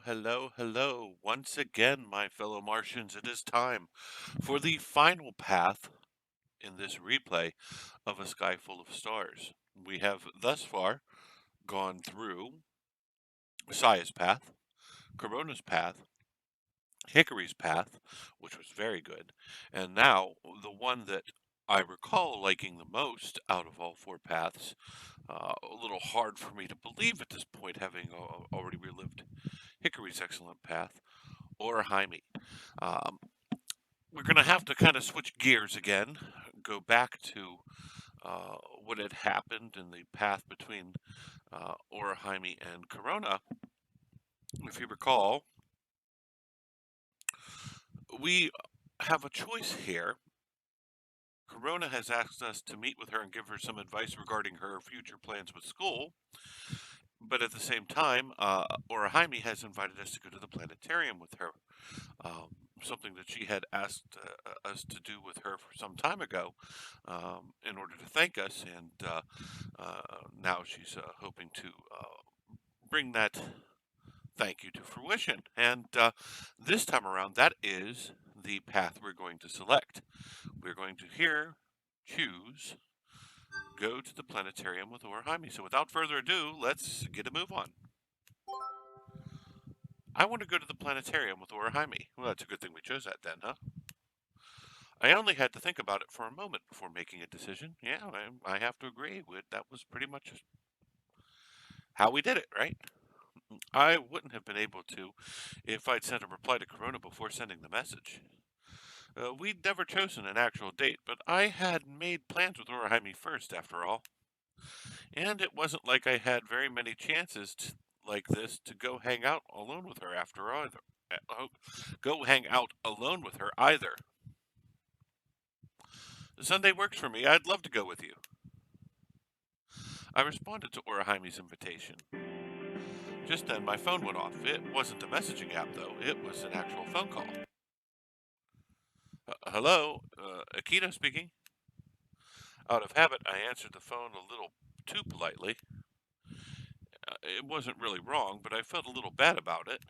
Hello. Once again, my fellow Martians, it is time for the final path in this replay of A Sky Full of Stars. We have thus far gone through Saya's path, Corona's path, Hickory's path, which was very good, and now the one that I recall liking the most out of all four paths, a little hard for me to believe at this point, having already relived Hickory's excellent path, Orihime. Um, we're going to have to kind of switch gears again, go back to what had happened in the path between Orihime and Corona. If you recall, we have a choice here. Corona has asked us to meet with her and give her some advice regarding her future plans with school. But at the same time, Orihime has invited us to go to the planetarium with her. Something that she had asked us to do with her for some time ago in order to thank us. And now she's hoping to bring that thank you to fruition. And this time around, that is the path we're going to select. We're going to choose go to the planetarium with Orihime. So without further ado, let's get a move on. I want to go to the planetarium with Orihime. Well, that's a good thing we chose that then, huh? I only had to think about it for a moment before making a decision. Yeah, I have to agree with that was pretty much how we did it, right? I wouldn't have been able to if I'd sent a reply to Corona before sending the message. We'd never chosen an actual date, but I had made plans with Orihime first, after all. And it wasn't like I had very many chances like this to go hang out alone with her after either. Go hang out alone with her either. Sunday works for me. I'd love to go with you. I responded to Orihime's invitation. Just then, my phone went off. It wasn't a messaging app, though. It was an actual phone call. Hello, Akito speaking. Out of habit, I answered the phone a little too politely. It wasn't really wrong, but I felt a little bad about it.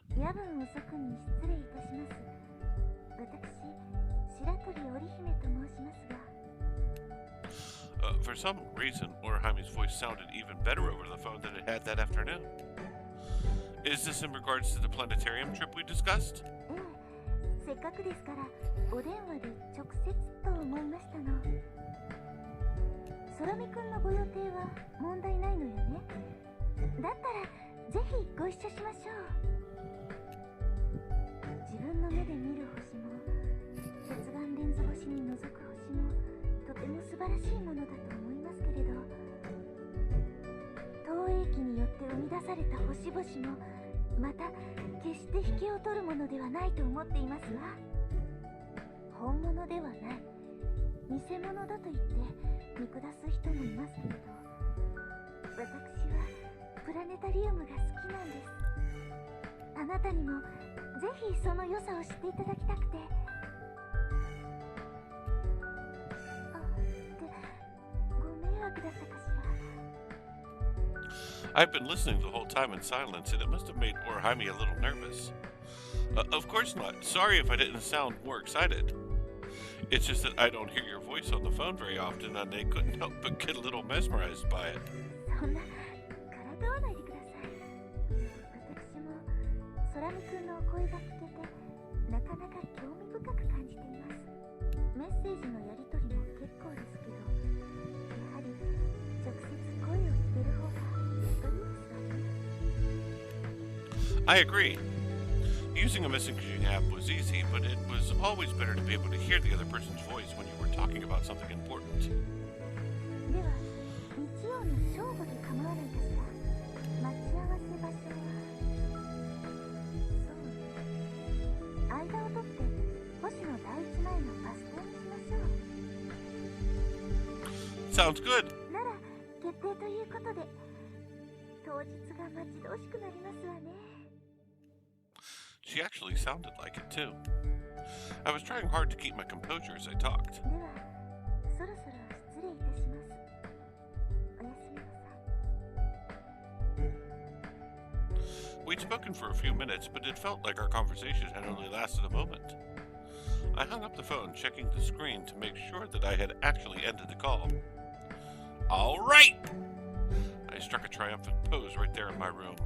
For some reason, Orihime's voice sounded even better over the phone than it had that afternoon. Is this in regards to the planetarium trip we discussed? I've been listening the whole time in silence, and it must have made Orihime a little nervous. Of course not. Sorry if I didn't sound more excited. It's just that I don't hear your voice on the phone very often, and I couldn't help but get a little mesmerized by it. I agree. Using a messaging app was easy, but it was always better to be able to hear the other person's voice when you were talking about something important. Sounds good. She actually sounded like it too. I was trying hard to keep my composure as I talked. We'd spoken for a few minutes, but it felt like our conversation had only lasted a moment. I hung up the phone, checking the screen to make sure that I had actually ended the call. All right! I struck a triumphant pose right there in my room.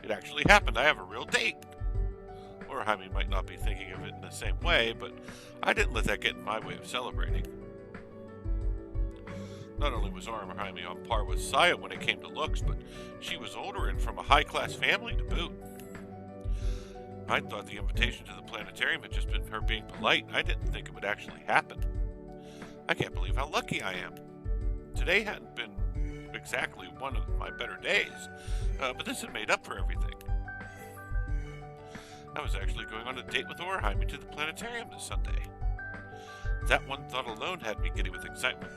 It actually happened. I have a real date. Orihime might not be thinking of it in the same way, but I didn't let that get in my way of celebrating. Not only was Orihime on par with Saya when it came to looks, but she was older and from a high-class family to boot. I thought the invitation to the planetarium had just been her being polite. I didn't think it would actually happen. I can't believe how lucky I am. Today hadn't been exactly one of my better days, but this had made up for everything. I was actually going on a date with Orihime to the planetarium this Sunday. That one thought alone had me giddy with excitement.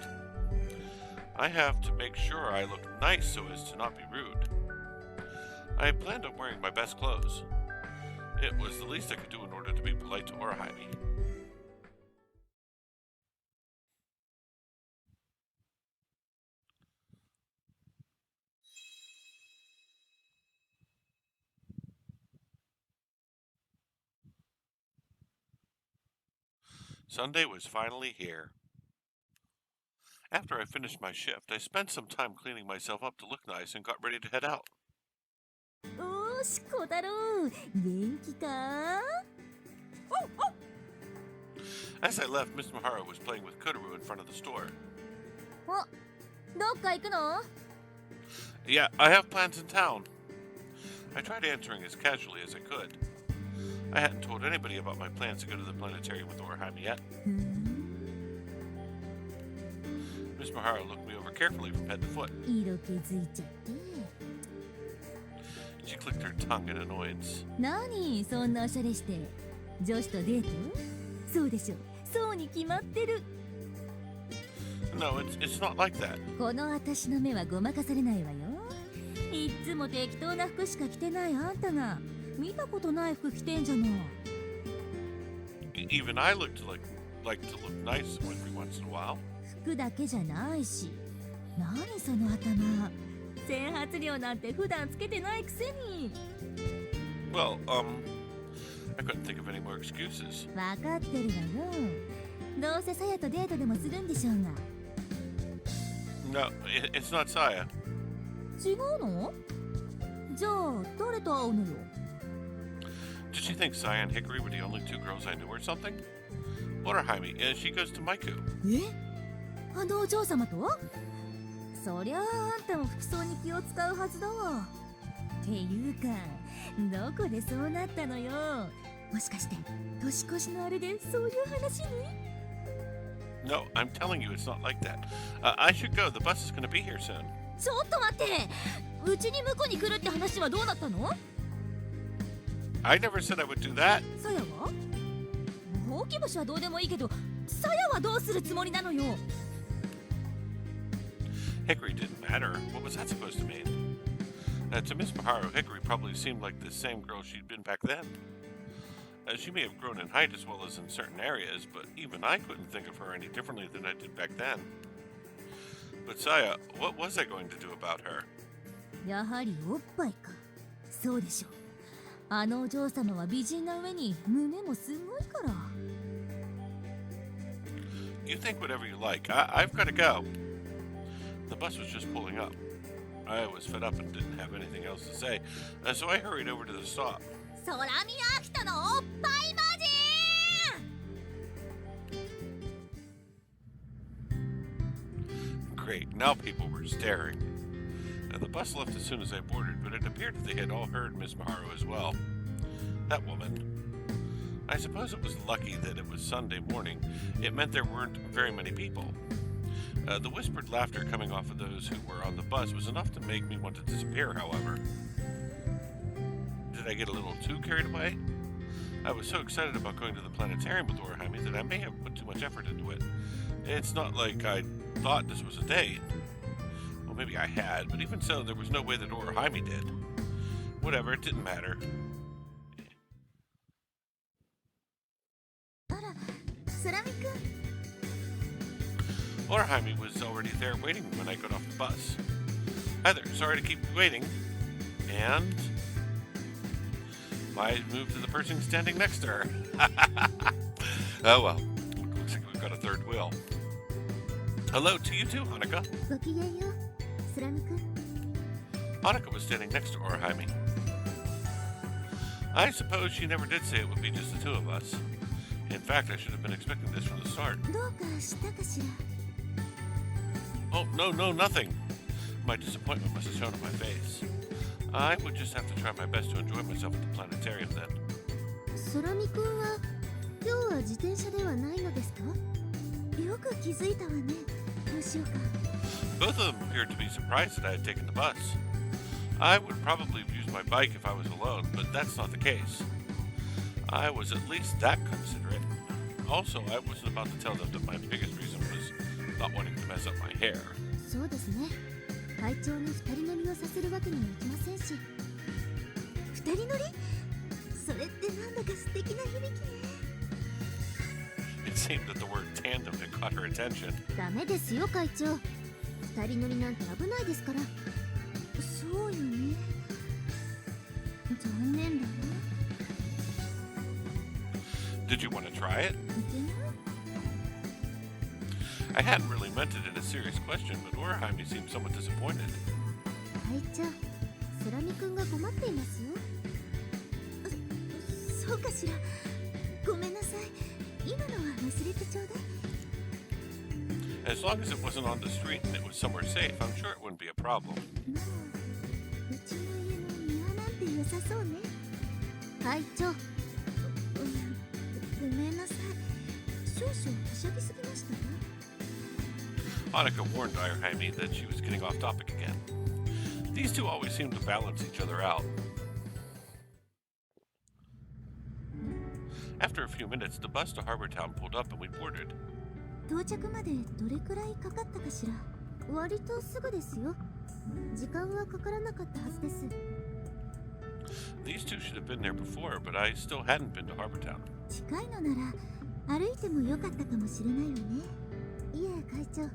I have to make sure I look nice so as to not be rude. I had planned on wearing my best clothes. It was the least I could do in order to be polite to Orihime. Sunday was finally here. After I finished my shift, I spent some time cleaning myself up to look nice and got ready to head out. おーし、小太郎、元気か？ As I left, Miss Mahara was playing with Kotaru in front of the store. お、どっか行くの？ Yeah, I have plans in town. I tried answering as casually as I could. I hadn't told anybody about my plans to go to the planetarium with Orihime yet. Miss Mahara looked me over carefully from head to foot. 色気づいちゃって。 She clicked her tongue in annoyance. 何そんなおしゃれして。女子とデート？そうでしょ。そうに決まってる。 No, it's not like that. この私の目はごまかされないわよ。いっつも適当な服しか着てないあんたが見たことない服着てんじゃない。 Even I like to look nice every once in a while. 服だけじゃないし。何その頭。整髪料なんて普段つけてないくせに。 Well, I couldn't think of any more excuses. わかってるわよ。どうせさやとデートでもするんでしょうが。 No, it's not Saya. 違うの？じゃあ誰と会うのよ。 Did she think Saya and Hickory were the only two girls I knew or something? Orihime, she goes to Maiku. え？あのお嬢様と？そりゃああんたも服装に気を使うはずだわ。っていうか、どこでそうなったのよ。もしかして年越しのあれでそういう話に？ No, I'm telling you it's not like that. I should go. The bus is going to be here soon. ちょっと待って。うちに婿に来るって話はどうなったの？ I never said I would do that. さやは？ほうき星はどうでもいいけど、さやはどうするつもりなのよ。 Hickory didn't matter. What was that supposed to mean? To Miss Mahara, Hickory probably seemed like the same girl she'd been back then. She may have grown in height as well as in certain areas, but even I couldn't think of her any differently than I did back then. But Saya, what was I going to do about her? やはりおっぱいか。そうでしょう。あのお嬢様は美人な上に胸もすごいから。 You think whatever you like. I've got to go. The bus was just pulling up. I was fed up and didn't have anything else to say, so I hurried over to the stop. 空見アキトのおっぱい魔人。 Great, now people were staring. The bus left as soon as I boarded, but it appeared that they had all heard Miss Mahara as well. That woman. I suppose it was lucky that it was Sunday morning. It meant there weren't very many people. The whispered laughter coming off of those who were on the bus was enough to make me want to disappear, however. Did I get a little too carried away? I was so excited about going to the planetarium with Orihime that I may have put too much effort into it. It's not like I thought this was a date. Well, maybe I had, but even so, there was no way that Orihime did. Whatever, it didn't matter. あら、空見くん。 Orihime was already there waiting when I got off the bus. Hi there, sorry to keep you waiting. And Might move to the person standing next to her. Oh well. Looks like we've got a third wheel. Hello to you too, Hanukkah. ごきげんよう、スラム君。Hanukkah was standing next to Orihime. I suppose she never did say it would be just the two of us. In fact, I should have been expecting this from the start. どうかしたかしら。Oh, no, nothing. My disappointment must have shown on my face. I would just have to try my best to enjoy myself at the planetarium then. 空見君は今日は自転車ではないのですか？よく気づいたわね、吉岡。Both of them appeared to be surprised that I had taken the bus. I would probably have used my bike if I was alone, but that's not the case. I was at least that considerate. Also, I wasn't about to tell them that my biggest reason was not wanting to mess up my hair. そうですね。会長に二人乗りをさせるわけにもいきませんし。二人乗り？それってなんだか素敵な響きね。It seemed that the word tandem had caught her attention. ダメですよ、会長。二人乗りなんて危ないですから。そうよね。残念だわ。Did you want to try it? いけない？ I hadn't really meant it in a serious question, but Orihime seemed somewhat disappointed. 会長、空見くんが困っていますよ。そうかしら。ごめんなさい。今のは忘れてちょうだい。As long as it wasn't on the street and it was somewhere safe, I'm sure it wouldn't be a problem. まあ、うちの家の庭なんて良さそうね。会長、ごめんなさい。少々はしゃぎすぎましたよ。Hanukkah warned Orihime that she was getting off topic again. These two always seemed to balance each other out. After a few minutes, the bus to Harbor Town pulled up and we boarded. 到着までどれくらいかかったかしら。割とすぐですよ。時間はかからなかったはずです。These two should have been there before, but I still hadn't been to Harbor Town. 近いのなら歩いてもよかったかもしれないわね。いえ、会長。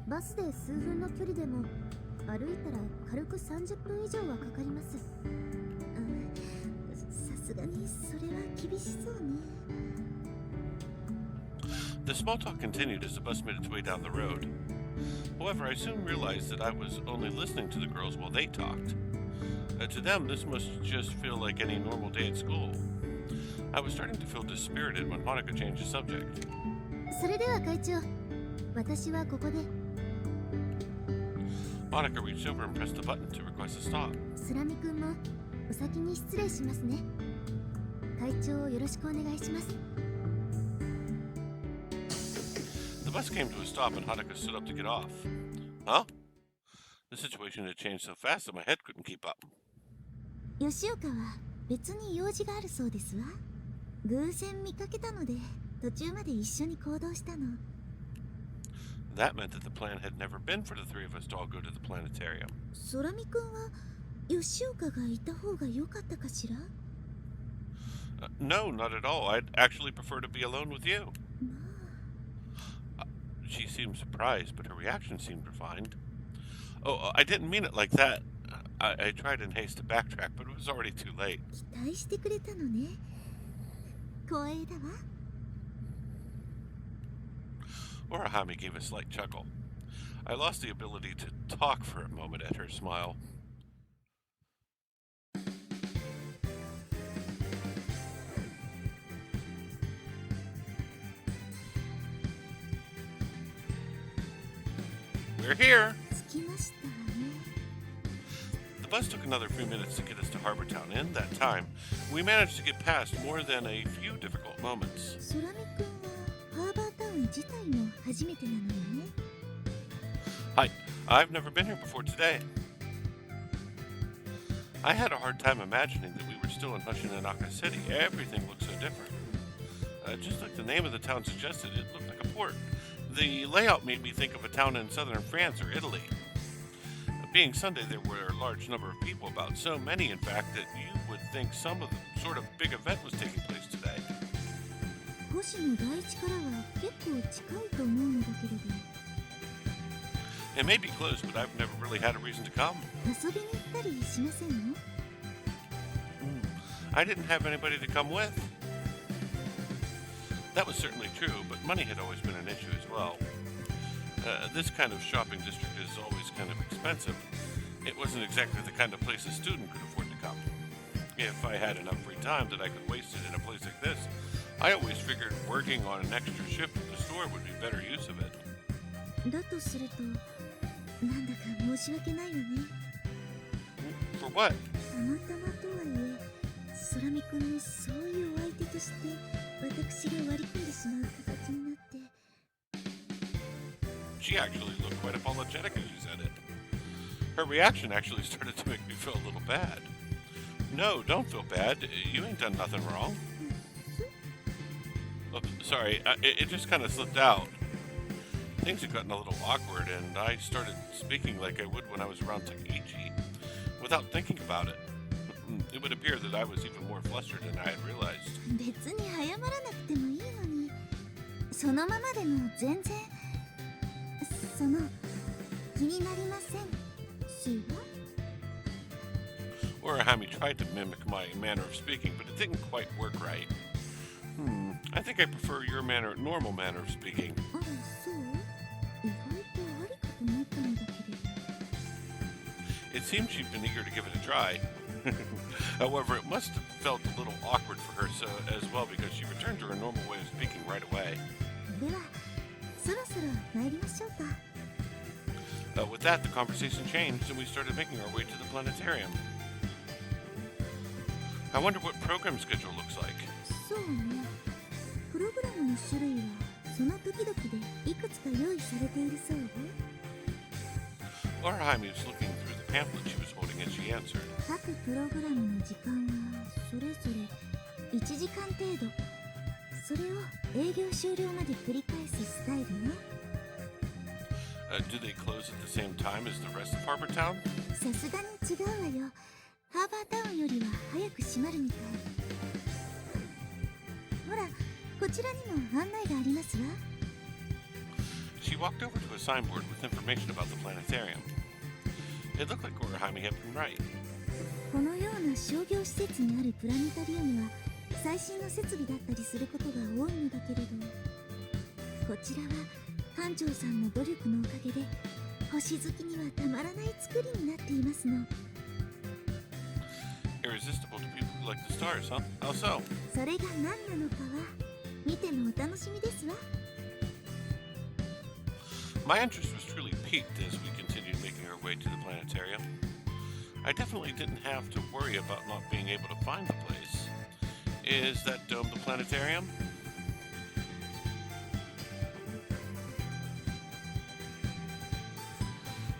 バスで数分の距離でも歩いたら軽く30分以上はかかります。さすがにそれは厳しそうね。The small talk continued as the bus made its way down the road. However, I soon realized that I was only listening to the girls while they talked. To them, this must just feel like any normal day at school. I was starting to feel dispirited when Hanukkah changed the subject. それでは会長、私はここで。Hanukkah reached over and pressed the button to request a stop. スラミ君もお先に失礼しますね。会長をよろしくお願いします。The bus came to a stop and Hanukkah stood up to get off. Huh? The situation had changed so fast that my head couldn't keep up. 吉岡は別に用事があるそうですわ。偶然見かけたので途中まで一緒に行動したの。That meant that the plan had never been for the three of us to all go to the planetarium. 空見君は吉岡がいた方が良かったかしら？ No, not at all. I'd actually prefer to be alone with you. まあ。She seemed surprised, but her reaction seemed refined. Oh, I didn't mean it like that. I tried in haste to backtrack, but it was already too late. 期待してくれたのね。光栄だわ。Orihime gave a slight chuckle. I lost the ability to talk for a moment at her smile. We're here! 着きましたわね。 The bus took another few minutes to get us to Harbor Town. In that time, we managed to get past more than a few difficult moments. 空見君はハーバータウン自体も初めてなのよね。I've never been here before today. I had a hard time imagining that we were still in Hoshinanaka City. Everything looked so different. Just like the name of the town suggested, it looked like a port. The layout made me think of a town in southern France or Italy. Being Sunday, there were a large number of people about, so many, in fact, that you would think some of the sort of big event was taking place today. 星野第一からは結構近いと思うのだけれど。 It may be close, but I've never really had a reason to come. 遊びに行ったりしませんの？ I didn't have anybody to come with. That was certainly true, but money had always been an issue as well. This kind of shopping district is always kind of expensive. It wasn't exactly the kind of place a student could afford to come. If I had enough free time that I could waste it in a place like this, I always figured working on an extra shift at the store would be better use of it. だとすると、なんだか申し訳ないわね。For what? たまたまとはいえ、空見くんのそういうお相手として、私が割り込んでしまう形になって。She actually looked quite apologetic as she said it. Her reaction actually started to make me feel a little bad. No, don't feel bad. You ain't done nothing wrong. Oops, sorry, it just kind of slipped out. Things had gotten a little awkward, and I started speaking like I would when I was around Takeichi, without thinking about it. It would appear that I was even more flustered than I had realized. 別に謝らなくてもいいのに、そのままでも全然、気になりませんしわ。Orihime tried to mimic my manner of speaking, but it didn't quite work right. I think I prefer your normal manner of speaking. あら、そう？意外とありかと思ったんだけれど。It seemed she'd been eager to give it a try. However, it must have felt a little awkward for her as well because she returned to her normal way of speaking right away. では、そろそろ参りましょうか。With that, the conversation changed and we started making our way to the planetarium. I wonder what program schedule looks like. そうね。プログラムの種類はその時々でいくつか用意されているそうよ。Orihime was looking through the pamphlet she was holding as she answered. 各プログラムの時間はそれぞれ1時間程度。それを営業終了まで繰り返すスタイルね。Do they close at the same time as the rest of Harbor Town? さすがに違うわよ。ハーバータウンよりは早く閉まるみたい。ほら、こちらにも案内がありますわ。She walked over to a signboard with information about the planetarium. It looked like Orihime had been right. このような商業施設にあるプラネタリウムは最新の設備だったりすることが多いのだけれど、こちらは館長さんの努力のおかげで星好きにはたまらない作りになっていますの。Irresistible to people who like the stars, huh? How so? それが何なのかは見てのお楽しみですわ。My interest was truly piqued as we continued making our way to the planetarium. I definitely didn't have to worry about not being able to find the place. Is that dome the planetarium?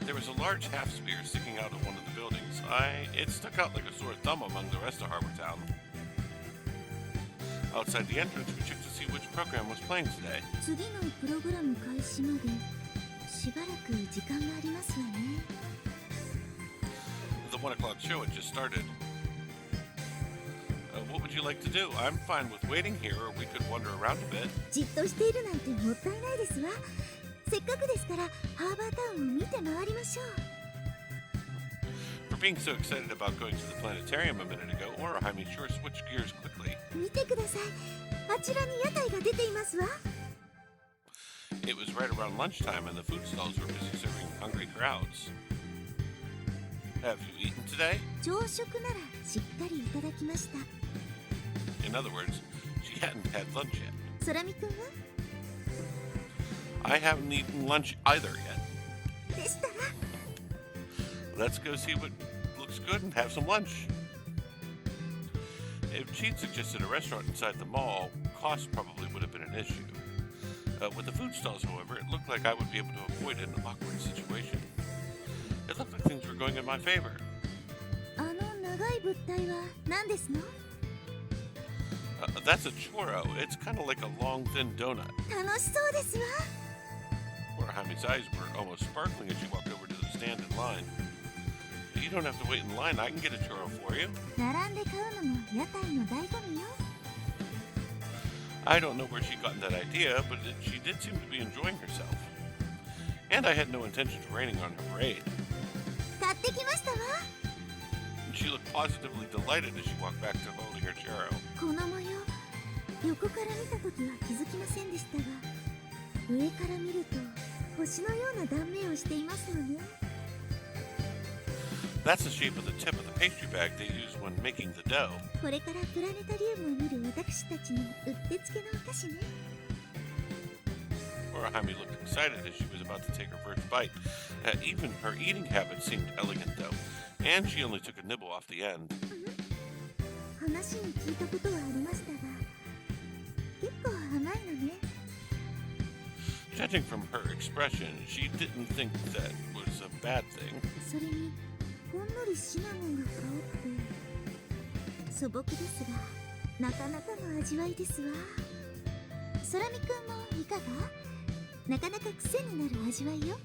There was a large half-sphere sticking out of one of the buildings. It stuck out like a sore thumb among the rest of Harbor Town. Outside the entrance, we checked to see which program was playing today. 次のプログラム開始までしばらく時間がありますわね。The 1 o'clock show had just started. What would you like to do? I'm fine with waiting here, or we could wander around a bit. じっとしているなんてもったいないですわ。せっかくですからハーバータウンを見て回りましょう。For being so excited about going to the planetarium a minute ago, Orihime sure switched gears quickly. 見てください。あちらに屋台が出ていますわ。It was right around lunchtime and the food stalls were busy serving hungry crowds. Have you eaten today? 朝食ならしっかりいただきました。In other words, she hadn't had lunch yet. 空見くんは？ I haven't eaten lunch either yet. でしたら Let's go see what looks good and have some lunch. If she'd suggested a restaurant inside the mall, cost probably would have been an issue. With the food stalls, however, it looked like I would be able to avoid an awkward situation. It looked like things were going in my favor. あの長い物体は何ですの？ That's a churro. It's kind of like a long, thin donut. 楽しそうですわ。Orihime's eyes were almost sparkling as she walked over to the stand in line. You don't have to wait in line. I can get a churro for you. 並んで買うのも屋台の醍醐味よ。I don't know where she'd gotten that idea, but she did seem to be enjoying herself. And I had no intention of raining on her parade. 買ってきましたわ。She looked positively delighted as she walked back to holding her churro. この模様、横から見た時は気づきませんでしたが、上から見ると星のような断面をしていますのね。That's the shape of the tip of the pastry bag they use when making the dough. これからプラネタリウムを見る私たちにうってつけのお菓子ね。Orihime looked excited as she was about to take her first bite. Even her eating habits seemed elegant, though, and she only took a nibble off the end. 話に聞いたことはありましたが、結構甘いのね。Judging from her expression, she didn't think that was a bad thing. それにほんのりシナモンが香って素朴ですが、なかなかの味わいですわ。ソラミくんもいかが？なかなか癖になる味わいよ。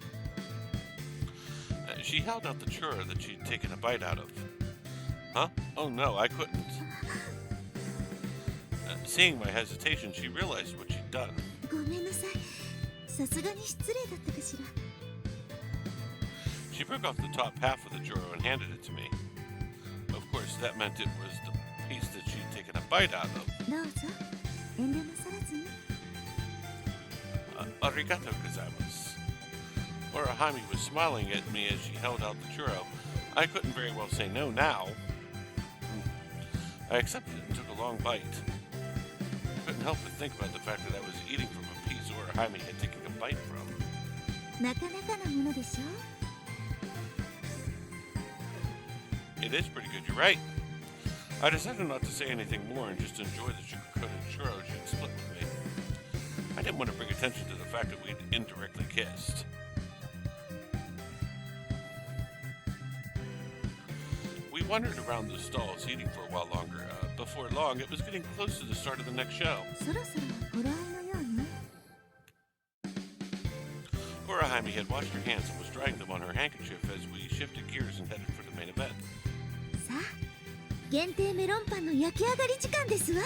She held out the churro that she'd taken a bite out of. Huh? Oh no, I couldn't. Seeing my hesitation, she realized what she'd done. ごめんなさい。さすがに失礼だったかしら。She broke off the top half of the churro and handed it to me. Of course, that meant it was the piece that she'd taken a bite out of. どうぞ、遠慮なさらずに。Arigato gozaimasu. Orihime was smiling at me as she held out the churro. I couldn't very well say no now. I accepted it and took a long bite. I couldn't help but think about the fact that I was eating from a piece Orihime had taken a bite from. なかなかなものでしょ。It is pretty good, you're right. I decided not to say anything more and just enjoy the sugar-coated churro she'd split with me. I didn't want to bring attention to the fact that we'd indirectly kissed. We wandered around the stalls eating for a while longer. Before long, it was getting close to the start of the next show. そろそろ頃合いのように。Orihime had washed her hands and was drying them on her handkerchief as we shifted gears and headed for the main event. さあ、限定メロンパンの焼き上がり時間ですわ。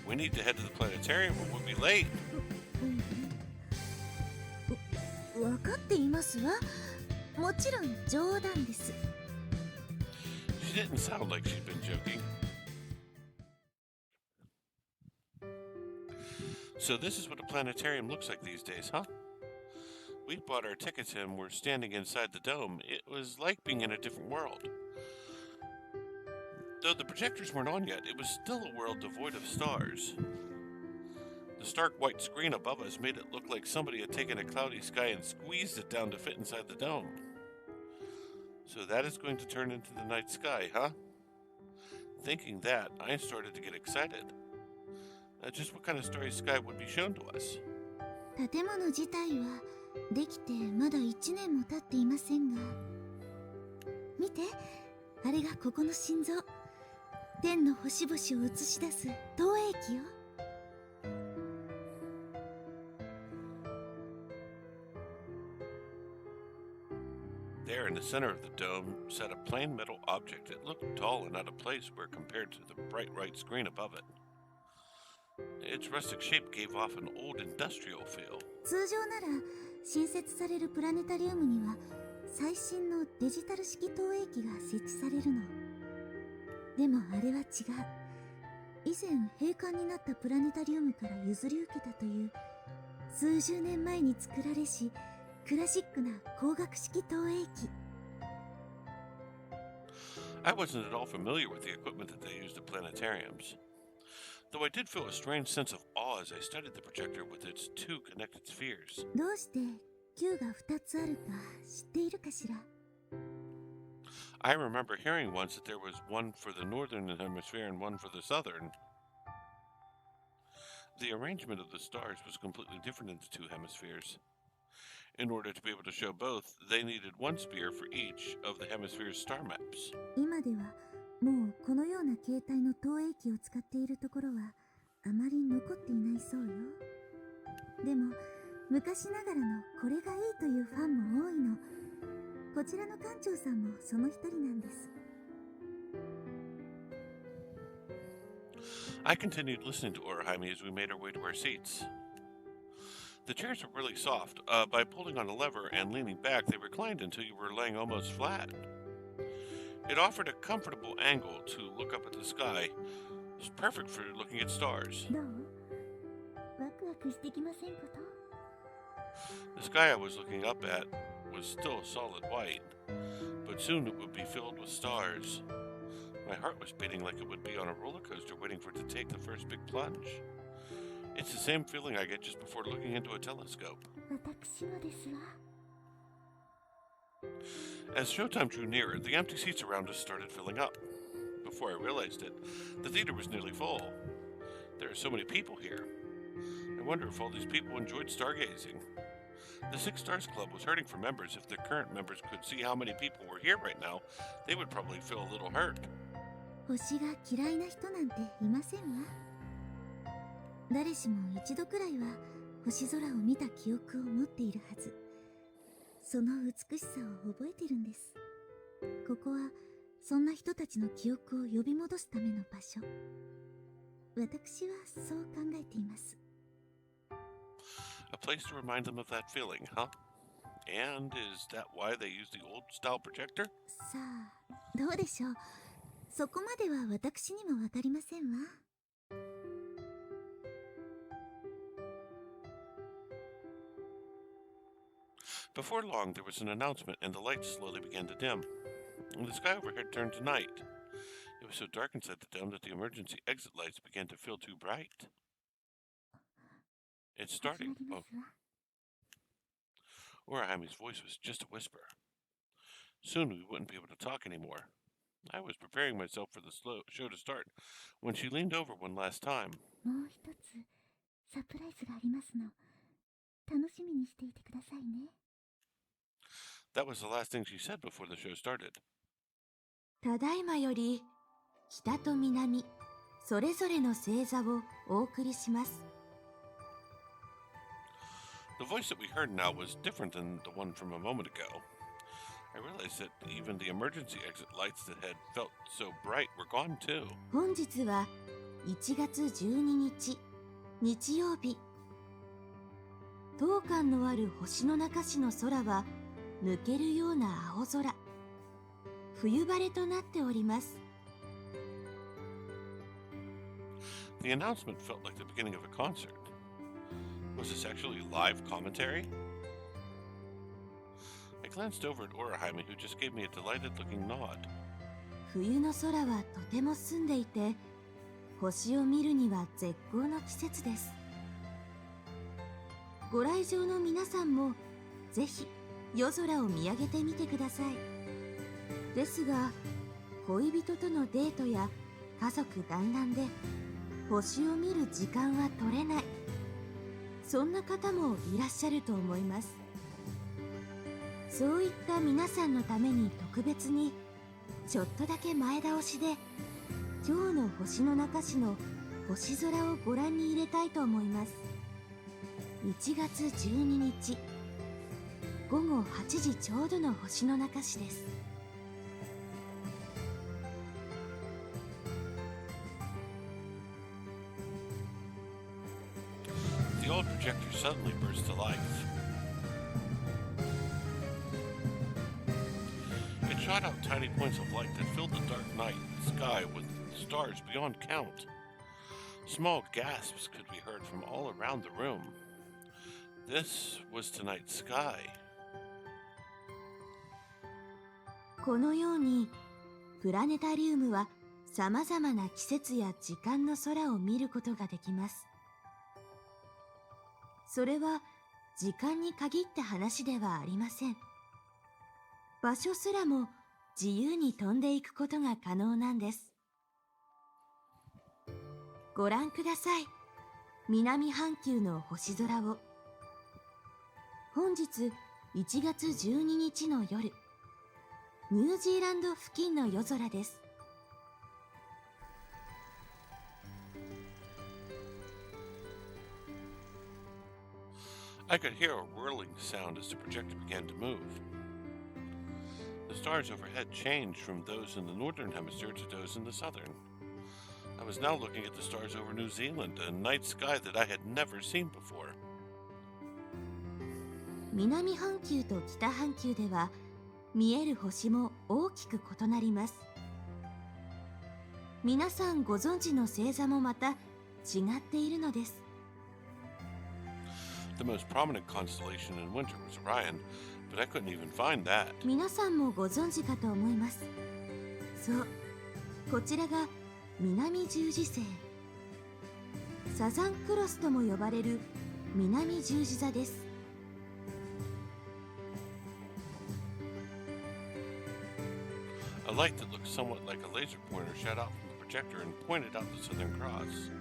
We need to head to the planetarium or we'll be late. わかっていますわ。もちろん冗談です。She didn't sound like she'd been joking. So this is what a planetarium looks like these days, huh? We bought our tickets and were standing inside the dome. It was like being in a different world. Though the projectors weren't on yet, it was still a world devoid of stars. The stark white screen above us made it look like somebody had taken a cloudy sky and squeezed it down to fit inside the dome. So that is going to turn into the night sky, huh? Thinking that, I started to get excited. Just what kind of starry sky would be shown to us? 建物自体はできてまだ1年も経っていませんが、見て、あれがここの心臓。天の星々を映し出す投影機よ。There in the center of the dome sat a plain metal object. It looked tall and out of place where compared to the bright white screen above it. Its rustic shape gave off an old industrial feel. 通常なら新設されるプラネタリウムには最新のデジタル式投影機が設置されるの。でもあれは違う。以前閉館になったプラネタリウムから譲り受けたという数十年前に作られしクラシックな光学式投影機。I wasn't at all familiar with the equipment that they used at planetariums, though I did feel a strange sense of awe as I studied the projector with its two connected spheres. どうして球が2つあるか知っているかしら？ I remember hearing once that there was one for the northern hemisphere and one for the southern. The arrangement of the stars was completely different in the two hemispheres. In order to be able to show both, they needed one sphere for each of the hemisphere's star maps. 今ではもうこのような形態の投影機を使っているところはあまり残っていないそうよ。でも昔ながらのこれがいいというファンも多いの。こちらの館長さんもその一人なんです。I continued listening to Orihime as we made our way to our seats. The chairs were really soft. By pulling on a lever and leaning back, they reclined until you were laying almost flat. It offered a comfortable angle to look up at the sky. It was perfect for looking at stars. どう？ワクワクしてきませんこと？ The sky I was looking up at was still solid white, but soon it would be filled with stars. My heart was beating like it would be on a roller coaster waiting for it to take the first big plunge. It's the same feeling I get just before looking into a telescope. 私もですわ。 As showtime drew nearer, the empty seats around us started filling up. Before I realized it, the theater was nearly full. There are so many people here. I wonder if all these people enjoyed stargazing. The Six Stars Club was hurting for members. If the current members could see how many people were here right now, they would probably feel a little hurt. 星が嫌いな人なんていませんわ。誰しも一度くらいは星空を見た記憶を持っているはず。その美しさを覚えてるんです。ここはそんな人たちの記憶を呼び戻すための場所。私はそう考えています。 A place to remind them of that feeling, huh? And is that why they use the old-style projector? さあ、どうでしょう。そこまでは私にもわかりませんわ。 Before long, there was an announcement and the lights slowly began to dim. The sky overhead turned to night. It was so dark inside the dome that the emergency exit lights began to feel too bright. It's 始 starting. まりま Oh, すわ。 Orihime's voice was just a whisper. Soon we wouldn't be able to talk anymore. I was preparing myself for the show to start when she leaned over one last time. もう一つサプライズがありますの。楽しみにしていてくださいね。 That was the last thing she said before the show started. ただいまより北と南それぞれの星座をお送りします。 The voice that we heard now was different than the one from a moment ago. I realized that even the emergency exit lights that had felt so bright were gone too. 本日は1月12日日曜日。当館のある星の中市の空は抜けるような青空。冬晴れとなっております。 The announcement felt like the beginning of a concert. Was this actually live commentary? I glanced over at Orihime, who just gave me a delighted-looking nod. 冬の空はとても澄んでいて、星を見るには絶好の季節です。ご来場の皆さんもぜひ夜空を見上げてみてください。ですが、恋人とのデートや家族団らんで星を見る時間は取れない。そんな方もいらっしゃると思います。そういった皆さんのために特別にちょっとだけ前倒しで今日の星の中市の星空をご覧に入れたいと思います。1月12日午後8時ちょうどの星の中市です。 The old projector suddenly burst to life. It shot out tiny points of light that filled the dark night sky with stars beyond count. Small gasps could be heard from all around the room. This was tonight's sky. このようにプラネタリウムはさまざまな季節や時間の空を見ることができます。それは時間に限った話ではありません。場所すらも自由に飛んでいくことが可能なんです。ご覧ください。南半球の星空を。本日1月12日の夜、ニュージーランド付近の夜空です。I could hear a whirling sound as the projector began to move. The stars overhead changed from those in the northern hemisphere to those in the southern. I was now looking at the stars over New Zealand, a night sky that I had never seen before. 南半球と北半球では見える星も大きく異なります。皆さんご存知の星座もまた違っているのです。The most prominent constellation in winter was Orion, but I couldn't even find that. 皆さんもご存知かと思います。そう、こちらが南十字星。サザンクロスとも呼ばれる南十字座です。A light that looked somewhat like a laser pointer shot out from the projector and pointed out the Southern Cross.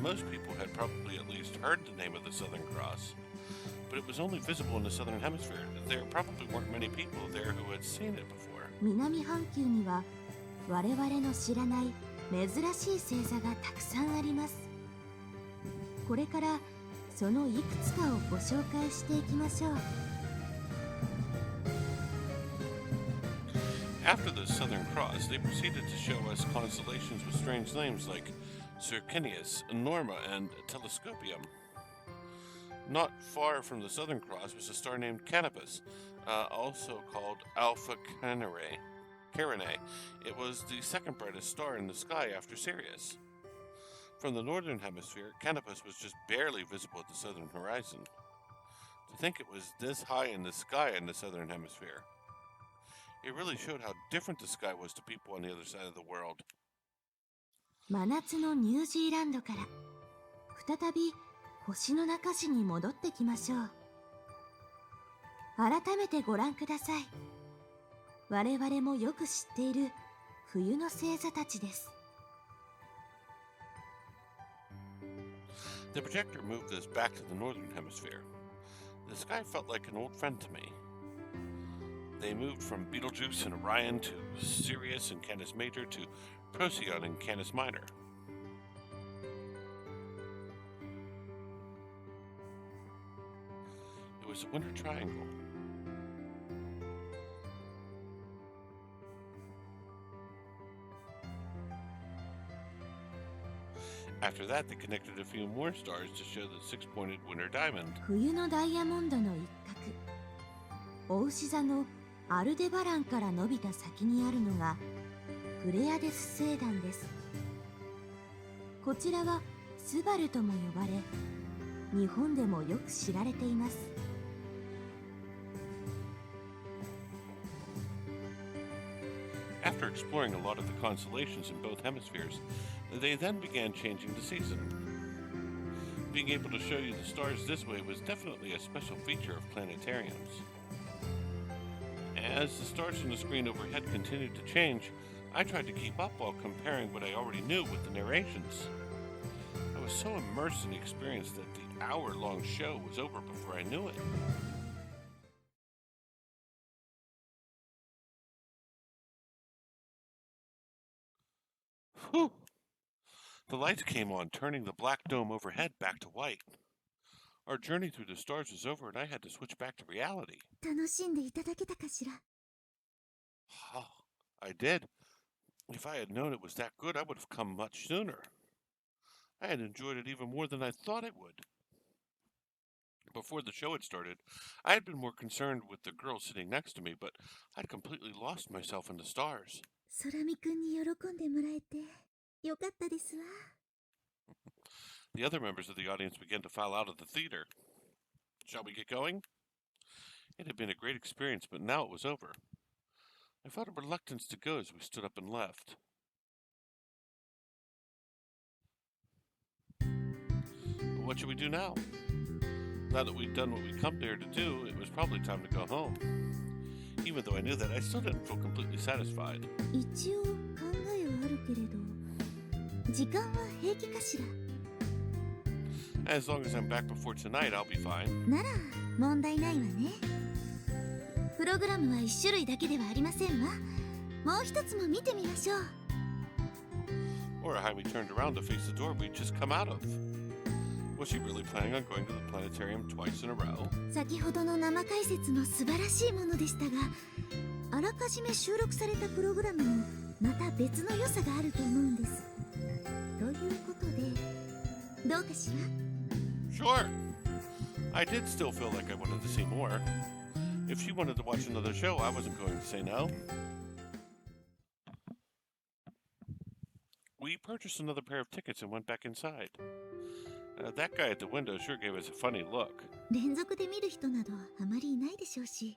Most people had probably at least heard the name of the Southern Cross, but it was only visible in the Southern Hemisphere. There probably weren't many people there who had seen it before. 南半球には我々の知らない珍しい星座がたくさんあります。これからそのいくつかをご紹介していきましょう。After the Southern Cross, they proceeded to show us constellations with strange names like Circinius, Norma, and Telescopium. Not far from the Southern Cross was a star named Canopus, also called Alpha Carinae. It was the second brightest star in the sky after Sirius. From the northern hemisphere, Canopus was just barely visible at the southern horizon. To think it was this high in the sky in the southern hemisphere. It really showed how different the sky was to people on the other side of the world. 真夏のニュージーランドから再び星の中市に戻ってきましょう。改めてご覧ください。我々もよく知っている冬の星座たちです。The projector moved us back to the northern hemisphere. The sky felt like an old friend to me. They moved from Betelgeuse and Orion to Sirius and Canis Major to Procyon and Canis Minor. It was a winter triangle. After that, they connected a few more stars to show the six-pointed winter diamond. 冬のダイヤモンドの一角、お牛座のアルデバランから伸びた先にあるのがプレアデス星団です。こちらはスバルとも呼ばれ、日本でもよく知られています。After exploring a lot of the constellations in both hemispheres, they then began changing the season. Being able to show you the stars this way was definitely a special feature of planetariums. As the stars on the screen overhead continued to change, I tried to keep up while comparing what I already knew with the narrations. I was so immersed in the experience that the hour-long show was over before I knew it. Whew! The lights came on, turning the black dome overhead back to white. Our journey through the stars was over and I had to switch back to reality. 楽しんでいただけたかしら。Oh, I did. If I had known it was that good, I would have come much sooner. I had enjoyed it even more than I thought it would. Before the show had started, I had been more concerned with the girl sitting next to me, but I'd completely lost myself in the stars. 空見くんに喜んでもらえてよかったですわ。The other members of the audience began to file out of the theater. Shall we get going? It had been a great experience, but now it was over. I felt a reluctance to go as we stood up and left. But what should we do now? Now that we'd done what we come here to do, it was probably time to go home. Even though I knew that, I still didn't feel completely satisfied. 一応考えはあるけれど、時間は平気かしら。As long as I'm back before tonight, I'll be fine. なら問題ないわね。プログラムは一種類だけではありませんわ。もう一つも見てみましょう。Orihime turned around to face the door we'd just come out of. Was she really planning on going to the planetarium twice in a row? 先ほどの生解説も素晴らしいものでしたが、あらかじめ収録されたプログラムもまた別の良さがあると思うんです。ということで、どうかしら？ Sure. I did still feel like I wanted to see more. If she wanted to watch another show, I wasn't going to say no. We purchased another pair of tickets and went back inside. That guy at the window sure gave us a funny look. 連続で見る人などあまりいないでしょうし。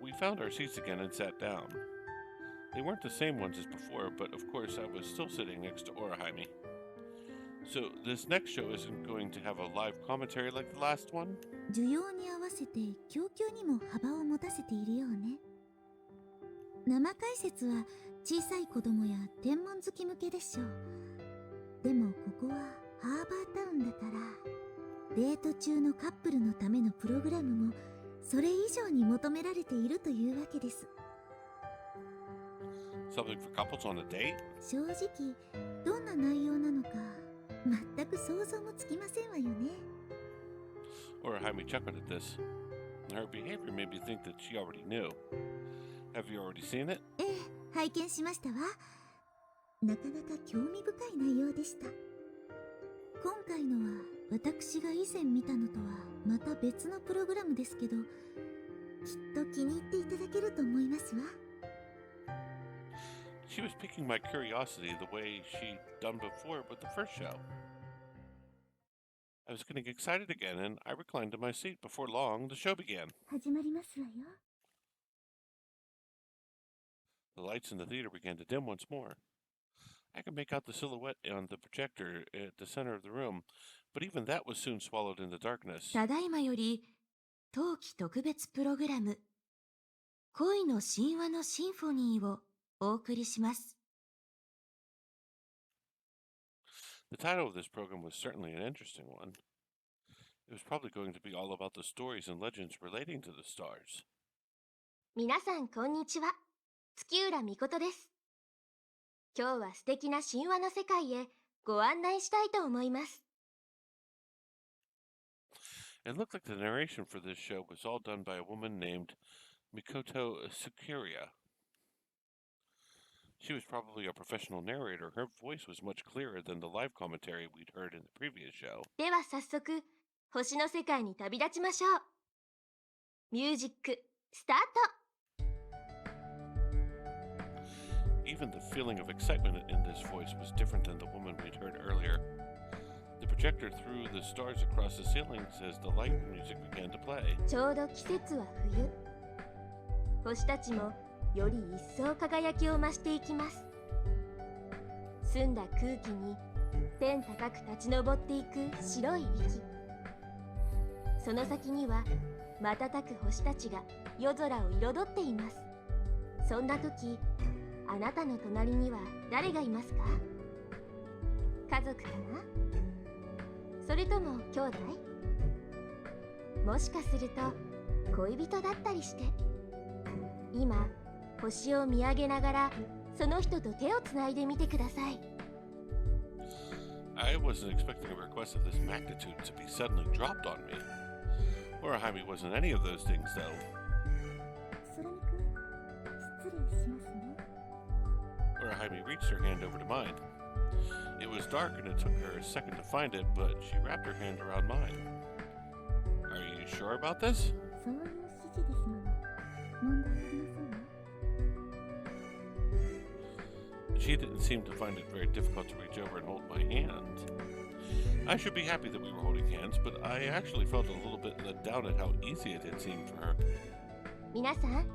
We found our seats again and sat down. They weren't the same ones as before, but of course I was still sitting next to Orihime. So this next show isn't going to have a live commentary like the last one? 需要に合わせて供給にも幅を持たせているようね。生解説は小さい子供や天文好き向けでしょう。でもここはハーバータウンだから、デート中のカップルのためのプログラムもそれ以上に求められているというわけです。Something for couples on a date? 正直、どんな内容なのか全く想像もつきませんわよね。Orihime chuckled at this. Her behavior made me think that she already knew. Have you already seen it? ええ、拝見しましたわ。なかなか興味深い内容でした。今回のは私が以前見たのとはまた別のプログラムですけど、きっと気に入っていただけると思いますわ。She was piquing my curiosity the way she'd done before with the first show. I was getting excited again, and I reclined in my seat. Before long, the show began. 始まりますわよ。The lights in the theater began to dim once more. I could make out the silhouette on the projector at the center of the room, but even that was soon swallowed in the darkness. ただいまより冬季特別プログラム恋の神話のシンフォニーをお送りします。 The title of this program was certainly an interesting one. It was probably going to be all about the stories and legends relating to the stars. 皆さんこんにちは、月浦美琴です。今日は素敵な神話の世界へご案内したいと思います。 It looked like the narration for this show was all done by a woman named Mikoto Sukuria. She was probably a professional narrator. Her voice was much clearer than the live commentary we'd heard in the previous show. では早速星の世界に旅立ちましょう。ミュージックスタート。 Even the feeling of excitement in this voice was different than the woman we'd heard earlier. The projector threw the stars across the ceilings as the light music began to play. ちょうど季節は冬。星たちもより一層輝きを増していきます。澄んだ空気に天高く立ち上っていく白い息。その先には瞬く星たちが夜空を彩っています。そんな時、あなたの隣には誰がいますか？家族かな？それとも兄弟？もしかすると恋人だったりして。今、星を見上げながらその人と手をつないでみてください。 I wasn't expecting a request of this magnitude to be suddenly dropped on me. Orihime wasn't any of those things, though. 空見くん、失礼しますね。Orihime reached her hand over to mine. It was dark and it took her a second to find it, but she wrapped her hand around mine. Are you sure about this? そういう指示ですもの。問題ありませんよ。 She didn't seem to find it very difficult to reach over and hold my hand. I should be happy that we were holding hands, but I actually felt a little bit let down at how easy it had seemed for her. 皆さん、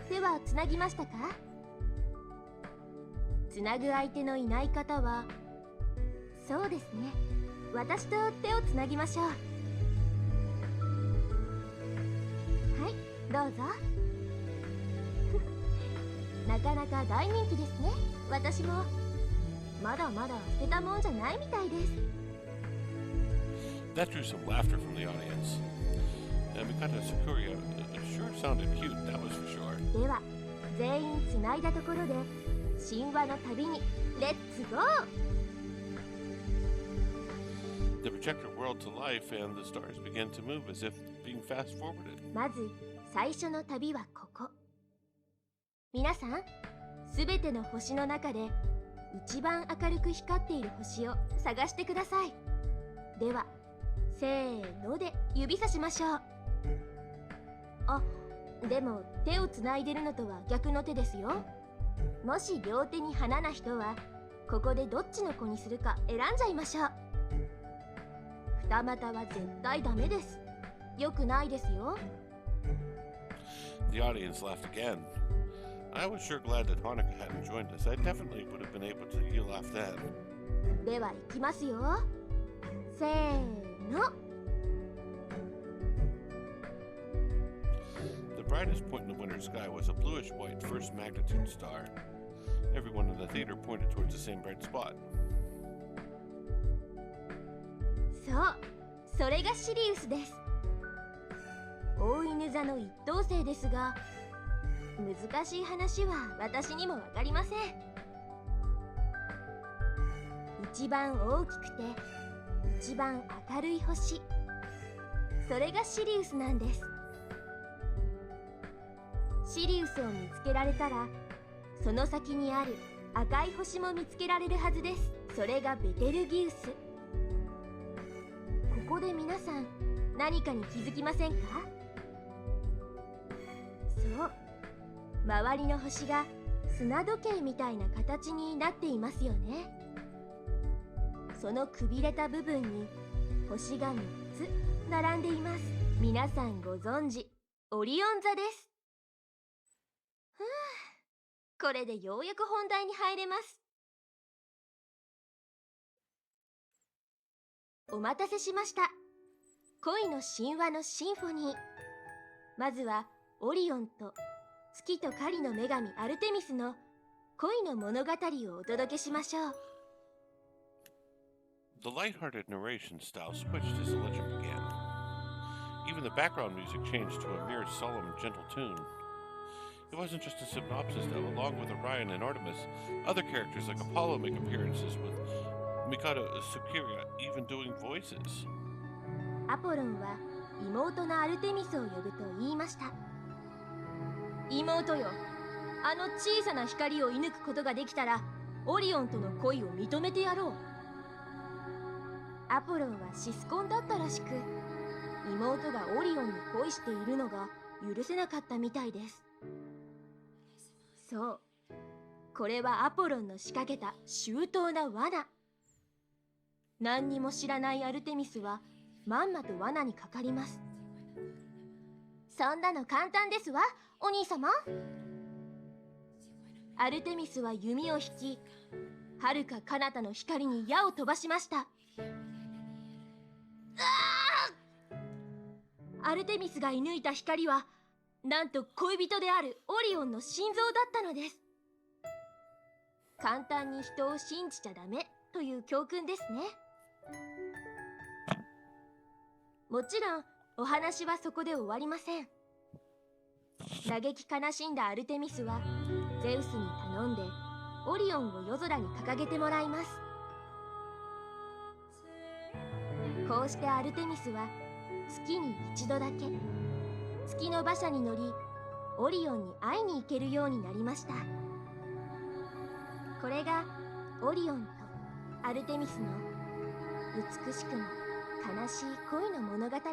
手はつなぎましたか？つなぐ相手のいない方は、そうですね、私と手をつなぎましょう。はい、どうぞ。なかなか大人気ですね。私もまだまだ捨てたもんじゃないみたいです。 That drew some laughter from the audience. Mikata Sakuria sure sounded cute, that was for sure. では、全員つないだところで神話の旅にレッツゴー。 The projector whirled to life and the stars began to move as if being fast forwarded. まず最初の旅はここ。皆さん、すべての星の中で一番明るく光っている星を探してください。では、せーので指さしましょう。あ、でも手をつないでるのとは逆の手ですよ。もし両手に花な人はここでどっちの子にするか選んじゃいましょう。二股は絶対ダメです。よくないですよ。 The audience laughed again. I was sure glad that Hanukkah hadn't joined us. I definitely would have been able to yell laugh then. ではいきますよ。せーの。The brightest point in the winter sky was a bluish-white first magnitude star. Everyone in the theater pointed towards the same bright spot. そう、それがシリウスです。大犬座の一等星ですが、難しい話は私にもわかりません。一番大きくて一番明るい星、それがシリウスなんです。シリウスを見つけられたら、その先にある赤い星も見つけられるはずです。それがベテルギウス。ここで皆さん何かに気づきませんか？そう、周りの星が砂時計みたいな形になっていますよね。そのくびれた部分に星が3つ並んでいます。皆さんご存知、オリオン座です。ふう、これでようやく本題に入れます。お待たせしました。恋の神話のシンフォニー。まずはオリオンと月と狩りの女神アルテミスの恋の物語をお届けしましょう。 The light-hearted narration style switched as the legend began. Even the background music changed to a mere solemn, gentle tune. It wasn't just a synopsis, though. Along with Orion and Artemis, other characters like Apollo make appearances, with Mikado Sukiria even doing voices. アポロンは妹のアルテミスを呼ぶと言いました。妹よ、あの小さな光を射抜くことができたらオリオンとの恋を認めてやろう。アポロンはシスコンだったらしく、妹がオリオンに恋しているのが許せなかったみたいです。そう、これはアポロンの仕掛けた周到な罠。何にも知らないアルテミスはまんまと罠にかかります。そんなの簡単ですわ、お兄様。アルテミスは弓を引き、遥か彼方の光に矢を飛ばしました。アルテミスが射抜いた光はなんと恋人であるオリオンの心臓だったのです。簡単に人を信じちゃダメという教訓ですね。もちろんお話はそこで終わりません。嘆き悲しんだアルテミスはゼウスに頼んでオリオンを夜空に掲げてもらいます。こうしてアルテミスは月に一度だけ月の馬車に乗りオリオンに会いに行けるようになりました。これがオリオンとアルテミスの美しくも悲しい恋の物語です。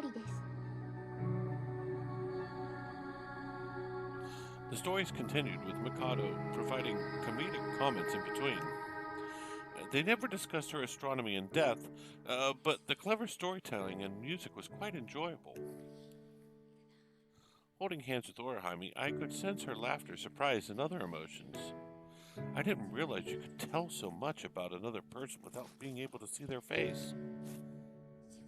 The stories continued, with Mikado providing comedic comments in between. They never discussed her astronomy in depth, but the clever storytelling and music was quite enjoyable. Holding hands with Orihime, I could sense her laughter, surprise, and other emotions. I didn't realize you could tell so much about another person without being able to see their face.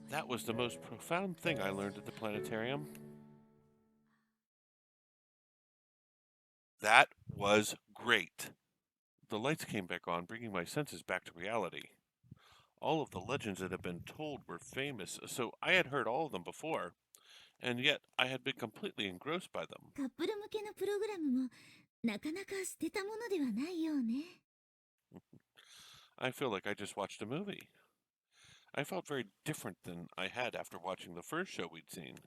That was the most profound thing I learned at the planetarium. That was great. The lights came back on, bringing my senses back to reality. All of the legends that had been told were famous, so I had heard all of them before, and yet I had been completely engrossed by them. カップル向けのプログラムもなかなか捨てたものではないようね。I feel like I just watched a movie. I felt very different than I had after watching the first show we'd seen.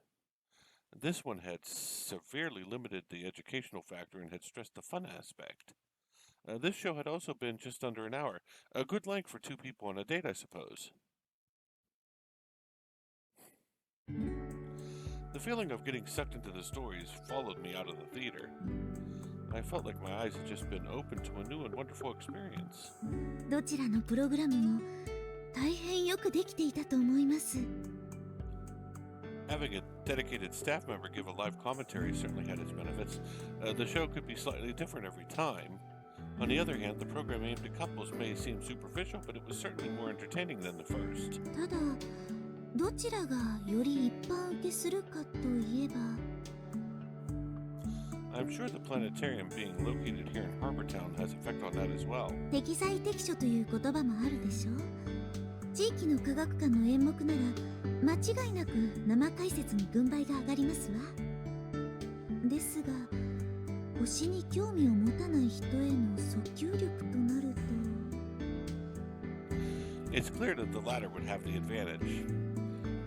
This one had severely limited the educational factor and had stressed the fun aspect. This show had also been just under an hour, a good length for two people on a date, I suppose. The feeling of getting sucked into the stories followed me out of the theater. I felt like my eyes had just been opened to a new and wonderful experience. どちらのプログラムも大変よくできていたと思います。 Having a dedicated staff member give a live commentary certainly had its benefits. The show could be slightly different every time. On the other hand, the program aimed at couples may seem superficial, but it was certainly more entertaining than the first. ただ、どちらがより一般受けするかといえば、 I'm sure the planetarium being located here in Harbortown has effect on that as well. 適材適所という言葉もあるでしょう。地域の科学館の演目なら間違いなく生解説に軍配が上がりますわ。ですが、星に興味を持たない人への訴求力となると。 It's clear that the latter would have the advantage.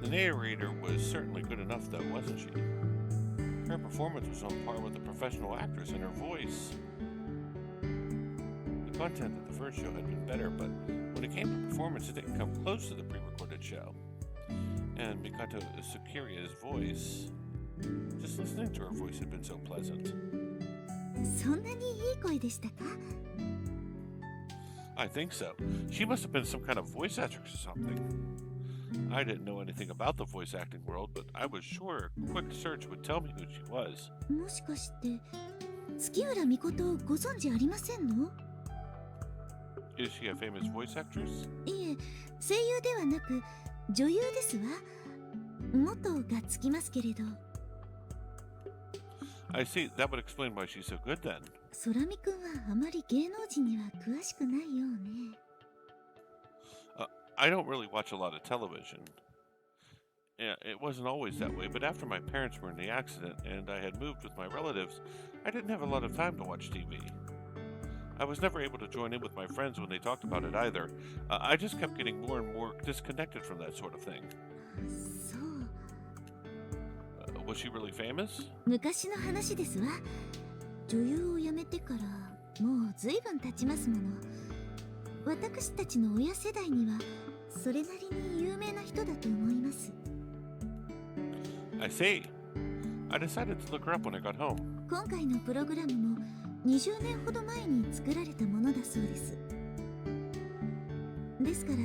The narrator was certainly good enough, though, wasn't she? Her performance was on par with the professional actress, and her voice. The content of the first show had been better, but when it came to performance, it didn't come close to the pre-recorded show. And Mikato Sakuria's voice, just listening to her voice had been so pleasant. そんなにいい声でしたか？ I think so. She must have been some kind of voice actress or something. I didn't know anything about the voice acting world, but I was sure a quick search would tell me who she was. もしかして月浦美琴をご存知ありませんの？ Is she a famous voice actress? いえ、声優ではなく女優ですわ。元がつきますけれど。 I see. That would explain why she's so good then. 空見くんはあまり芸能人には詳しくないようね。I don't really watch a lot of television. Yeah, it wasn't always that way, but after my parents were in the accident and I had moved with my relatives, I didn't have a lot of time to watch TV. I was never able to join in with my friends when they talked about it either. I just kept getting more and more disconnected from that sort of thing. そう。 Was she really famous? 昔の話ですわ。女優を辞めてからもうずいぶん経ちますもの。私たちの親世代にはそれなりに有名な人だと思います。 I see. I decided to look her up when I got home. 今回のプログラムも20年ほど前に作られたものだそうです。ですから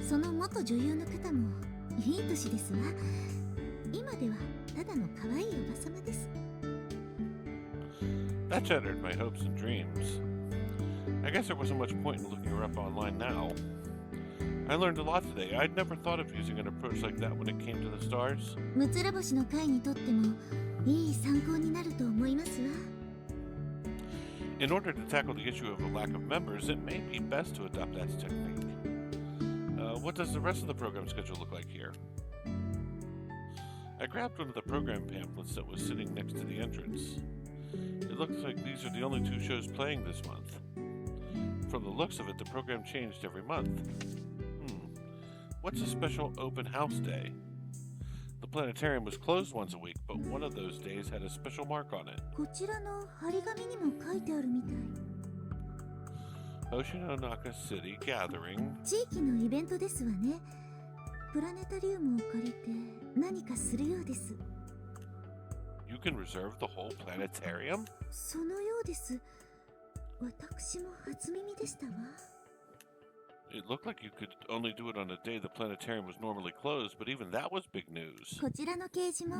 その元女優の方もいい年ですわ。今ではただの可愛いおばさまです。 That shattered my hopes and dreams. I guess there wasn't much point in looking her up online now. I learned a lot today. I'd never thought of using an approach like that when it came to the stars. むつら星の会にとってもいい参考になると思いますわ。 In order to tackle the issue of a lack of members, it may be best to adopt that technique. What does the rest of the program schedule look like here? I grabbed one of the program pamphlets that was sitting next to the entrance. It looks like these are the only two shows playing this month. From the looks of it, the program changed every month. What's a special open house day? The planetarium was closed once a week, but one of those days had a special mark on it. こちらの張り紙にも書いてあるみたい。 Oshinonaka City Gathering. 地域のイベントですわね。プラネタリウムを借りて何かするようです。 You can reserve the whole planetarium? そのようです。私も初耳でしたわ。 It looked like you could only do it on a day the planetarium was normally closed, but even that was big news. こちらの掲示も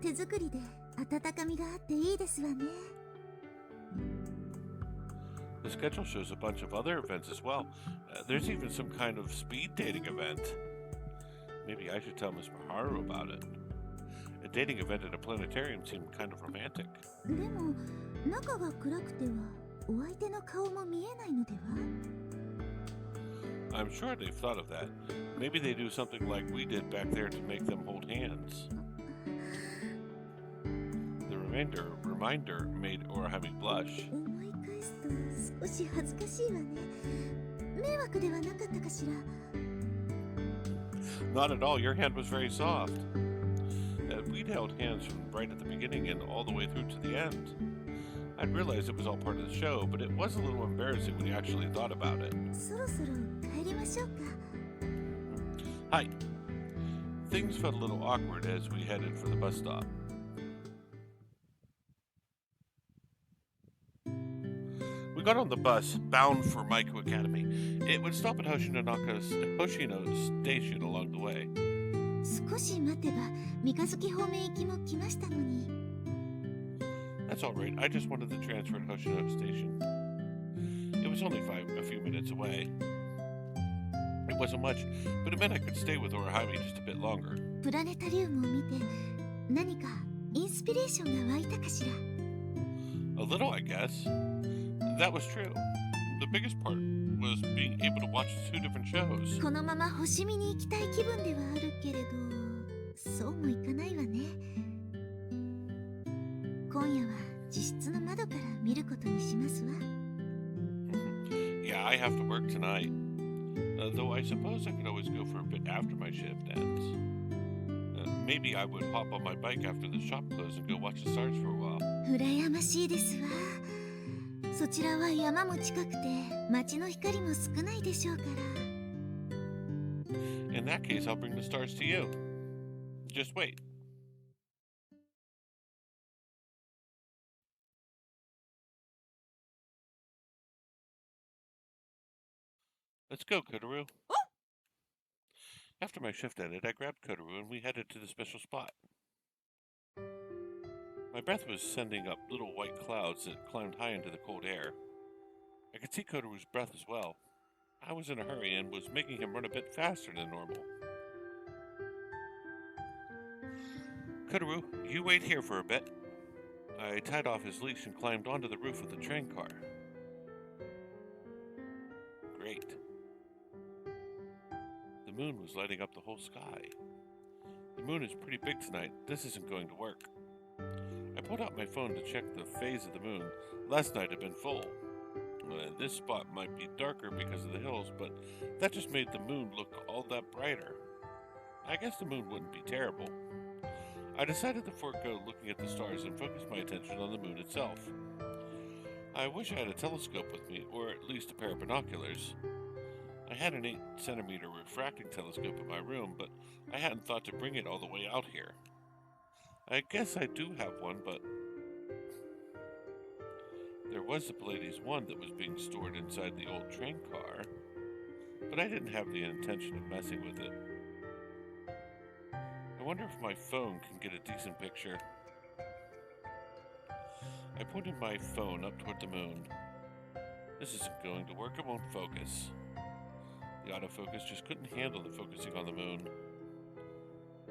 手作りで温かみがあっていいですわね。 The schedule shows a bunch of other events as well. There's even some kind of speed dating event. Maybe I should tell Miss Maharu about it. A dating event at a planetarium seemed kind of romantic. でも中が暗くてはお相手の顔も見えないのでは？ I'm sure they've thought of that. Maybe they do something like we did back there to make them hold hands. The reminder made Orihime blush. 思い返すと少し恥ずかしいわね。迷惑ではなかったかしら。 Not at all. Your hand was very soft. We'd held hands from right at the beginning and all the way through to the end. I'd realized it was all part of the show, but it was a little embarrassing when you actually thought about it. そろそろ帰りましょうか。Hi. Things felt a little awkward as we headed for the bus stop. We got on the bus, bound for Maiku Academy. It would stop at Hoshino Station along the way. 少し待てば三日月方面行きも来ましたのに。 That's all right. I just wanted the transfer at Hoshino Station. It was only a few minutes away. It wasn't much, but it meant I could stay with Orihime just a bit longer. プラネタリウムを見て何かインスピレーションが湧いたかしら。 A little, I guess. That was true. The biggest part was being able to watch 2 different shows. このまま星見に行きたい気分ではあるけれど、そうもいかないわね。今夜は自室の窓から見ることにしますわ。Yeah, I have to work tonight. Though I suppose I could always go for a bit after my shift ends. Maybe I would hop on my bike after the shop closed and go watch the stars for a while. 羨ましいですわ。そちらは山も近くて街の光も少ないでしょうから。 In that case, I'll bring the stars to you. Just wait. Let's go, Kotaru. After my shift ended, I grabbed Kotaru and we headed to the special spot. My breath was sending up little white clouds that climbed high into the cold air. I could see Kotaru's breath as well. I was in a hurry and was making him run a bit faster than normal. Kotaru, you wait here for a bit. I tied off his leash and climbed onto the roof of the train car. Great. The moon was lighting up the whole sky. The moon is pretty big tonight. This isn't going to work. I pulled out my phone to check the phase of the moon. Last night had been full. This spot might be darker because of the hills, but that just made the moon look all that brighter. I guess the moon wouldn't be terrible. I decided to forego looking at the stars and focus my attention on the moon itself. I wish I had a telescope with me, or at least a pair of binoculars. I had an 8-centimeter refracting telescope in my room, but I hadn't thought to bring it all the way out here. I guess I do have one, but there was the Pallades 1 that was being stored inside the old train car, but I didn't have the intention of messing with it. I wonder if my phone can get a decent picture. I pointed my phone up toward the moon. This isn't going to work, it won't focus. The autofocus just couldn't handle the focusing on the moon.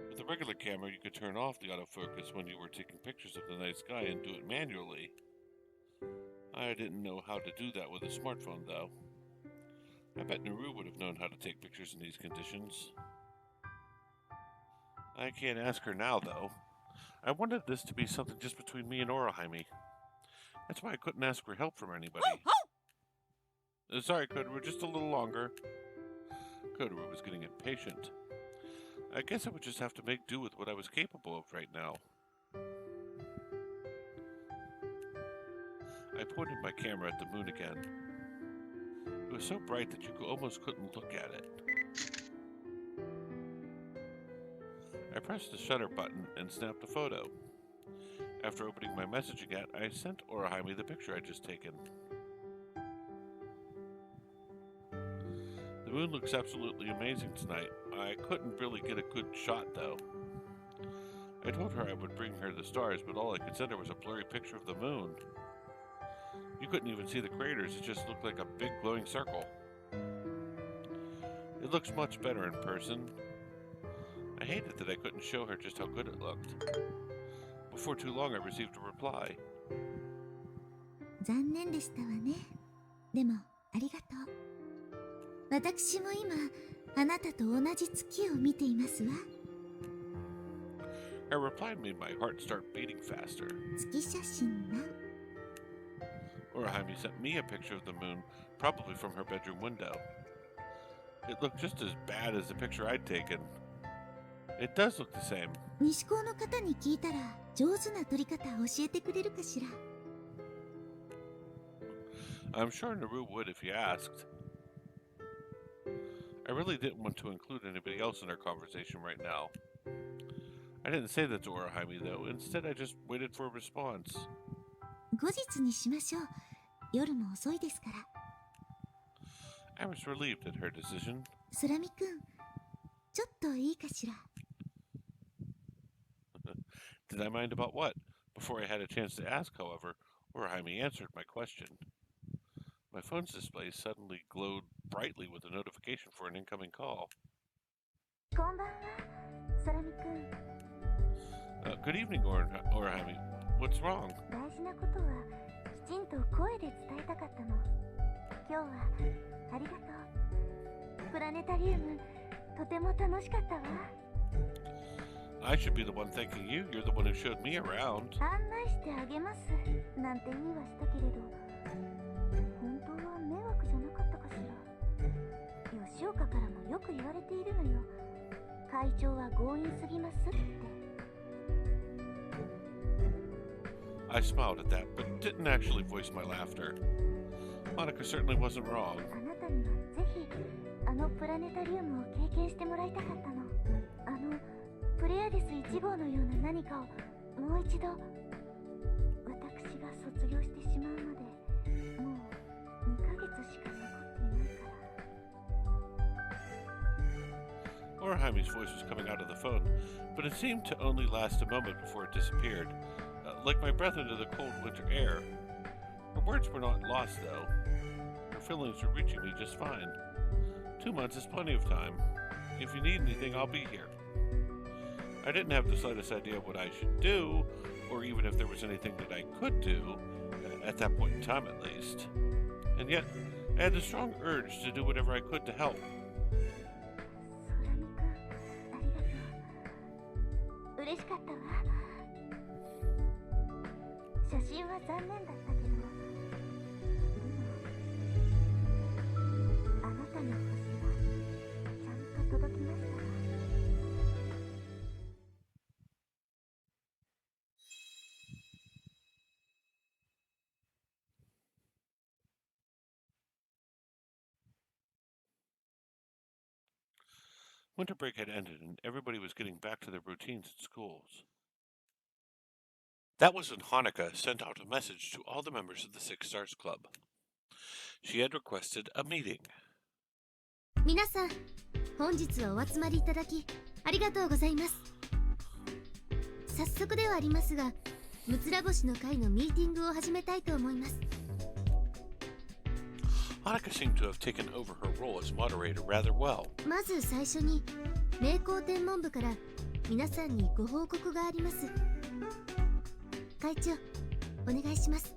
With a regular camera, you could turn off the autofocus when you were taking pictures of the night sky and do it manually. I didn't know how to do that with a smartphone, though. I bet Naru would have known how to take pictures in these conditions. I can't ask her now, though. I wanted this to be something just between me and Orihime. That's why I couldn't ask for help from anybody. Sorry, Kotaru, just a little longer. Kotaru was getting impatient. I guess I would just have to make do with what I was capable of right now. I pointed my camera at the moon again. It was so bright that you almost couldn't look at it. I pressed the shutter button and snapped a photo. After opening my messaging app, I sent Orihime the picture I'd just taken. The moon looks absolutely amazing tonight. I couldn't really get a good shot, though. I told her I would bring her the stars, but all I could send her was a blurry picture of the moon. You couldn't even see the craters, it just looked like a big glowing circle. It looks much better in person. I hated that I couldn't show her just how good it looked. Before too long, I received a reply. 残念でしたわね。でもありがとう。私も今あなたと同じ月を見ていますわ。Her reply made my heart start beating faster. 月写真な。Orihime sent me a picture of the moon, probably from her bedroom window. It looked just as bad as the picture I'd taken. It does look the same. 西高の方に聞いたら上手な撮り方教えてくれるかしら。I'm sure Naru would if you asked. I really didn't want to include anybody else in our conversation right now. I didn't say that to Orihime, though. Instead, I just waited for a response. 後日にしましょう。夜も遅いですから。I was relieved at her decision. 空見くん、ちょっといいかしら。Did I mind about what? Before I had a chance to ask, however, Orihime answered my question. My phone's display suddenly glowed brightly with a notification for an incoming call. こんばんは、空見くん。Good evening, Orihime. What's wrong? 大事なことはきちんと声で伝えたかったの。今日はありがとう。プラネタリウム、とても楽しかったわ。I should be the one thanking you. You're the one who showed me around. 案内してあげます。なんて言いはしたけれど、本当は迷惑じゃなかったかしら。吉岡からもよく言われているのよ。会長は強引すぎますって。I smiled at that, but didn't actually voice my laughter. Monica certainly wasn't wrong. あなたにはぜひあのプラネタリウムを経験してもらいたかったの。プレアデス1号のような何かをもう一度。私が卒業してしまうまでもう2ヶ月しか残っていないから。Orihime's voice was coming out of the phone, but it seemed to only last a moment before it disappeared, like my breath into the cold winter air. Her words were not lost, though. Her feelings were reaching me just fine. 2 months is plenty of time. If you need anything, I'll be here. I didn't have the slightest idea of what I should do, or even if there was anything that I could do, at that point in time at least. And yet, I had the strong urge to do whatever I could to help. 空見くん、ありがとう。嬉しかったわ。写真は残念だったけど、でもあなたの星はちゃんと届きました。Winter break had ended, and everybody was getting back to their routines at schools. That was when Hanukkah sent out a message to all the members of the Six Stars Club. She had requested a meeting. 皆さん、本日はお集まりいただきありがとうございます。早速ではありますが、むつら星の会のミーティングを始めたいと思います。Hanukkah seemed to have taken over her role as moderator rather well. まず最初に名工天文部から皆さんにご報告があります。会長、お願いします。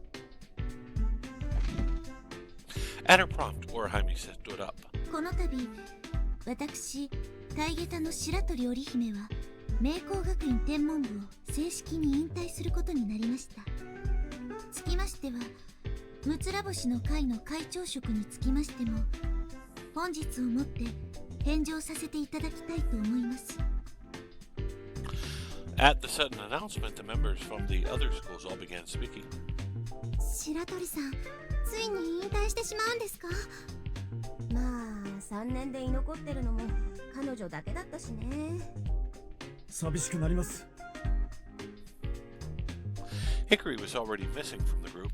At her prompt, Orihime stood up. この度、私、海下の白鳥織姫は名工学院天文部を正式に引退することになりました。つきましては、むつら星の会の会長職につきましても、本日をもって返上させていただきたいと思います。At the sudden announcement, the members from the other schools all began speaking. 白鳥さん、ついに引退してしまうんですか？まあ、3年で居残ってるのも彼女だけだったしね。寂しくなります。Hickory was already missing from the group.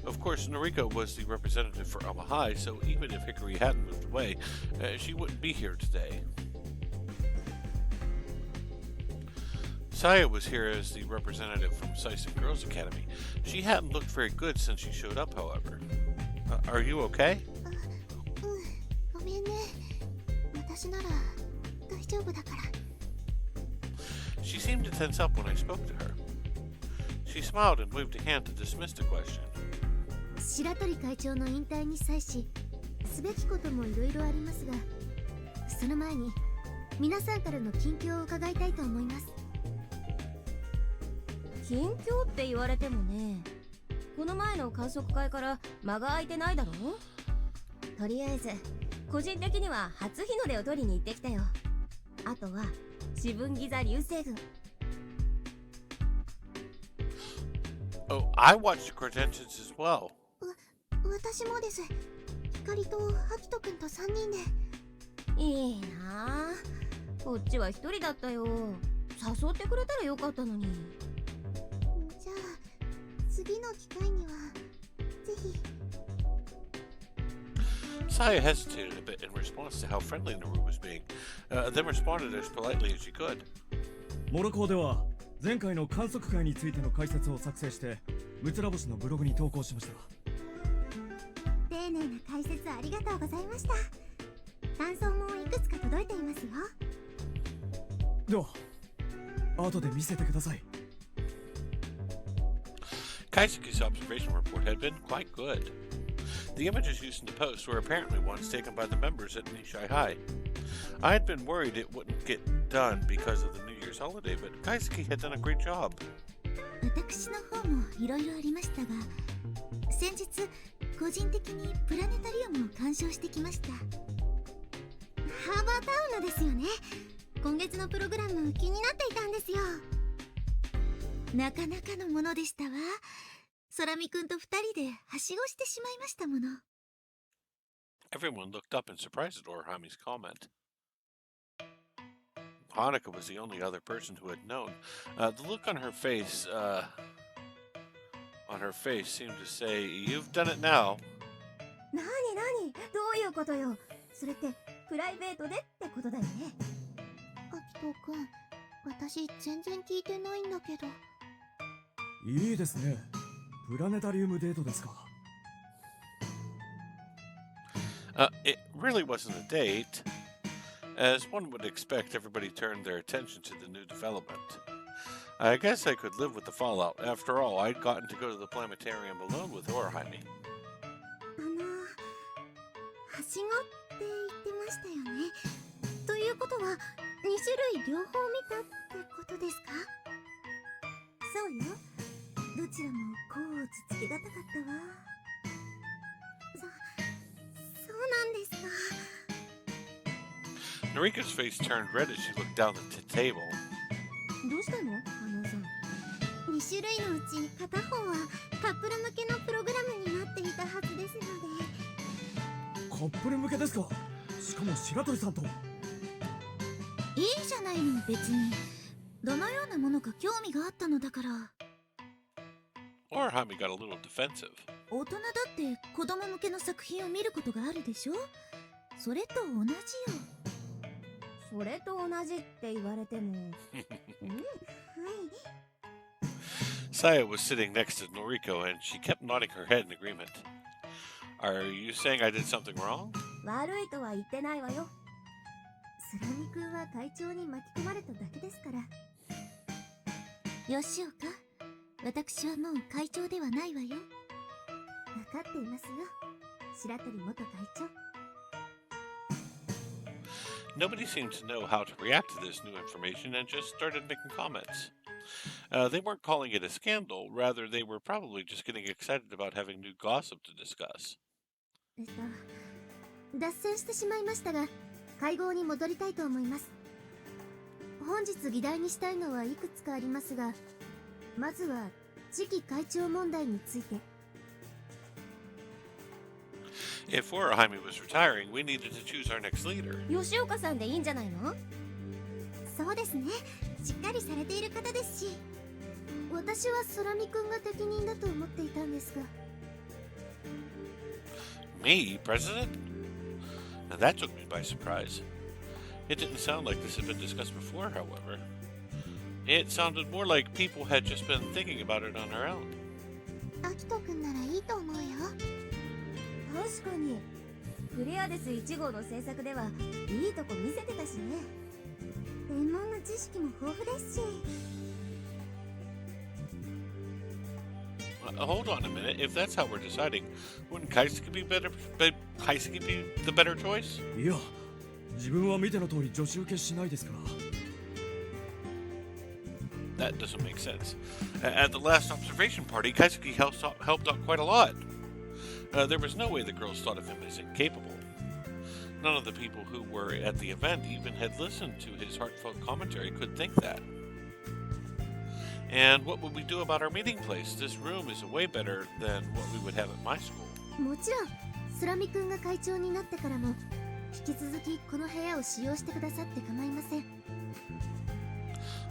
Of course, Noriko was the representative for Orihime, so even if Hickory hadn't moved away, she wouldn't be here today. Saya was here as the representative from Sison Girls Academy. She hadn't looked very good since she showed up, however. Are you okay? ごめんね。私なら大丈夫だから。She seemed to tense up when I spoke to her. She smiled and waved a hand to dismiss the question. 白鳥会長の引退に際し、すべきこともいろいろありますが、その前に皆さんからの近況を伺いたいと思います。近況って言われてもね、この前の観測会から間が空いてないだろ。とりあえず個人的には初日の出を取りに行ってきたよ。あとは四分ギザ流星群。Oh, I watched the credentials as well. 私もです。光とアキトくんと3人で。いいなあ。こっちは1人だったよ。誘ってくれたらよかったのに。じゃあ次の機会にはぜひ。 Saya hesitated a bit in response to how friendly Naru was being, then responded as politely as she could. モロコでは前回の観測会についての解説を作成してムツラボシのブログに投稿しました。丁寧な解説ありがとうございました。感想もいくつか届いていますよ。では後で見せてください。 Kaisuke's observation report had been quite good. The images used in the post were apparently ones taken by the members at Nishai High. I had been worried it wouldn't get done because of the New Year's holiday, but Kaisuke had done a great job. 私の方もいろいろありましたが、先日個人的にプラネタリウムを鑑賞してきました。ハーバータウンのですよね。今月のプログラム気になっていたんですよ。なかなかのものでしたわ。空見くんと二人ではしごしてしまいましたもの。 Everyone looked up in surprise at Orihime's comment. Hanuka was the only other person who had known. The look on her face seemed to say, "You've done it now." なになに、どういうことよ。それってプライベートでってことだよね。アキトくん、私全然聞いてないんだけど。いいですね。プラネタリウムデートですか。It really wasn't a date. As one would expect, everybody turned their attention to the new development. I guess I could live with the fallout. After all, I'd gotten to go to the planetarium alone with Orihime. はしごって言ってましたよね。ということは2種類両方見たってことですか？そうよ。どちらも甲をつつけがたかったわ。そうなんですか。 Noriko's face turned red as she looked down at the table. どうしたの、花尾さん。2種類のうち片方はカップル向けのプログラムになっていたはずですので。カップル向けですか。しかも白鳥さんと。いいじゃないの、別に。どのようなものか興味があったのだから。Orihime got a little defensive. 大人だって子供向けの作品を見ることがあるでしょ。それと同じよ。それと同じって言われても。Saya was sitting next to Noriko and she kept nodding her head in agreement. Are you saying I did something wrong? 悪いとは言ってないわよ。スラミ君は会長に巻き込まれただけですから。吉岡、私はもう会長ではないわよ。分かっていますよ、白鳥元会長。 Nobody seemed to know how to react to this new information and just started making comments. They weren't calling it a scandal, rather they were probably just getting excited about having new gossip to discuss. 脱線してしまいましたが、会合に戻りたいと思います。本日議題にしたいのはいくつかありますが、まずは次期会長問題について。If Orihime was retiring, we needed to choose our next leader. 吉岡さんでいいんじゃないの？そうですね。しっかりされている方ですし。私は空見くんが適任だと思っていたんですが。Me, president? Now that took me by surprise. It didn't sound like this had been discussed before, however. It sounded more like people had just been thinking about it on their own. アキトくんならいいと思うよ。確かにクレアデス1号の制作ではいいとこ見せてたしね。専門の知識も豊富ですし。Hold on a minute. If that's how we're deciding, wouldn't Kaisuke be Kaisuke be the better choice? いや、自分は見ての通り女子受けしないですから。 That doesn't make sense. At the last observation party, Kaisuke helped out quite a lot. There was no way the girls thought of him as incapable. None of the people who were at the event even had listened to his heartfelt commentary could think that. And what would we do about our meeting place? This room is way better than what we would have at my school. もちろん空見くんが会長になってからも引き続きこの部屋を使用してくださって構いません。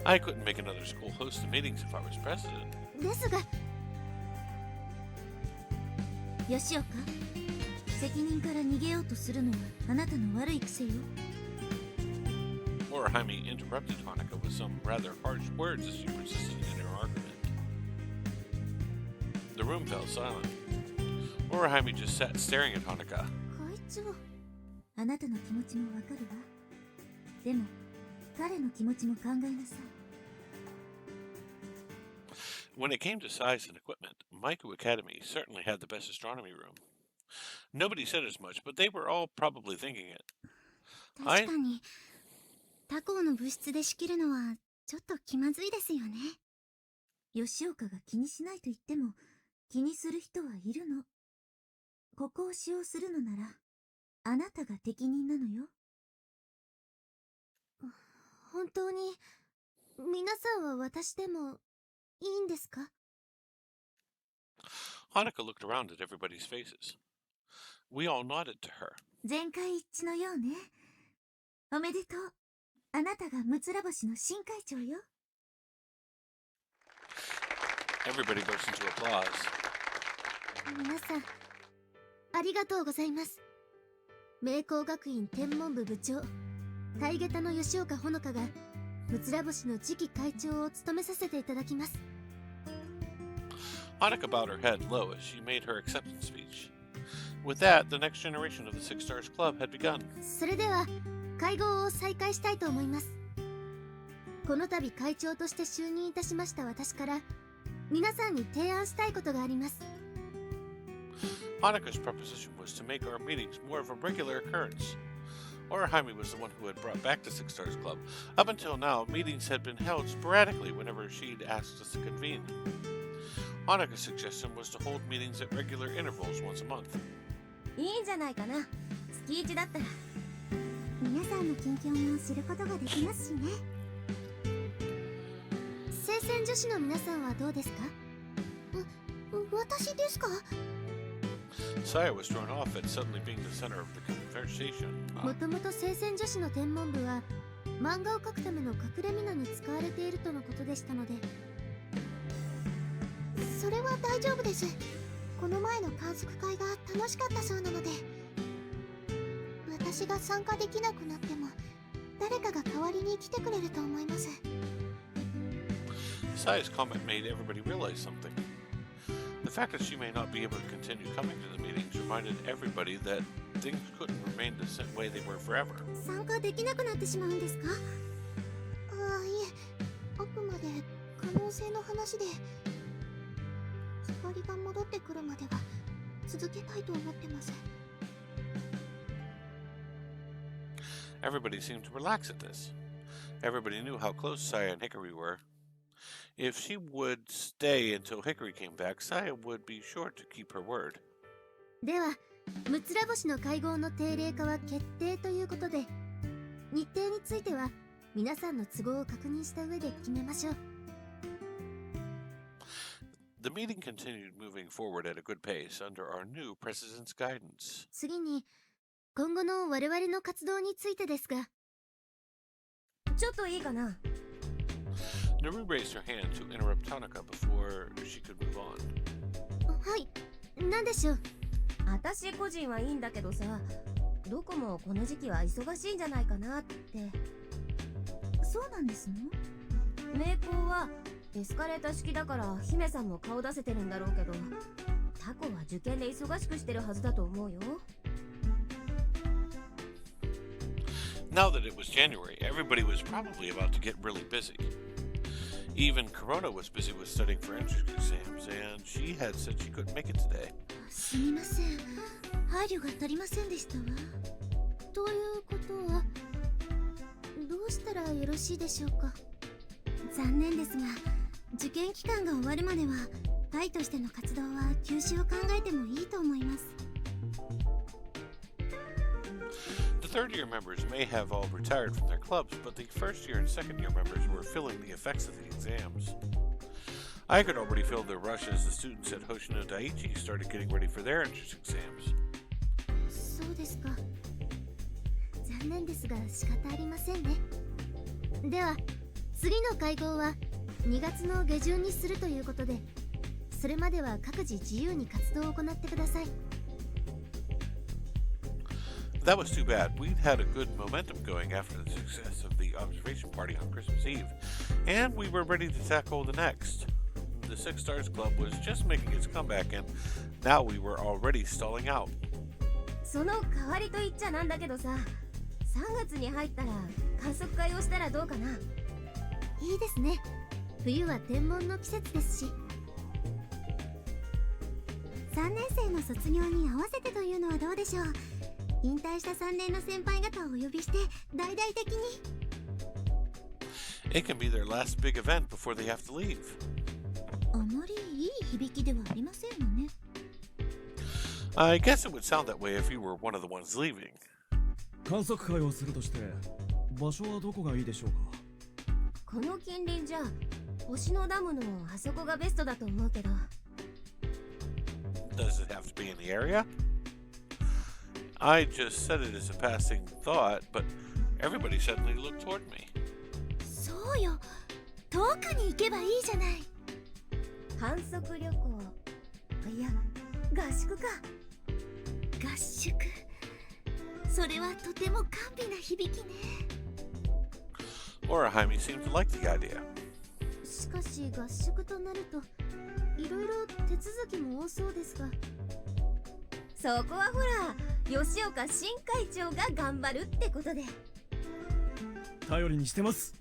I couldn't make another school host the meetings if I was president. ですが吉岡、責任から逃げようとするのはあなたの悪い癖よ。 Orihime interrupted Hanukkah with some rather harsh words as she persisted in her argument. The room fell silent. Orihime just sat staring at Hanukkah. 会長、あなたの気持ちもわかるわ。でも彼の気持ちも考えなさい。 When it came to size and equipment, Maiku Academy certainly had the best astronomy room. Nobody said as much, but they were all probably thinking it. 確かに他校の部室で仕切るのはちょっと気まずいですよね。吉岡が気にしないと言っても気にする人はいるの。ここを使用するのならあなたが適任なのよ。本当に皆さんは私でもいいんですか？ Hanukkah looked around at everybody's faces. We all nodded to her. 全会一致のようね。おめでとう。あなたがむつら星の新会長よ。 Everybody burst into applause. 皆さんありがとうございます。明光学院天文部部長大下駄の吉岡ほのかがむつら星の次期会長を務めさせていただきます。 Hanukkah bowed her head low as she made her acceptance speech. With that, the next generation of the Six Stars Club had begun. それでは会合を再開したいと思います。この度会長として就任いたしました私から皆さんに提案したいことがあります。 Hanukkah's proposition was to make our meetings more of a regular occurrence. Orihime was the one who had brought back the Six Stars Club. Up until now, meetings had been held sporadically whenever she'd asked us to convene. Hanukkah's suggestion was to hold meetings at regular intervals once a month. いいんじゃないかな。月一だったら皆さんの近況も知ることができますしね。聖戦女子の皆さんはどうですか？私ですか？ Saya was thrown off at suddenly being the center of the conversation. もともと聖戦女子の天文部は漫画を描くための隠れ蓑に使われているとのことでしたので。それは大丈夫です。この前の観測会が楽しかったそうなので。私が参加できなくなっても誰かが代わりに来てくれると思います。 Saya's comment made everybody realize something. The fact that she may not be able to continue coming to the meetings reminded everybody that things couldn't remain the same way they were forever. 参加できなくなってしまうんですか？いえ、あくまで可能性の話で光が戻ってくるまでは続けたいと思ってます。 Everybody seemed to relax at this. Everybody knew how close Saya and Hickory were. If she would stay until Hickory came back, Saya would be sure to keep her word. では、むつら星の会合の定例化は決定ということで、日程については皆さんの都合を確認した上で決めましょう。 The meeting continued moving forward at a good pace under our new president's guidance. 次に、今後の我々の活動についてですが。ちょっといいかな？ Naru raised her hand to interrupt Tanaka before she could move on. はい、何でしょう？私個人はいいんだけどさ、どこもこの時期は忙しいんじゃないかなって。そうなんですの？名工はエスカレーター式だから姫さんも顔出せてるんだろうけど、タコは受験で忙しくしてるはずだと思うよ。 Now that it was January, everybody was probably about to get really busy. Even Corona was busy with studying for entrance exams, and she had said she couldn't make it today. すみません、配慮が足りませんでしたわ。ということは、どうしたらよろしいでしょうか？残念ですが、受験期間が終わるまでは隊としての活動は休止を考えてもいいと思います。 The third-year members may have all retired from their clubs, but the first-year and second-year members were feeling the effects of the exams. I could already feel the rush as the students at Hoshino Daiichi started getting ready for their entrance exams. そうですか。残念ですが仕方ありませんね。では次の会合は2月の下旬にするということで、それまでは各自自由に活動を行ってください。 That was too bad. We'd had a good momentum going after the success of the observation party on Christmas Eve, and we were ready to tackle the next. The Six Stars Club was just making its comeback, and now we were already stalling out. その代わりと言っちゃなんだけどさ、3月に入ったら観測会をしたらどうかな。いいですね。冬は天文の季節ですし。3年生の卒業に合わせてというのはどうでしょう。引退した3年の先輩方をお呼びして大々的に。 It can be their last big event before they have to leave. あまりいい響きではありませんよね。 I guess it would sound that way if you were one of the ones leaving. 観測会をするとして場所はどこがいいでしょうか。この近隣じゃ星のダムのあそこがベストだと思うけど。 Does it have to be in the area? I just said it as a passing thought, but everybody suddenly looked toward me. そうよ、遠くに行けばいいじゃない。観測旅行、いや合宿か。合宿、それはとても甘美な響きね。 Orihime seemed to like the idea. しかし合宿となるといろいろ手続きも多そうですが、そこはほら吉岡新会長が頑張るってことで。頼りにしてます。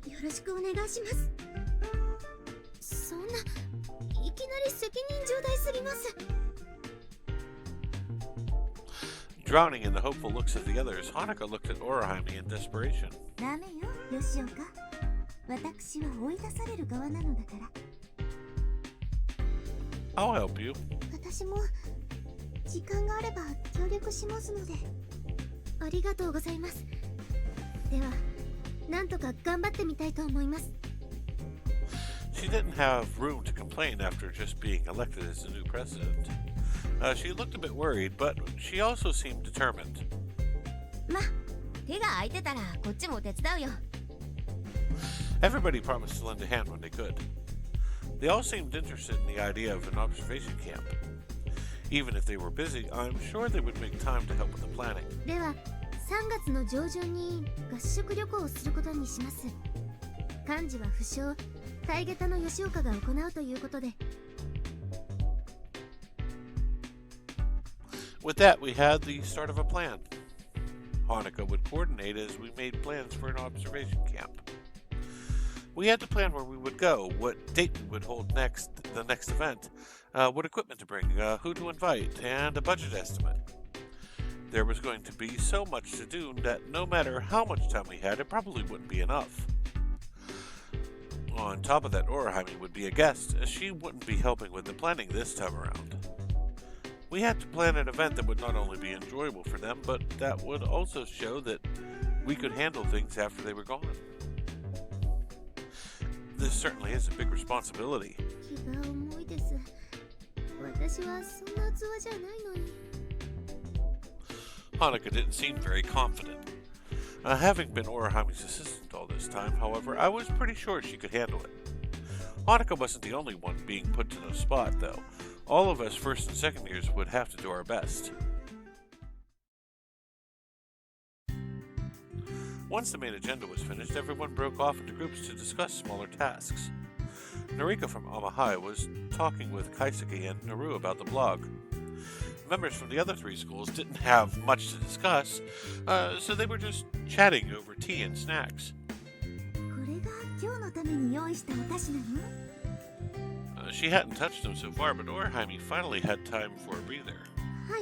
よろしくお願いします。そんないきなり責任重大すぎます。 Drowning in the hopeful looks of the others, Hanuka looked at Orihime in desperation. ダメよ吉岡、私は追い出される側なのだから。 I'll help you. 私も時間があれば協力しますので。ありがとうございます。ではなんとか頑張ってみたいと思います。 She didn't have room to complain after just being elected as the new president. She looked a bit worried, but she also seemed determined. ま、手が空いてたらこっちも手伝うよ。 Everybody promised to lend a hand when they could. They all seemed interested in the idea of an observation camp. Even if they were busy, I'm sure they would make time to help with the planning. では3月の上旬に合宿旅行をすることにします。幹事は不詳、大下駄の吉岡が行うということで。 With that, we had the start of a plan. Hanuka would coordinate as we made plans for an observation camp. We had to plan where we would go, what date we would hold the next event, what equipment to bring, who to invite, and a budget estimate. There was going to be so much to do that no matter how much time we had, it probably wouldn't be enough. On top of that, Orihime would be a guest, as she wouldn't be helping with the planning this time around. We had to plan an event that would not only be enjoyable for them, but that would also show that we could handle things after they were gone. This certainly is a big responsibility. 気が重いです。私はそんな器じゃないのに。 Hanuka didn't seem very confident. Having been Orihime's assistant all this time, however, I was pretty sure she could handle it. Hanuka wasn't the only one being put to the spot, though. All of us first and second years would have to do our best. Once the main agenda was finished, everyone broke off into groups to discuss smaller tasks. Noriko from Amahai was talking with Kaisuke and Naru about the blog. Members from the other three schools didn't have much to discuss, so they were just chatting over tea and snacks. これが今日のために用意したお菓子なの？ She hadn't touched them so far, but Orihime finally had time for a breather. は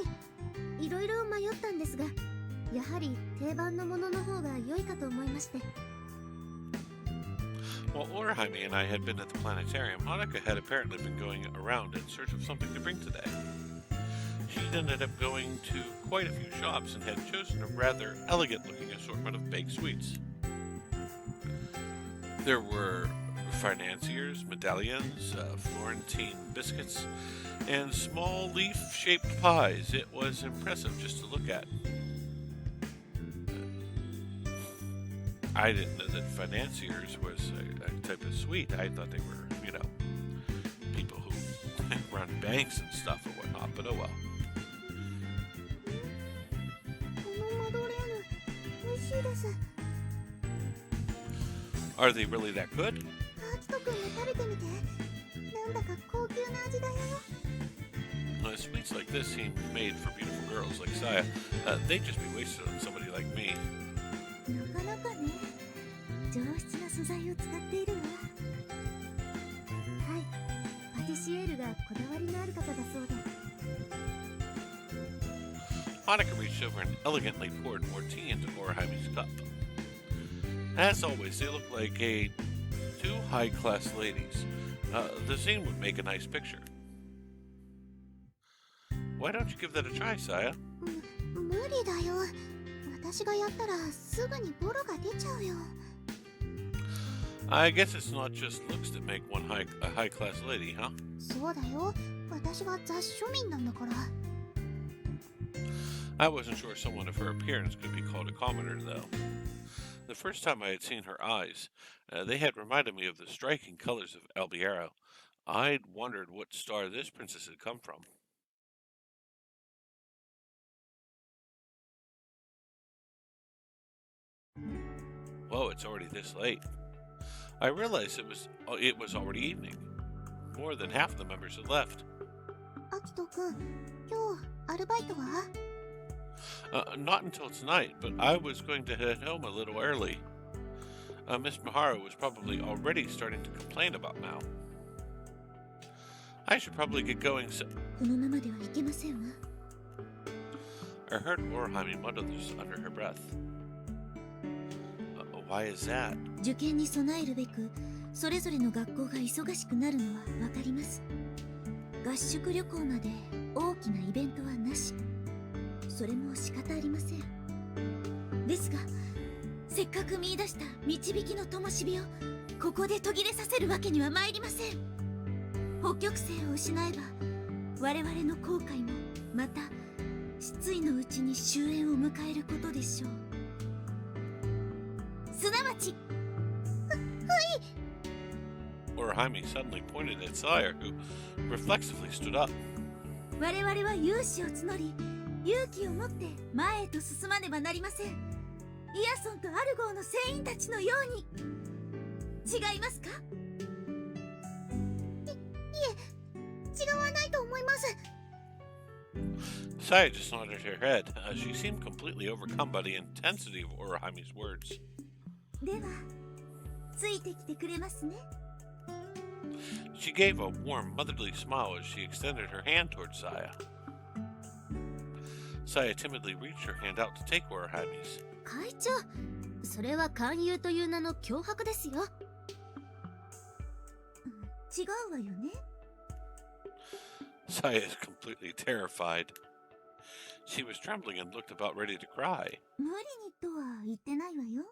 い、いろいろ迷ったんですが、やはり定番のものの方が良いかと思いまして。 While Orihime and I had been at the planetarium, Hanuka had apparently been going around in search of something to bring today. She'd ended up going to quite a few shops and had chosen a rather elegant-looking assortment of baked sweets. There were financiers, medallions, Florentine biscuits, and small leaf-shaped pies. It was impressive just to look at. I didn't know that financiers was a type of suite. I thought they were, people who run banks and stuff or whatnot, but oh well. このマドレーヌ美味しいです。 Are they really that good? アキト君も食べてみて。なんだか高級な味だよ。 Sweets like this seem made for beautiful girls like Saya. They'd just be wasted on somebody like me. なかなかね、上質な素材を使っているわ。はい、パティシエールがこだわりのある方だそうで。 Hanukkah reached over and elegantly poured more tea into Orihime's cup. As always, they look like two high-class ladies. The scene would make a nice picture. Why don't you give that a try, Saya? 無理だよ。私がやったらすぐにボロが出ちゃうよ。 I guess it's not just looks that make one a high-class lady, huh? そうだよ。私は雑庶民なんだから。 I wasn't sure someone of her appearance could be called a commoner, though. The first time I had seen her eyes, they had reminded me of the striking colors of Albiero. I'd wondered what star this princess had come from. Whoa, it's already this late. I realized it was already evening. More than half the members had left. アキト君、今日アルバイトは？ Not until tonight, but I was going to head home a little early. Miss Mihara was probably already starting to complain about now. I should probably get going. このままではいけませんわ。 I heard Orihime mutter this under her breath. Why is that? 受験に備えるべく、それぞれの学校が忙しくなるのはわかります。合宿旅行まで大きなイベントはなし。それも仕方ありません。ですが、せっかく見出した導きの灯火をここで途切れさせるわけには参りません。北極星を失えば、我々の後悔もまた失意のうちに終焉を迎えることでしょう。すなわち、Orihime suddenly pointed at Sire, who reflexively stood up. 我々は勇士を募り、勇気を持って前へと進まねばなりません。イヤソンとアルゴーの船員たちのように。違いますか？いえ、違わないと思います。 Saya just nodded her head. She seemed completely overcome by the intensity of Orihime's words. では、ついてきてくれますね。 She gave a warm, motherly smile as she extended her hand towards Saya. Saya timidly reached her hand out to take Orihime's. 会長、それは勧誘という名の脅迫ですよ。違うわよね。 Saya is completely terrified. She was trembling and looked about ready to cry. 無理にとは言ってないわよ。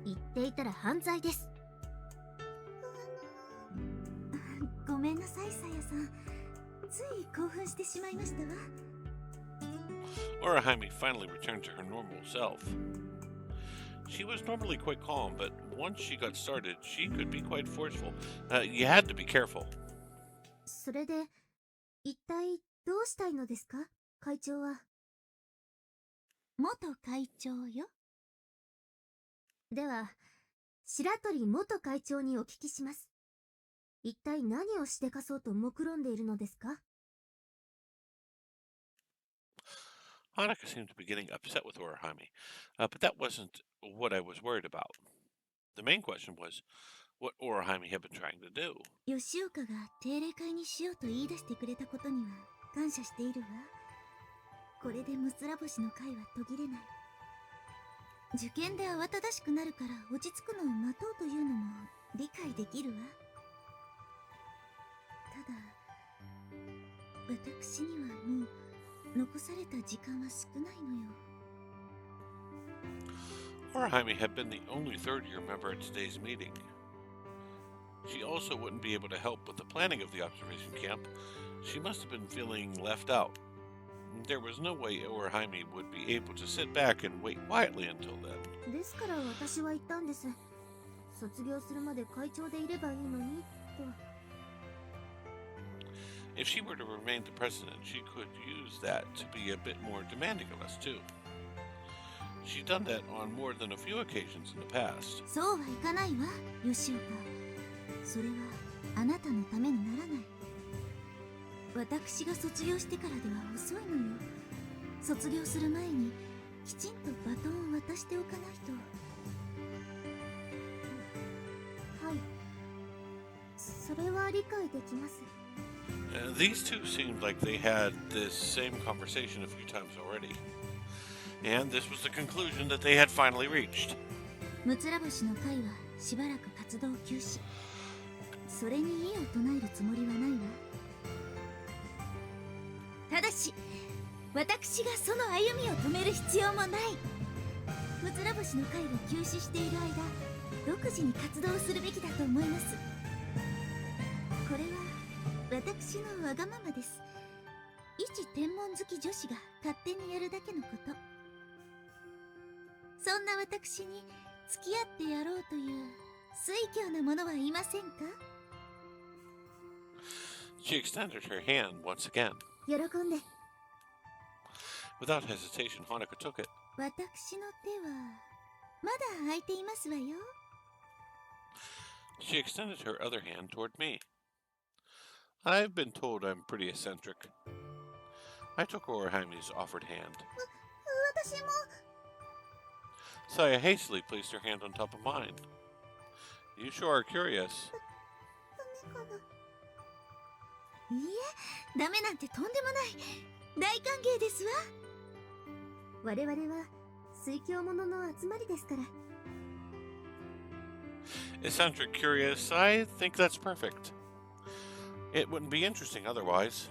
言っていたら犯罪です。ごめんなさい、さやさん。つい興奮してしまいましたわ。 Orihime finally returned to her normal self. She was normally quite calm, but once she got started, she could be quite forceful. You had to be careful. それで、一体どうしたいのですか、会長は。元会長よ。では、白鳥元会長にお聞きします。一体何をしでかそうと目論んでいるのですか？ Hanukkah seemed to be getting upset with Orihime, but that wasn't what I was worried about. The main question was what Orihime had been trying to do. 吉岡が定例会にしようと言い出してくれたことには感謝しているわ。これでむつら星の会は途切れない。受験で慌ただしくなるから落ち着くのを待とうというのも理解できるわ。ただ、私にはもう残された時間は少ないのよ。 Orihime had been the only third-year member at today's meeting. She also wouldn't be able to help with the planning of the observation camp. She must have been feeling left out. There was no way Orihime would be able to sit back and wait quietly until then. ですから私は言ったんです。卒業するまで会長でいればいいのにと。If she were to remain the president, she could use that to be a bit more demanding of us, too. She'd done that on more than a few occasions in the past. そうはいかないわ、吉岡。それはあなたのためにならない。私が卒業してからでは遅いのよ。卒業する前にきちんとバトンを渡しておかないと。はい。それは理解できます。These two seemed like they had this same conversation a few times already. And this was the conclusion that they had finally reached. むつら星の会はしばらく活動休止。それに異を唱えるつもりはないわ。ただし、私がその歩みを止める必要もない。むつら星の会が休止している間、独自に活動するべきだと思います。これは私のわがままです。一天文好き女子が勝手にやるだけのこと。そんな私に付き合ってやろうという酔狂な者はいませんか？ She extended her hand once again. 喜んで。Without hesitation, Hanukkah took it. 私の手はまだ空いていますわよ。She extended her other hand toward me. I've been told I'm pretty eccentric. I took Orihime's offered hand. 私も。Saya hastily placed her hand on top of mine. You sure are curious. いいえ、ダメなんてとんでもない。大歓迎ですわ。我々は水郷者の集まりですから。Eccentric, curious, I think that's perfect. It wouldn't be interesting otherwise.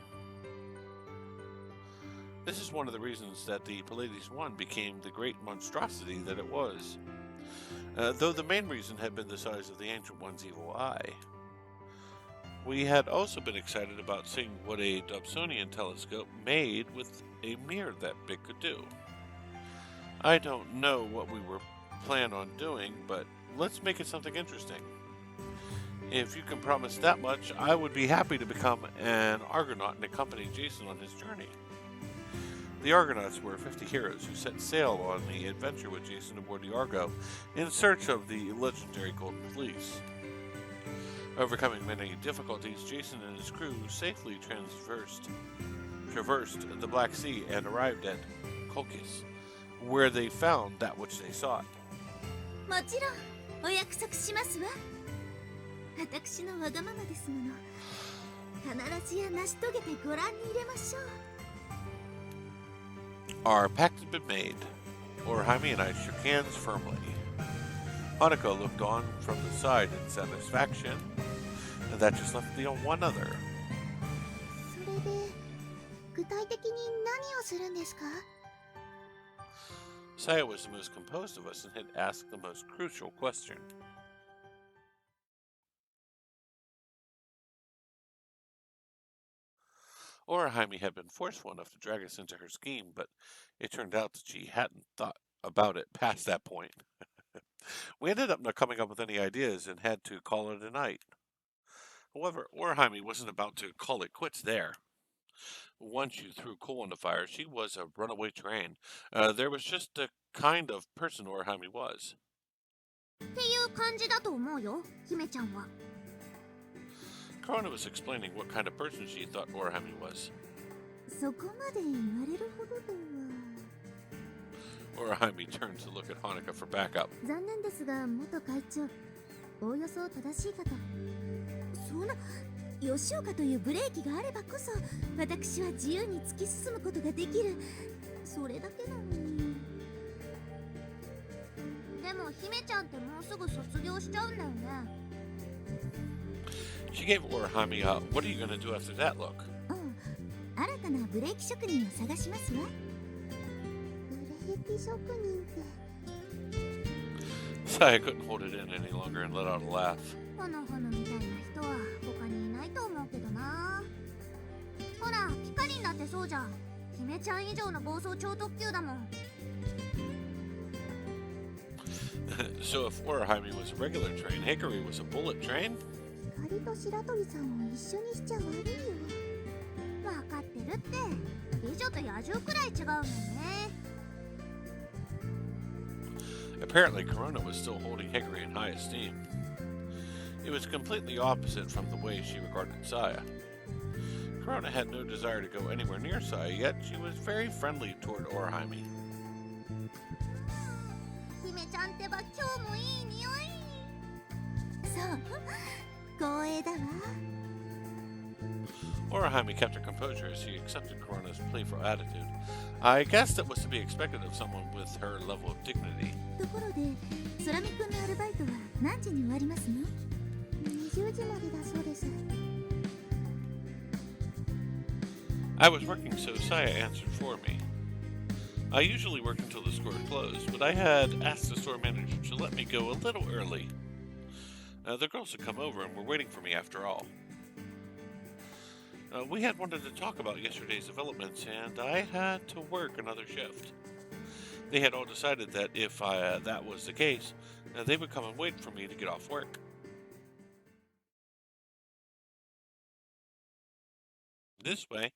This is one of the reasons that the Pallades I became the great monstrosity that it was, though the main reason had been the size of the Ancient One's evil eye. We had also been excited about seeing what a Dobsonian telescope made with a mirror that big could do. I don't know what we were planning on doing, but let's make it something interesting. If you can promise that much, I would be happy to become an Argonaut and accompany Jason on his journey. The Argonauts were 50 heroes who set sail on the adventure with Jason aboard the Argo in search of the legendary Golden Fleece. Overcoming many difficulties, Jason and his crew safely traversed the Black Sea and arrived at Colchis, where they found that which they sought. もちろんお約束しますわ。私のわがままですもの。必ずや成し遂げてご覧に入れましょう。Our pact had been made. Orihime and I shook hands firmly. Hanukkah looked on from the side in satisfaction, and that just left the one other. それで具体的に何をするんですか？ Saya was the most composed of us and had asked the most crucial question. Orihime had been forceful enough to drag us into her scheme, but it turned out that she hadn't thought about it past that point. We ended up not coming up with any ideas and had to call it a night. However, Orihime wasn't about to call it quits there. Once you threw coal on the fire, she was a runaway train. There was just the kind of person Orihime was. っていう感じだと思うよ、姫ちゃんは。Corona was explaining what kind of person she thought Orihime was. そこまで言われるほどでは。Orihime turned to look at Hanukkah for backup. 残念ですが、元会長、おおよそ正しい方。そんな、吉岡というブレーキがあればこそ、私は自由に突き進むことができる。それだけなのに。でも、姫ちゃんってもうすぐ卒業しちゃうんだよね。She gave Orihime a, what are you going to do after that look? 新たなブレーキ職人を探しますわ。ブレーキ職人って。Saya couldn't hold it in any longer and let out a laugh. ほのほのみたいな人は他にいないと思うけどな。ほら、ピカリンだってそうじゃん。姫ちゃん以上の暴走超特急だもん。 So if Orihime was a regular train, Hickory was a bullet train? 光と白鳥さんを一緒にしちゃ悪いよ。分かってるって。美女と野獣くらい違うもんね。 Apparently, Corona was still holding Hickory in high esteem. It was completely opposite from the way she regarded Saya. Corona had no desire to go anywhere near Saya, yet she was very friendly toward Orihime. 姫ちゃんってば今日もいい匂い。そう光栄だわ。 Orihime kept her composure as she accepted Corona's playful attitude. I guess that was to be expected of someone with her level of dignity. ところで空見くんのアルバイトは何時に終わりますの？20時までだそうです。 I was working, so Saya answered for me. I usually work until the store closed, but I had asked the store manager to let me go a little early. The girls had come over and were waiting for me after all. We had wanted to talk about yesterday's developments, and I had to work another shift. They had all decided that if that was the case, they would come and wait for me to get off work. This way,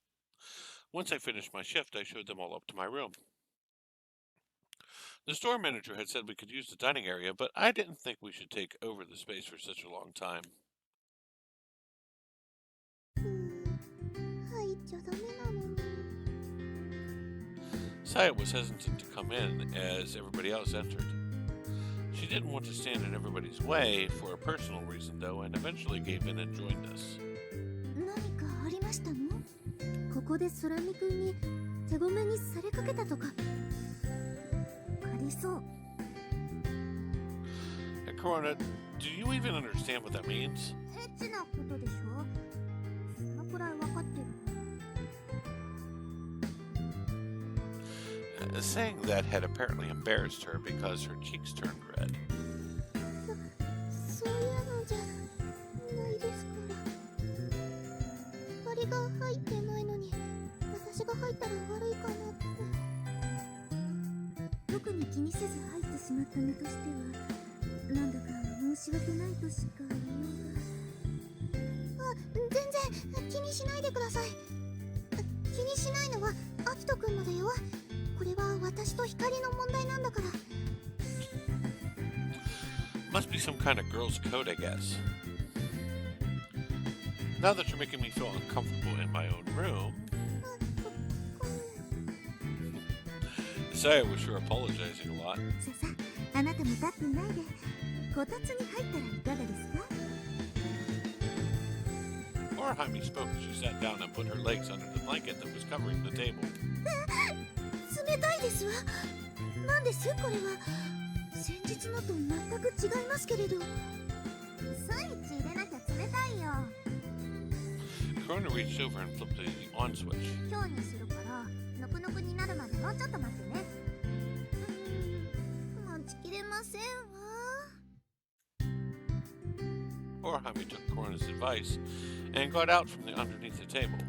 once I finished my shift, I showed them all up to my room. The store manager had said we could use the dining area, but I didn't think we should take over the space for such a long time. 入っちゃダメなのに。 Saya was hesitant to come in as everybody else entered. She didn't want to stand in everybody's way for a personal reason, though, and eventually gave in and joined us. 何かありましたの？ここで空見くんに手ごめにされかけたとか。ありそう。 Corona, do you even understand what that means? エッチなことでしょ？そのくらいわかってる。 Saying that had apparently embarrassed her because her cheeks turned red. そういうのじゃないですから。光が入ってないのに私が入ったら悪いかなって。特に気にせず入ってしまった身としてはなんだか申し訳ないとしか言いようが。あ、全然気にしないでください。気にしないのはアキトくんのだよ。これは私と光の問題なんだから。 Must be some kind of girl's code, I guess. Now that you're making me feel uncomfortable in my own room, Saya was sure apologizing a lot. ささ、あなたも立っていないでこたつに入ったらいかがですか？ Orihime spoke as she sat down and put her legs under the blanket that was covering the table. 冷たいですわ。なんですこれは。先日のと全く違いますけれど。スイッチ入れなきゃ冷たいよ。 Corona reached over and flipped the on switch. 今日にするからぬくぬくになるまでもうちょっと待ってね。待ちきれませんわ。 Orihime took Corona's advice and got out from underneath the table.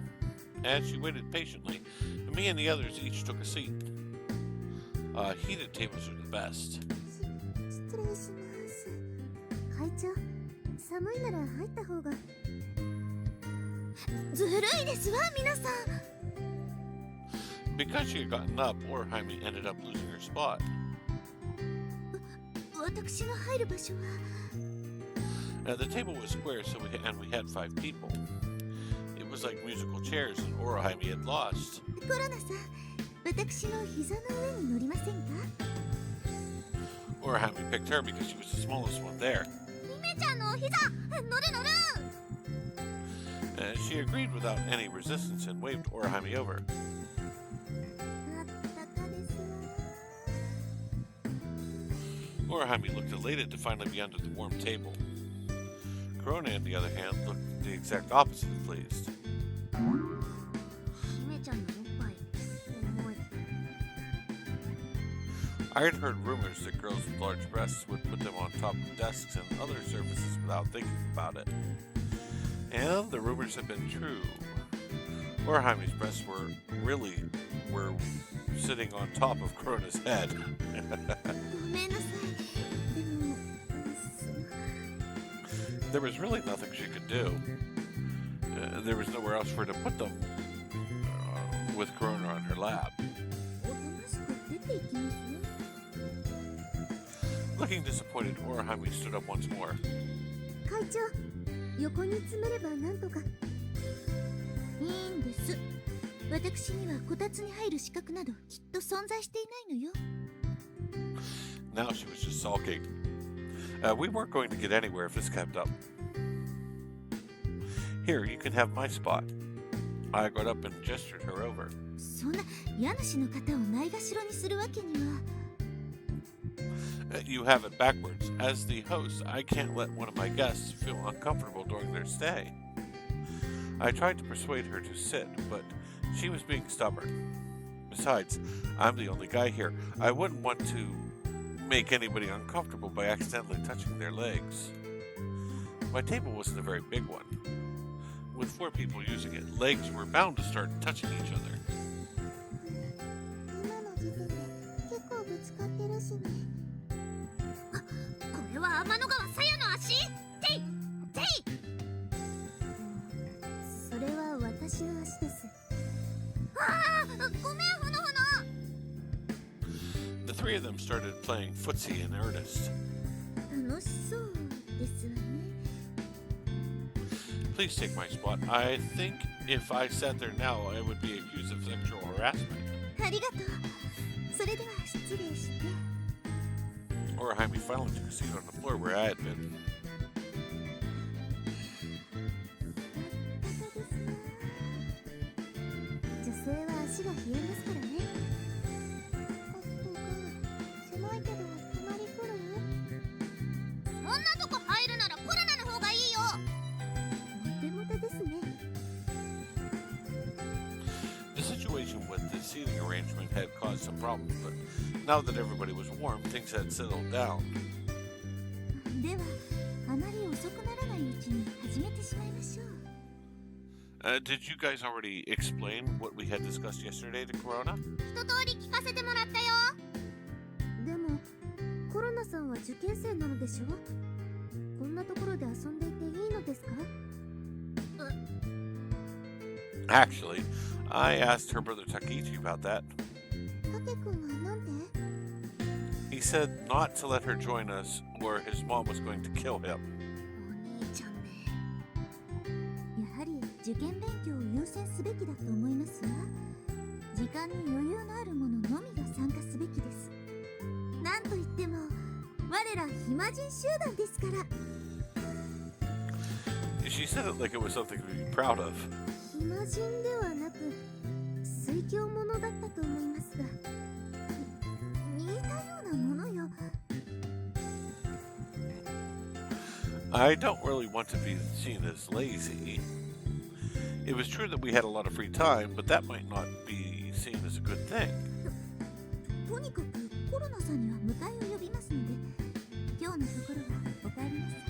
As she waited patiently, me and the others each took a seat. Heated tables are the best. 失礼します。会長、寒いなら入った方が。ずるいですわ、皆さん。 Because she had gotten up, Orihime ended up losing her spot. 私が入る場所は。 The table was square, and we had 5 people. It was like musical chairs, and Orihime had lost. コロナさん、私の膝の上に乗りませんか？ Orihime picked her because she was the smallest one there. 姫ちゃんのお膝、乗る乗る。 She agreed without any resistance and waved Orihime over. あったかですわ。 Orihime looked elated to finally be under the warm table. Corona, on the other hand, looked the exact opposite of pleased. 姫ちゃんのおっぱい、重い。 I had heard rumors that girls with large breasts would put them on top of desks and other surfaces without thinking about it. And the rumors had been true. Orihime's breasts were sitting on top of Corona's head. ごめんなさい。でも、There was really nothing she could do. There was nowhere else for her to put them with Corona on her lap. おとなしく出ていきますね。Looking disappointed, Orihime stood up once more. 会長、横に詰めればなんとか。いいんです。私にはこたつに入る資格などきっと存在していないのよ。Now she was just sulking. We weren't going to get anywhere if this kept up. Here, you can have my spot. I got up and gestured her over. そんな家主の方をないがしろにするわけには。You have it backwards. As the host, I can't let one of my guests feel uncomfortable during their stay. I tried to persuade her to sit, but she was being stubborn. Besides, I'm the only guy here. I wouldn't want to make anybody uncomfortable by accidentally touching their legs. My table wasn't a very big one. With 4 people using it, legs were bound to start touching each other. 今の時点で結構ぶつかってるしね。あ、これは天の川鞘の足。ていてい。それは私の足です。ああ、ごめん、ほのほの。The 3 of them started playing footsie in earnest. 楽しそうですわね。Please take my spot. I think if I sat there now, I would be accused of sexual harassment. ありがとう。それでは失礼して。Orihime finally took a seat on the floor where I had been. 女性は足が冷えますからね。狭いけど泊まり来る？そんなとこ入るならコロナの方がいいよ。モテモテですね。The situation with the seating arrangement had caused some problems, but now that everybody was warm, things had settled down. では、あまり遅くならないうちに始めてしまいましょう。Did you guys already explain what we had discussed yesterday to Corona? 一通り聞かせてもらったよ。でも、コロナさんは受験生なのでしょ？こんなところで遊んでいていいのですか？ Actually, I asked her brother Takichi about that. タケ君はなんで？ He said not to let her join us, or his mom was going to kill him. お兄ちゃんね。やはり受験勉強を優先すべきだと思いますわ。時間に余裕のある者のみが参加すべきです。なんといっても我ら暇人集団ですから。She said it like it was something to be proud of. 暇人ではなく水教者だったと思いますが、似たようなものよ。I don't really want to be seen as lazy. It was true that we had a lot of free time, but that might not be seen as a good thing. とにかくコロナさんには迎えを呼びますので、今日のところはお帰りなさい。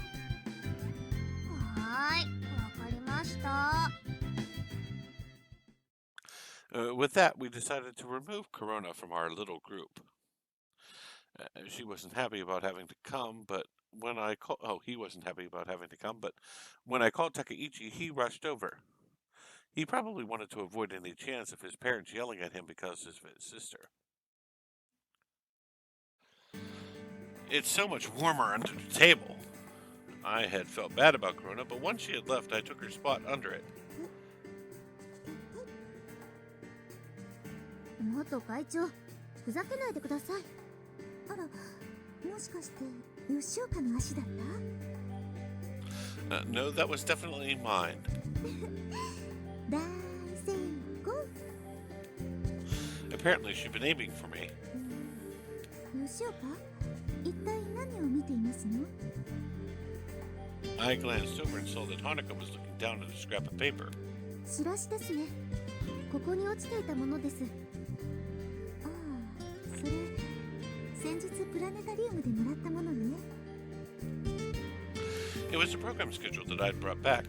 はーい、わかりました。With that, we decided to remove Corona from our little group. She wasn't happy about having to come, but when I he wasn't happy about having to come, but when I called Takaichi, he rushed over. He probably wanted to avoid any chance of his parents yelling at him because of his sister. It's so much warmer under the table. I had felt bad about Corona, but once she had left, I took her spot under it. 元会長、ふざけないでください。あら、もしかして吉岡の足だった？ No, that was definitely mine. 大成功。Apparently, she'd been aiming for me. 吉岡、一体何を見ていますの？ I glanced over and saw that Hanukkah was looking down at a scrap of paper. チラシですね。ここに落ちていたものです。ああ、それ先日プラネタリウムでもらったものね。It was a program schedule that I'd brought back.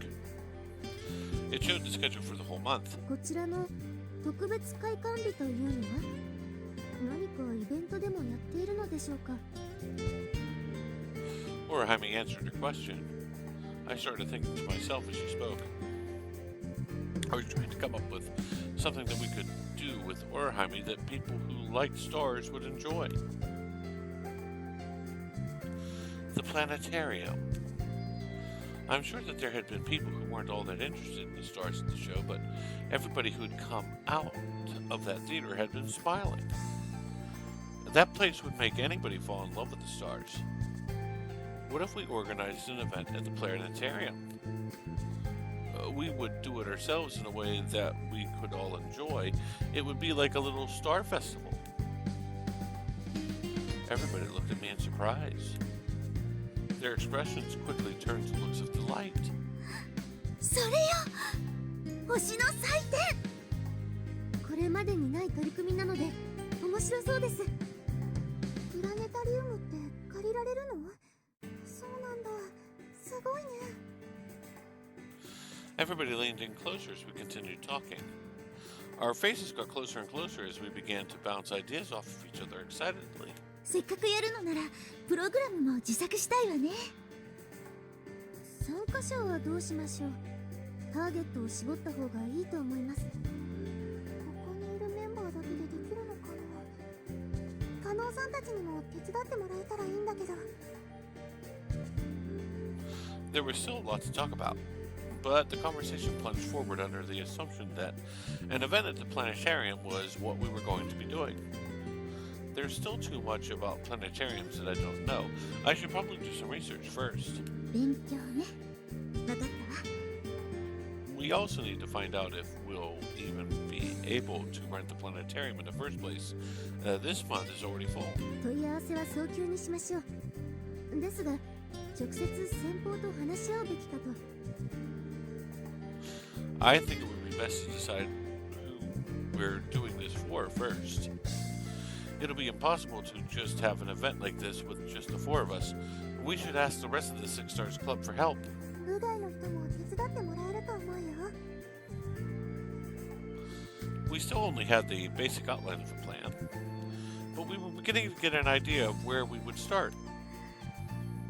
It showed the schedule for the whole month. こちらの特別開館日というのは何かイベントでもやっているのでしょうか？ Orihime answered her question. I started thinking to myself as she spoke. I was trying to come up with something that we could do with Orihime that people who liked stars would enjoy. The planetarium. I'm sure that there had been people who weren't all that interested in the stars at the show, but everybody who'd come out of that theater had been smiling. That place would make anybody fall in love with the stars. What if we organized an event at the planetarium? We would do it ourselves in a way that we could all enjoy. It would be like a little star festival. Everybody looked at me in surprise. Their expressions quickly turned to looks of delight. それよ、星の祭典。これまでにない取り組みなので面白そうです。プラネタリウムって借りられるの？そうなんだ。すごいね。Everybody leaned in closer as we continued talking. Our faces got closer and closer as we began to bounce ideas off of each other excitedly. せっかくやるのならプログラムも自作したいわね。参加者はどうしましょう？ターゲットを絞った方がいいと思います。ここにいるメンバーだけでできるのかな？加納さんたちにも手伝ってもらえたらいいんだけど。There was still a lot to talk about, but the conversation plunged forward under the assumption that an event at the planetarium was what we were going to be doing. There's still too much about planetariums that I don't know. I should probably do some research first. 勉強ね。わかったわ。We also need to find out if we'll even be able to rent the planetarium in the first place. This month is already full. 問い合わせは早急にしましょう。ですが、直接先方と話し合うべきかと。I think it would be best to decide who we're doing this for first. It'll be impossible to just have an event like this with just the four of us. We should ask the rest of the Six Stars Club for help. 部外の人も手伝ってもらえると思うよ。We still only had the basic outline of the plan, but we were beginning to get an idea of where we would start.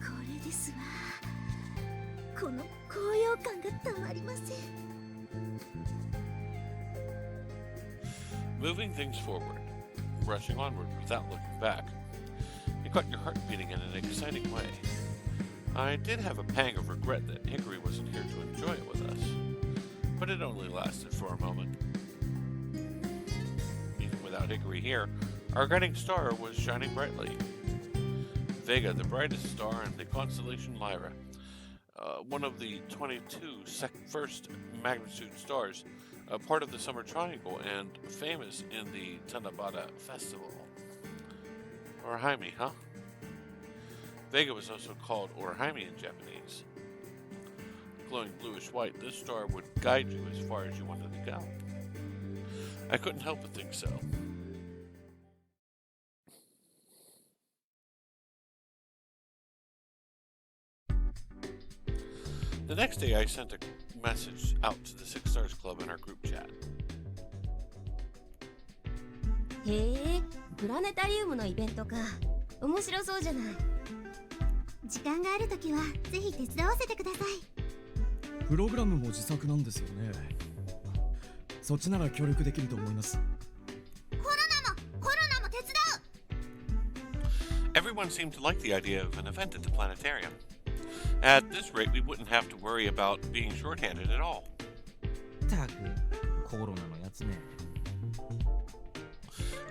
これですわ。この高揚感がたまりません。Moving things forward, rushing onward without looking back. It got your heart beating in an exciting way. I did have a pang of regret that Hickory wasn't here to enjoy it with us, but it only lasted for a moment. Even without Hickory here, our guiding star was shining brightly. Vega, the brightest star in the constellation Lyra, one of the 22 first magnitude stars, a part of the Summer Triangle and famous in the Tanabata Festival. Orihime, huh? Vega was also called Orihime in Japanese. Glowing bluish-white, this star would guide you as far as you wanted to go. I couldn't help but think so. The next day, I sent a message out to the Six Stars Club in our group chat. へえ、プラネタリウムのイベントか。面白そうじゃない。時間があるときはぜひ手伝わせてください。プログラムも自作なんですよね。そっちなら協力できると思います。コロナも手伝う。 Everyone seemed to like the idea of an event at the planetarium. At this rate, we wouldn't have to worry about being shorthanded at all. たく、コロナのやつね。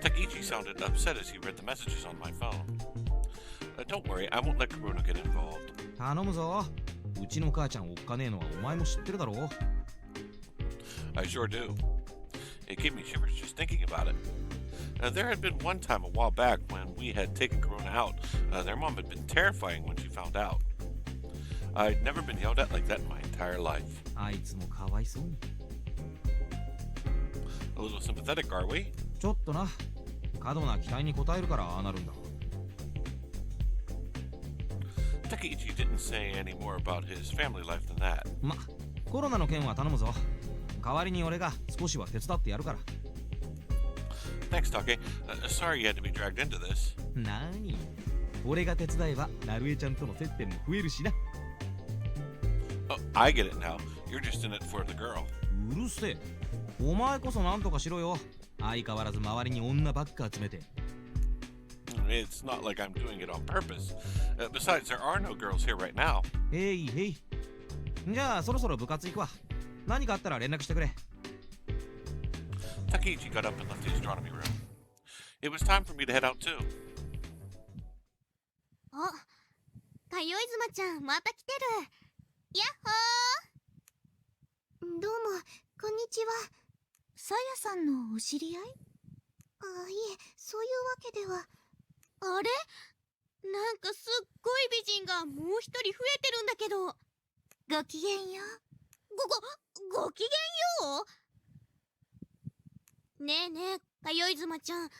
Takichi sounded upset as he read the messages on my phone. Don't worry, I won't let Corona get involved. 頼むぞ。うちの母ちゃんおっかねえのはお前も知ってるだろう。I sure do. It gave me shivers just thinking about it. There had been one time a while back when we had taken Corona out. Their mom had been terrifying when she found out. I'd never been yelled at like that in my entire life. あいつもかわいそうに。A little sympathetic, are we? ちょっとな。過度な期待に応えるからああなるんだ。Takichi didn't say any more about his family life than that. ま、コロナの件は頼むぞ。代わりに俺が少しは手伝ってやるから。 Thanks, Take. Sorry you had to be dragged into this. なーに、俺が手伝えばナルエちゃんとの接点も増えるしな。 Oh, I get it now. You're just in it for the girl. うるせえ、お前こそなんとかしろよ。相変わらず周りに女ばっか集めて。 It's not like I'm doing it on purpose. Besides, there are no girls here right now. へいへい。じゃあそろそろ部活行くわ。何かあったら連絡してくれ。 Takechi got up and left the astronomy room. It was time for me to head out too. あ、かよいずまちゃんまた来てる。やっほー。どうもこんにちは。さやさんのお知り合い？あ、いえ、そういうわけでは。あれ？なんかすっごい美人がもう一人増えてるんだけど。ごきげんよう。ごきげんよう？ねえねえ、かよいずまちゃん、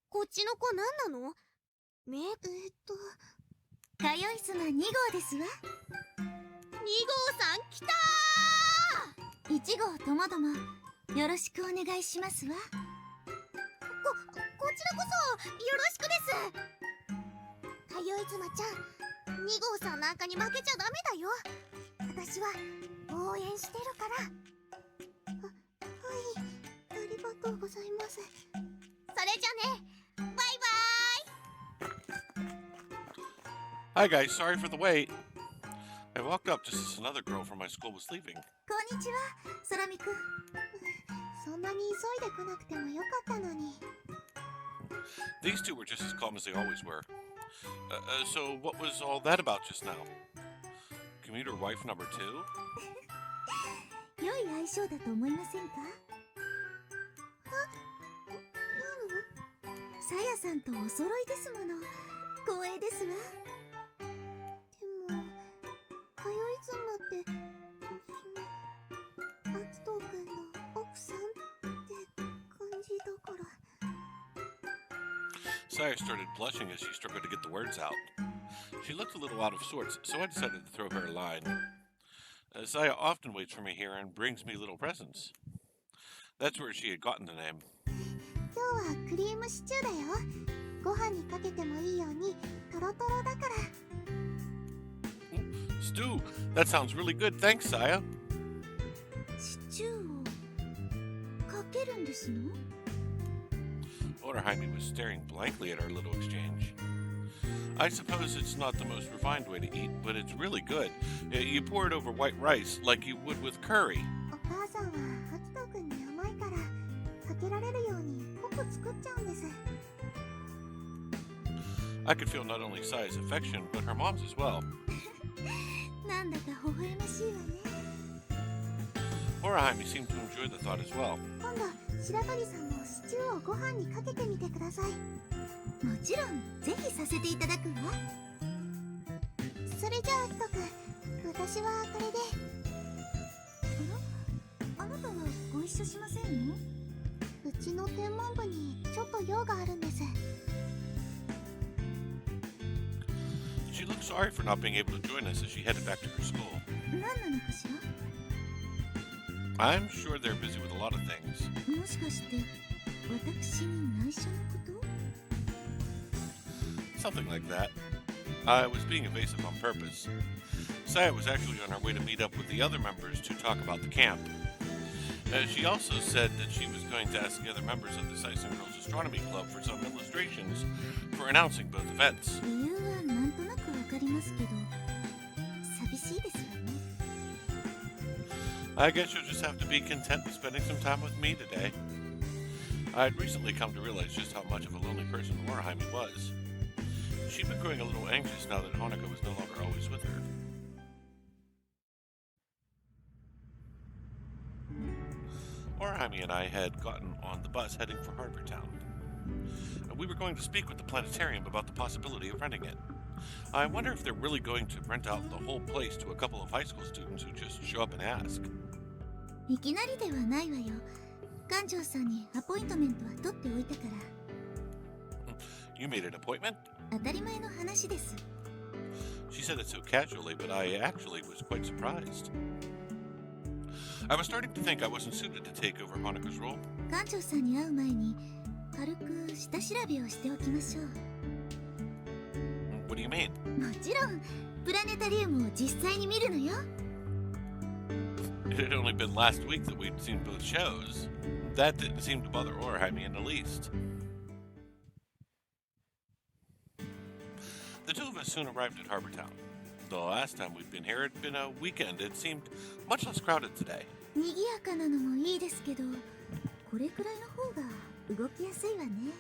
こっちの子なんなの？かよいずま2号ですわ。2号さん来たー。1号ともどもよろしくお願いしますわ。こちらこそよろしくです。かよいずまちゃん、2号さんなんかに負けちゃダメだよ。私は応援してるから。はい、ありがとうございます。それじゃね、バイバイ。 Hi guys, sorry for the wait. I walked up just as another girl from my school was leaving. こんにちは、空見くん。そんなに急いで来なくてもよかったのに。 These two were just as calm as they always were. So what was all that about just now? Commuter wife number 2? 良い相性だと思いませんか？さやさんとお揃いですもの。光栄ですわ。でもかよいずまってあつとうくんの奥さんって感じだから。 Saya started blushing as she struggled to get the words out. She looked a little out of sorts, so I decided to throw her a line. Saya often waits for me here and brings me little presents. That's where she had gotten the name. 今日はクリームシチューだよ。ご飯にかけてもいいようにトロトロだから。 Stew! That sounds really good. Thanks, Saya. シチューをかけるんですの？ Orihime was staring blankly at our little exchange. I suppose it's not the most refined way to eat, but it's really good. You pour it over white rice like you would with curry. お母さんはあつとうくんに甘いからかけられるように濃く作っちゃうんです。 I could feel not only Saya's affection, but her mom's as well. なんだか微笑ましいわね。 Orihime seemed to enjoy the thought as well. 今度白鳥さんもシチューをご飯にかけてみてください。もちろんぜひさせていただくわ。それじゃああつとくん、私はこれで。あなたはご一緒しませんの？うちの天文部にちょっと用があるんです。 She looked sorry for not being able to join us as she headed back to her school. 何なのかしら？ I'm sure they're busy with a lot of things. もしかして私に内緒のこと？ Something like that. I was being evasive on purpose. Saya was actually on her way to meet up with the other members to talk about the camp. She also said that she was going to ask the other members of the Sison Girls Astronomy Club for some illustrations for announcing both events. 理由はなんとなくわかりますけど、寂しいですわね。 I guess you'll just have to be content with spending some time with me today. I'd recently come to realize just how much of a lonely person Orihime was. She'd been growing a little anxious now that Honoka was no longer always with her. Orihime and I had gotten on the bus heading for Harbor Town. We were going to speak with the planetarium about the possibility of renting it. I wonder if they're really going to rent out the whole place to a couple of high school students who just show up and ask. いきなりではないわよ。館長さんにアポイントメントは取っておいたから。 You made an appointment? 当たり前の話です。 She said it so casually, but I actually was quite surprised. I was starting to think I wasn't suited to take over Haneka's role. 館長さんに会う前に軽く下調べをしておきましょう。 What do you mean? もちろんプラネタリウムを実際に見るのよ。 It had only been last week that we'd seen both shows. That didn't seem to bother Orihime in the least. The two of us soon arrived at Harbor Town. The last time we'd been here had been a weekend. It seemed much less crowded today. 賑やかなのもいいですけど、これくらいの方が動きやすいわね。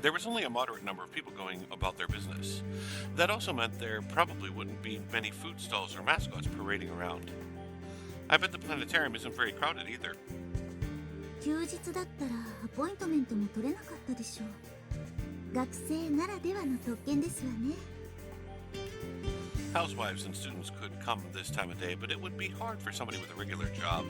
There was only a moderate number of people going about their business. That also meant there probably wouldn't be many food stalls or mascots parading around. I bet the planetarium isn't very crowded either. 休日だったらアポイントメントも取れなかったでしょう。学生ならではの特権ですわね。 Housewives and students could come this time of day, but it would be hard for somebody with a regular job.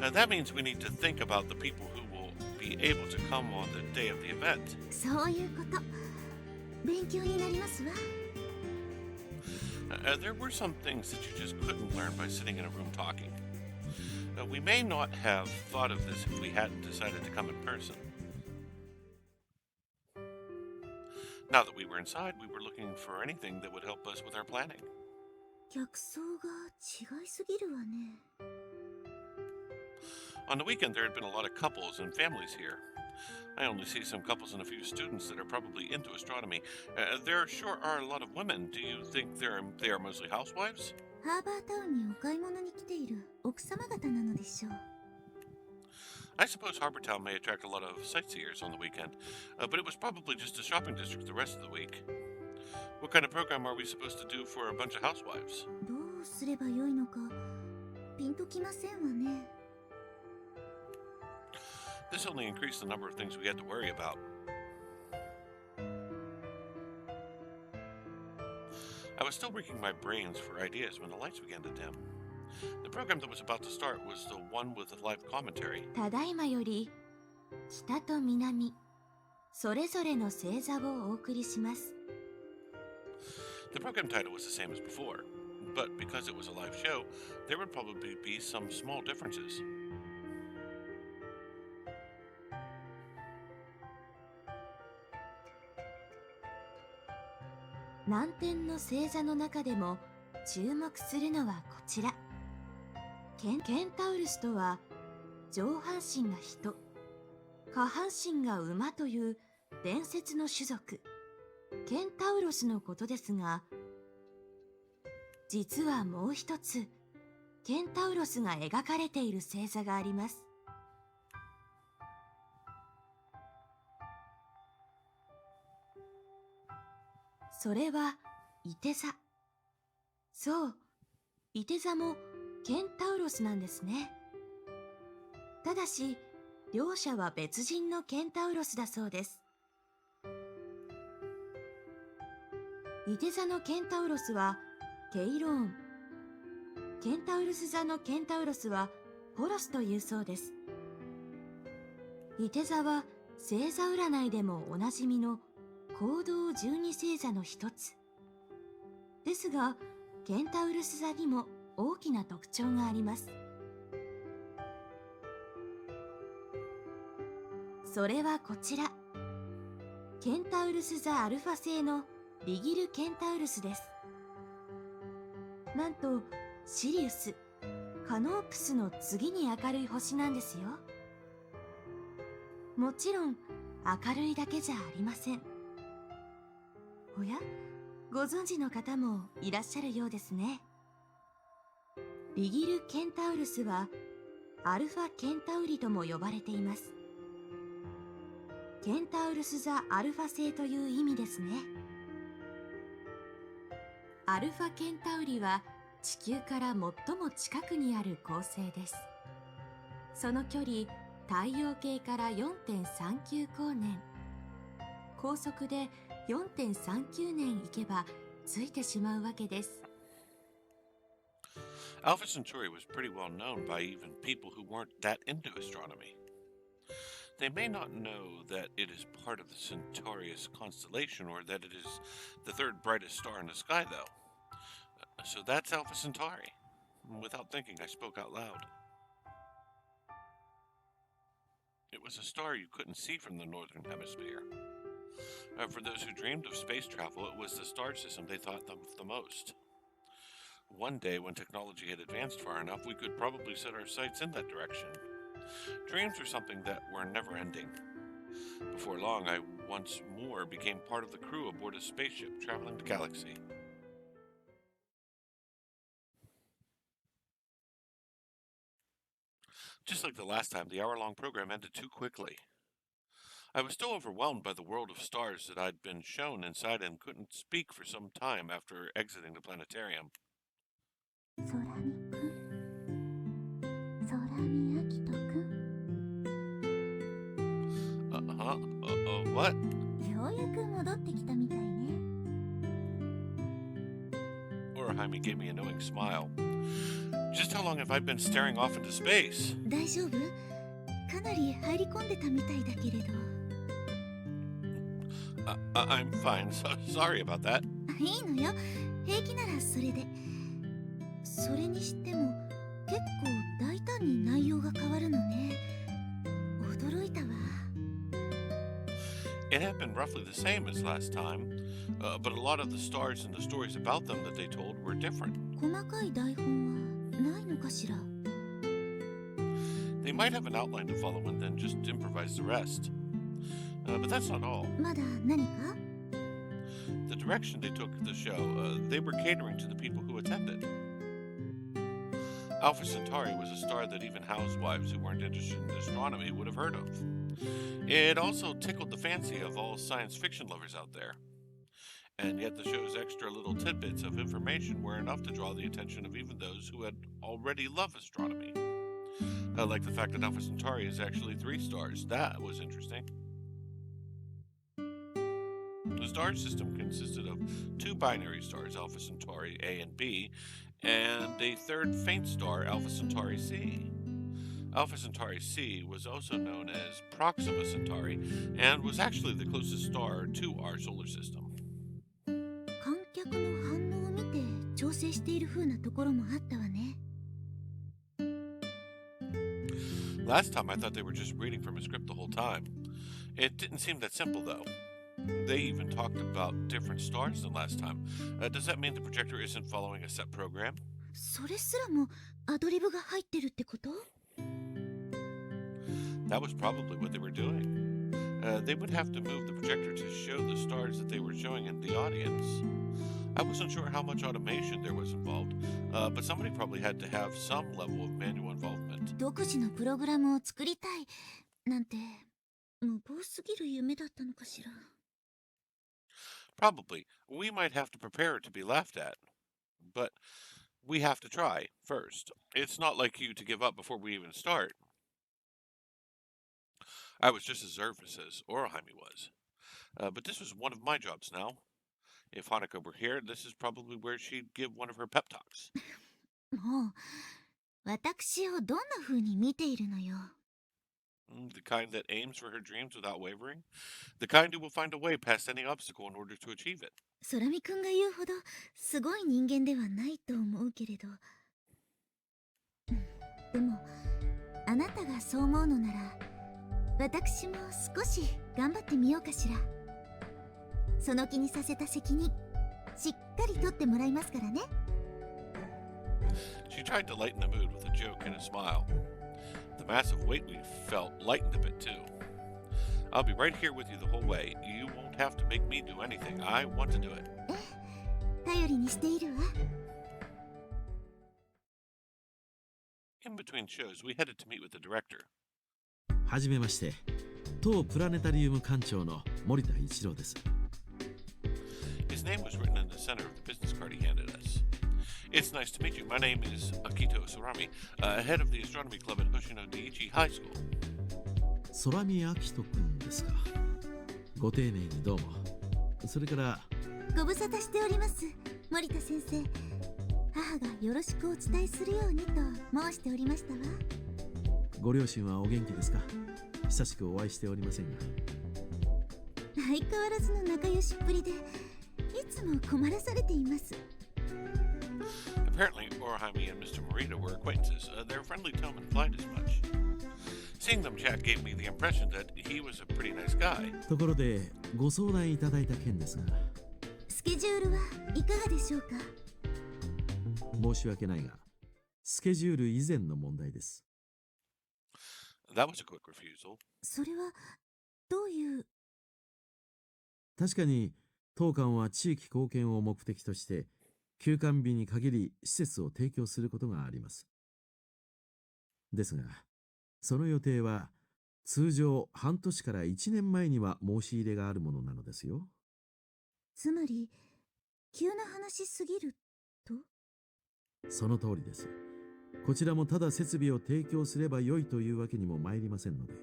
That means we need to think about the people who will be able to come on the day of the event. そういうこと。勉強になりますわ。 There were some things that you just couldn't learn by sitting in a room talking. We may not have thought of this if we hadn't decided to come in person. Now that we were inside, we were looking for anything that would help us with our planning. 客層が違いすぎるわね。 On the weekend, there had been a lot of couples and families here. I only see some couples and a few students that are probably into astronomy. There sure are a lot of women. Do you think they are mostly housewives? ハーバータウンにお買い物に来ている奥様方なのでしょう。 I suppose Harbor Town may attract a lot of sightseers on the weekend, but it was probably just a shopping district the rest of the week. What kind of program are we supposed to do for a bunch of housewives? どうすればよいのかピンときませんわね。 This only increased the number of things we had to worry about. I was still racking my brains for ideas when the lights began to dim. The program that was about to start was the one with the live commentary. ただいまより北と南それぞれの星座をお送りします。 The program title was the same as before, but because it was a live show, there would probably be some small differences. 南天の星座の中でも注目するのはこちら。ケンタウルスとは上半身が人、下半身が馬という伝説の種族ケンタウロスのことですが、実はもう一つケンタウロスが描かれている星座があります。それは射手座。そう、射手座もケンタウロスなんですね。ただし両者は別人のケンタウロスだそうです。射手座のケンタウロスはケイローン、ケンタウルス座のケンタウロスはポロスというそうです。射手座は星座占いでもおなじみの行動12星座の一つですが、ケンタウルス座にも大きな特徴があります。それはこちら、ケンタウルス座アルファ星のリギル・ケンタウルスです。なんとシリウス、カノープスの次に明るい星なんですよ。もちろん明るいだけじゃありません。おや、ご存知の方もいらっしゃるようですね。リギル・ケンタウルスはアルファ・ケンタウリとも呼ばれています。ケンタウルス座アルファ星という意味ですね。アルファ・ケンタウリは地球から最も近くにある恒星です。その距離、太陽系から4.39光年。高速で4.39年行けばついてしまうわけです。Alpha Centauri was pretty well known by even people who weren't that into astronomy. They may not know that it is part of the Centaurus constellation or that it is the third brightest star in the sky, though. So that's Alpha Centauri. Without thinking, I spoke out loud. It was a star you couldn't see from the northern hemisphere. For those who dreamed of space travel, it was the star system they thought of the most. One day, when technology had advanced far enough, we could probably set our sights in that direction. Dreams were something that were never ending. Before long, I once more became part of the crew aboard a spaceship traveling the galaxy. Just like the last time, the hour-long program ended too quickly. I was still overwhelmed by the world of stars that I'd been shown inside and couldn't speak for some time after exiting the planetarium. 空見くん、空見あきとくん。What? ようやく戻ってきたみたいね。Orihime gave me a knowing smile. Just how long have I been staring off into space? 大丈夫？かなり入り込んでたみたいだけれど。I'm fine. Sorry about that. いいのよ。平気ならそれで。それにしても結構大胆に内容が変わるのね。驚いたわ。It had been roughly the same as last time, but a lot of the stars and the stories about them that they told were different. 細かい台本はないのかしら。They might have an outline to follow and then just improvise the rest. But that's not all. まだ何か？ The direction they took the show, they were catering to the people who attended. Alpha Centauri was a star that even housewives who weren't interested in astronomy would have heard of. It also tickled the fancy of all science fiction lovers out there. And yet the show's extra little tidbits of information were enough to draw the attention of even those who had already loved astronomy. Like the fact that Alpha Centauri is actually 3 stars. That was interesting. The star system consisted of 2 binary stars, Alpha Centauri A and B, and a third faint star, Alpha Centauri C. Alpha Centauri C was also known as Proxima Centauri and was actually the closest star to our solar system. 観客の反応を見て調整している風なところもあったわね。Last time I thought they were just reading from a script the whole time. It didn't seem that simple though. They even talked about different stars than last time. Does that mean the projector isn't following a set program? それすらもアドリブが入ってるってこと？ That was probably what they were doing. They would have to move the projector to show the stars that they were showing in the audience. I wasn't sure how much automation there was involved, but somebody probably had to have some level of manual involvement. 独自のプログラムを作りたいなんて無謀すぎる夢だったのかしら。 Probably. We might have to prepare it to be laughed at. But we have to try first. It's not like you to give up before we even start. I was just as nervous as Orihime was. But this was one of my jobs now. If Hanukkah were here, this is probably where she'd give one of her pep talks. もう私をどんな風に見ているのよ。 The kind that aims for her dreams without wavering. The kind who will find a way past any obstacle in order to achieve it. 空見くんが言うほどすごい人間ではないと思うけれど。でもあなたがそう思うのなら私も少し頑張ってみようかしら。その気にさせた責任しっかり取ってもらいますからね。 She tried to lighten the mood with a joke and a smile. The massive weight we felt lightened a bit too. I'll be right here with you the whole way. You won't have to make me do anything. I want to do it. 頼りにしているわ。 In between shows, we headed to meet with the director. はじめまして、当プラネタリウム館長の森田一郎です。 His name was written in the center of the business card he handed us. It's nice to meet you. My name is Akito Surami, head of the astronomy club at Hoshino Daiichi High School. 空見明人君ですか。ご丁寧にどうも。それからご無沙汰しております、森田先生。母がよろしくお伝えするようにと申しておりましたわ。ご両親はお元気ですか。久しくお会いしておりませんが。相変わらずの仲良しっぷりでいつも困らされています。Apparently, Orihime and Mr. Morita were acquaintances. Their friendly tone implied as much. Seeing them chat gave me the impression that he was a pretty nice guy. ところでご相談いただいた件ですが、スケジュールはいかがでしょうか？申し訳ないが、スケジュール以前の問題です。That was a quick refusal. それはどういう？確かに当館は地域貢献を目的として休館日に限り施設を提供することがあります。ですがその予定は通常半年から1年前には申し入れがあるものなのですよ。つまり急な話すぎると？その通りです。こちらもただ設備を提供すれば良いというわけにも参りませんので。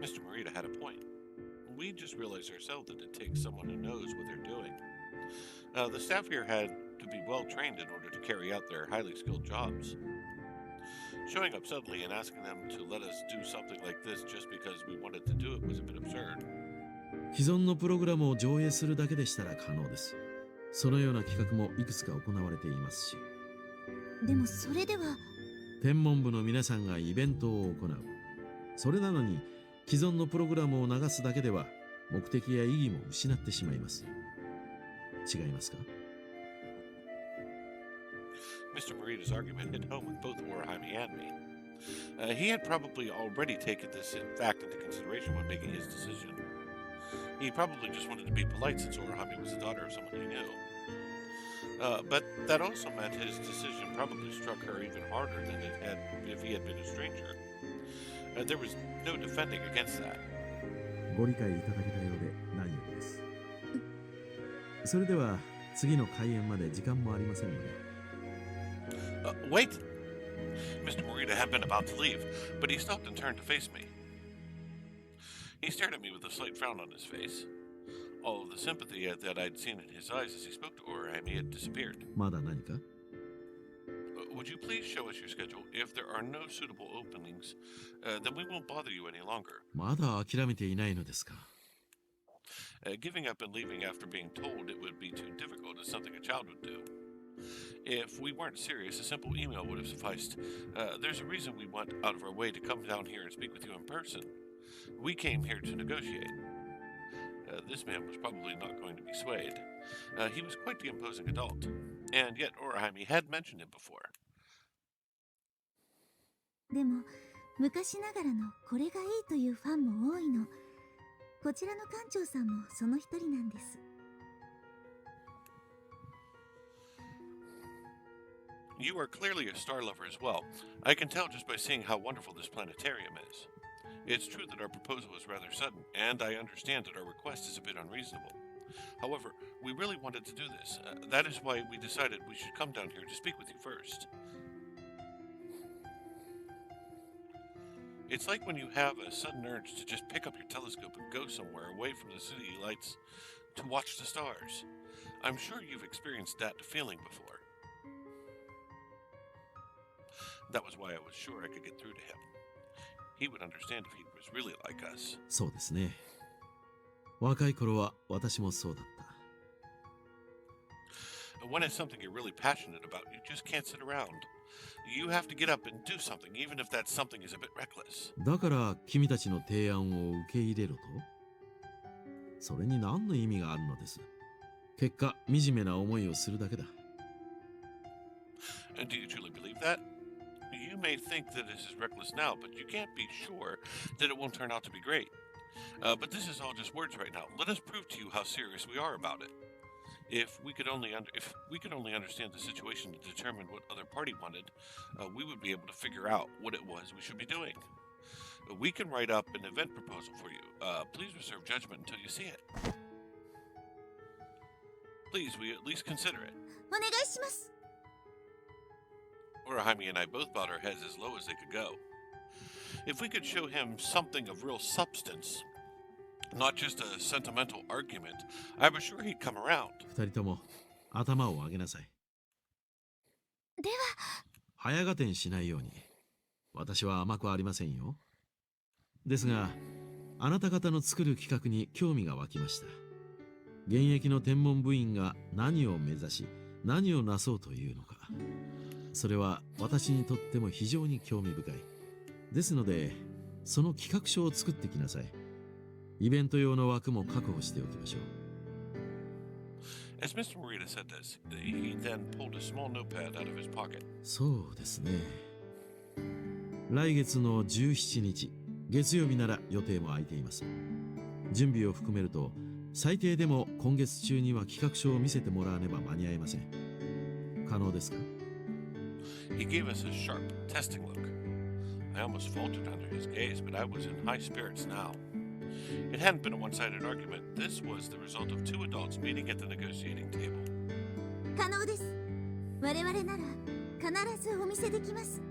Mr. Morita had a point. We just realized ourselves that it takes someone who knows what they're doing. The staff here had to be well trained in order to carry out their highly skilled jobs. Showing up suddenly and asking them to let us do something like this just because we wanted to do it was a bit absurd. 既存のプログラムを上映するだけでしたら可能です。そのような企画もいくつか行われていますし。でもそれでは天文部の皆さんがイベントを行う。それなのに既存のプログラムを流すだけでは目的や意義も失ってしまいます。違いますか？ Mr. Morita's argument hit home with both Orihime and me. He had probably already taken this fact into consideration when making his decision. He probably just wanted to be polite since Orihime was the daughter of someone he knew. But that also meant his decision probably struck her even harder than it had if he had been a stranger. There was no defending against that. ご理解いただけたようで何よりです。それでは次の開演まで時間もありませんので。Wait! Mr. Morita had been about to leave, but he stopped and turned to face me. He stared at me with a slight frown on his face. All of the sympathy that I'd seen in his eyes as he spoke to Orihime had disappeared. まだ何か？ Would you please show us your schedule? If there are no suitable openings, then we won't bother you any longer. まだ諦めていないのですか？ Giving up and leaving after being told it would be too difficult is something a child would do. If we weren't serious, a simple email would have sufficed. There's a reason we went out of our way to come down here and speak with you in person. We came here to negotiate. This man was probably not going to be swayed. He was quite the imposing adult, and yet Orihime had mentioned him before. でも昔ながらのこれがいいというファンも多いの。こちらの館長さんもその一人なんです。You are clearly a star lover as well. I can tell just by seeing how wonderful this planetarium is. It's true that our proposal is rather sudden, and I understand that our request is a bit unreasonable. However, we really wanted to do this. That is why we decided we should come down here to speak with you first. It's like when you have a sudden urge to just pick up your telescope and go somewhere away from the city lights to watch the stars. I'm sure you've experienced that feeling before. That was why I was sure I could get through to him. He would understand if he was really like us. そうですね。若い頃は私もそうだった。When it's something you're really passionate about, you just can't sit around. You have to get up and do something, even if that something is a bit reckless. だから君たちの提案を受け入れろと？それに何の意味があるのです？結果、惨めな思いをするだけだ。And do you truly believe that? You may think that this is reckless now, but you can't be sure that it won't turn out to be great. But this is all just words right now. Let us prove to you how serious we are about it. If we could only understand the situation to determine what other party wanted, we would be able to figure out what it was we should be doing. We can write up an event proposal for you. Please reserve judgment until you see it. Please, will you at least consider it? お願いします。Orihime and I both bowed our heads as low as they could go. If we could show him something of real substance, not just a sentimental argument, I was sure he'd come around. 二人とも頭を上げなさい。では、早合点しないように。私は甘くありませんよ。ですが、あなた方の作る企画に興味が湧きました。現役の天文部員が何を目指し何をなそうというのか、それは私にとっても非常に興味深い。ですのでその企画書を作ってきなさい。イベント用の枠も確保しておきましょう。 As Mr. Morita said this, he then pulled a small notepad out of his pocket. そうですね。来月の17日月曜日なら予定も空いています。準備を含めると最低でも今月中には企画書を見せてもらわねば間に合いません。可能ですか？ He gave us a sharp, testing look. I almost faltered under his gaze, but I was in high spirits now. It hadn't been a one-sided argument. This was the result of two adults meeting at the negotiating table. 可能です。我々なら必ずお見せできます。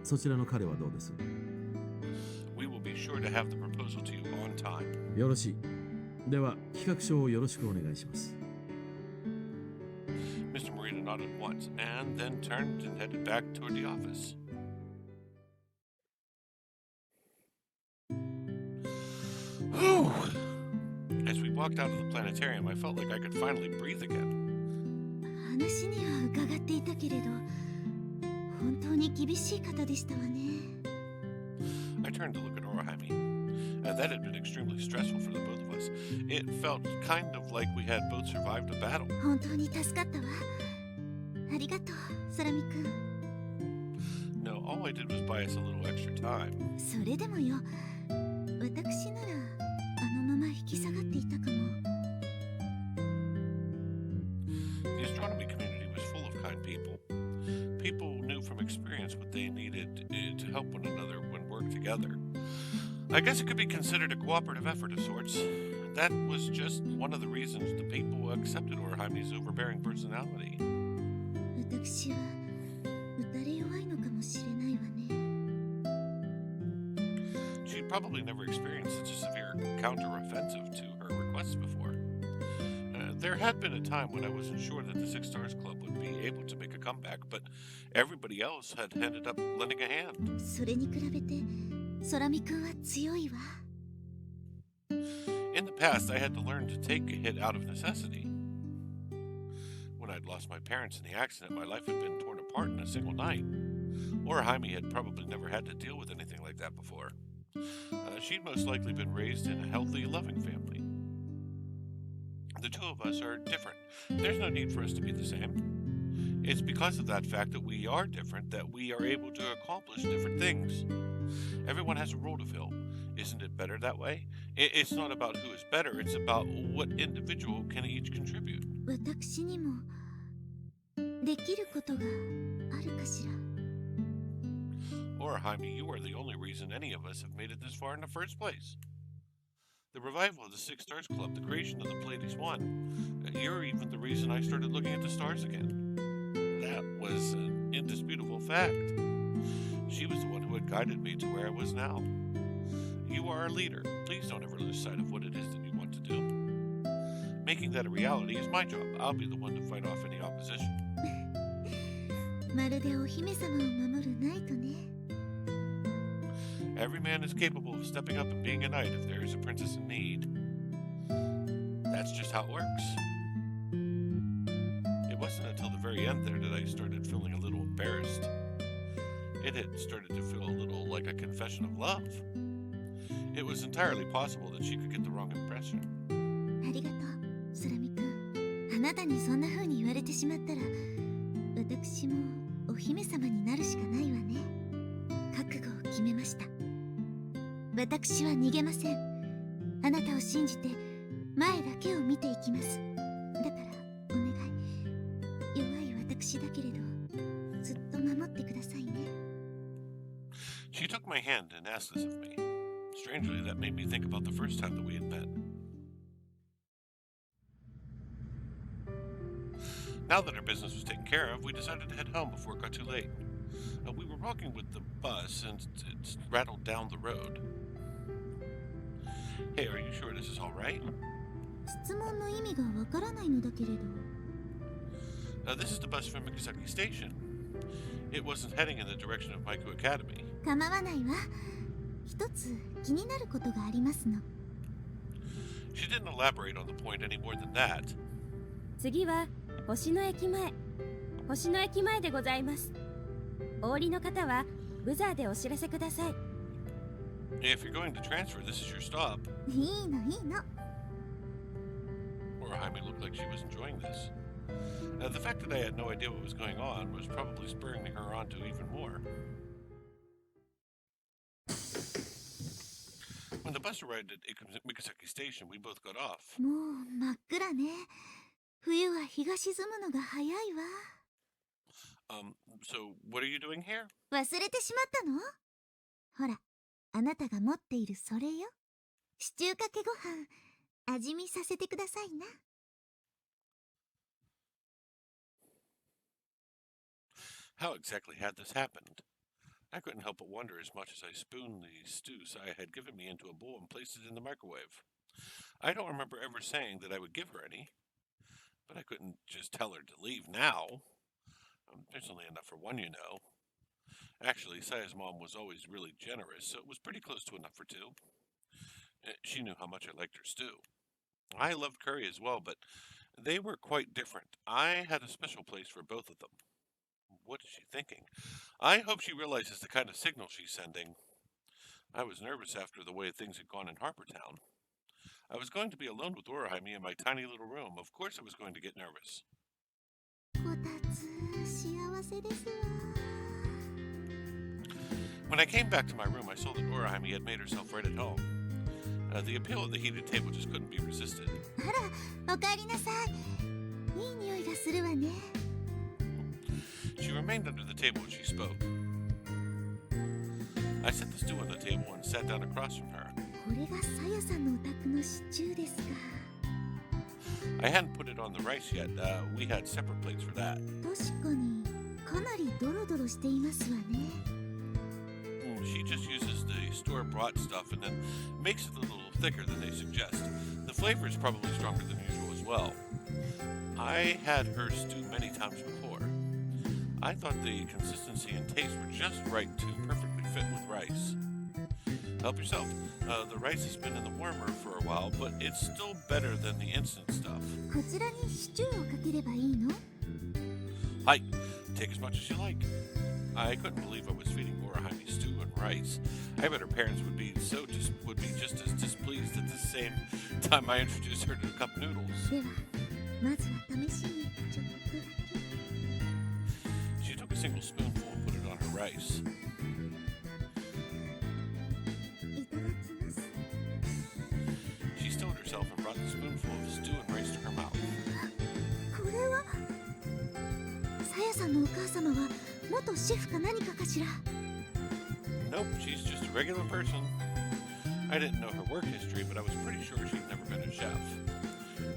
そちらの彼はどうです？ We will be sure to have the proposal to you on time. よろしい。では企画書をよろしくお願いします。 Mr. Morita nodded once and then turned and headed back toward the office. Whew! As we walked out of the planetarium, I felt like I could finally breathe again. 話には伺っていたけれど、本当に厳しい方でしたわね。I turned to look at Orihime. That had been extremely stressful for the both of us. It felt kind of like we had both survived a battle. 本当に助かったわ。ありがとう、サラミくん。 No, all I did was buy us a little extra time. それでもよ、私ならあのまま引き下がっていたかも。 The astronomy community was full of kind people. People knew from experience what they needed to help one another when worked together. I guess it could be considered a cooperative effort of sorts. That was just one of the reasons the people accepted Orihime's overbearing personality. 私は打たれ弱いのかもしれないわね。 She'd probably never experienced such a severe counter-offensive to her requests before. There had been a time when I wasn't sure that the Six Stars Club would be able to make a comeback, but everybody else had ended up lending a hand. それに比べて、ソラミくんは強いわ。 In the past, I had to learn to take a hit out of necessity. When I'd lost my parents in the accident, my life had been torn apart in a single night. Orihime had probably never had to deal with anything like that before. She'd most likely been raised in a healthy, loving family. The two of us are different. There's no need for us to be the same. It's because of that fact that we are different that we are able to accomplish different things. Everyone has a role to fill. Isn't it better that way? It's not about who is better, it's about what individual can each contribute. 私にもできることがあるかしら。 Orihime, you are the only reason any of us have made it this far in the first place. The revival of the Six Stars Club, the creation of the Pleiades One. You're even the reason I started looking at the stars again. That was an indisputable fact. She was the one who had guided me to where I was now. You are our leader. Please don't ever lose sight of what it is that you want to do. Making that a reality is my job. I'll be the one to fight off any opposition. まるでお姫様を守るナイトね。 Every man is capable of stepping up and being a knight if there is a princess in need. That's just how it works. It wasn't until the very end there that I started feeling a little embarrassed. It had started to feel a little like a confession of love. It was entirely possible that she could get the wrong impression. ありがとう、ソラミくん。あなたにそんな風に言われてしまったら、私もお姫様になるしかないわね。覚悟を決めました。私は逃げません。あなたを信じて前だけを見ていきます。だからお願い。弱い私だけれどずっと守ってくださいね。 She took my hand and asked this of me. Strangely, that made me think about the first time that we had met. Now that our business was taken care of, we decided to head home before it got too late. We were walking with the bus and it rattled down the road. Hey, are you sure this is all right? 質問の意味がわからないのだけれど。This is the bus from Mikisaki Station. It wasn't heading in the direction of Maiku Academy. 構わないわ。一つ気になることがありますの。She didn't elaborate on the point any more than that. 次は星の駅前。星の駅前でございます。お降りの方はブザーでお知らせください。If you're going to transfer, this is your stop. いいのいいの。Orihime looked like she was enjoying this. The fact that I had no idea what was going on was probably spurring her on to even more. When the bus arrived at Mikasaki Station, we both got off. もう真っ暗ね。冬は日が沈むのが早いわ。So what are you doing here? 忘れてしまったの？ほら、あなたが持っているそれよ。シチューかけご飯、味見させてくださいな。How exactly had this happened? I couldn't help but wonder as much as I spooned the stew Saya had given me into a bowl and placed it in the microwave. I don't remember ever saying that I would give her any, but I couldn't just tell her to leave now. There's only enough for one, you know. Actually, Saya's mom was always really generous, so it was pretty close to enough for two. She knew how much I liked her stew. I loved curry as well, but they were quite different. I had a special place for both of them. What is she thinking? I hope she realizes the kind of signal she's sending. I was nervous after the way things had gone in Harper Town. I was going to be alone with Orihime in my tiny little room. Of course I was going to get nervous. こたつ、幸せですわ。When I came back to my room, I saw that Orihime had made herself right at home. The appeal of the heated table just couldn't be resisted. あら、おかえりなさい。いい匂いがするわね。She remained under the table as she spoke. I set the stew on the table and sat down across from her. これがさやさんのお宅のシチューですか。I hadn't put it on the rice yet. We had separate plates for that. 確かに、かなりドロドロしていますわね。She just uses the store-bought stuff and then makes it a little thicker than they suggest. The flavor is probably stronger than usual as well. I had her stew many times before. I thought the consistency and taste were just right to perfectly fit with rice. Help yourself. The rice has been in the warmer for a while, but it's still better than the instant stuff. こちらにシチューをかければいいの？ Hi, take as much as you like. I couldn't believe I was feeding Orihime stew and rice. I bet her parents would be just as displeased at the same time I introduced her to cup noodles. では、まずは試しにちょっとだけ。 She took a single spoonful and put it on her rice. いただきます。 She stilled herself and brought the spoonful of stew and rice to her mouth. これはさやさんのお母様は元シェフか何かかしら？ Nope, she's just a regular person. I didn't know her work history, but I was pretty sure she'd never been a chef.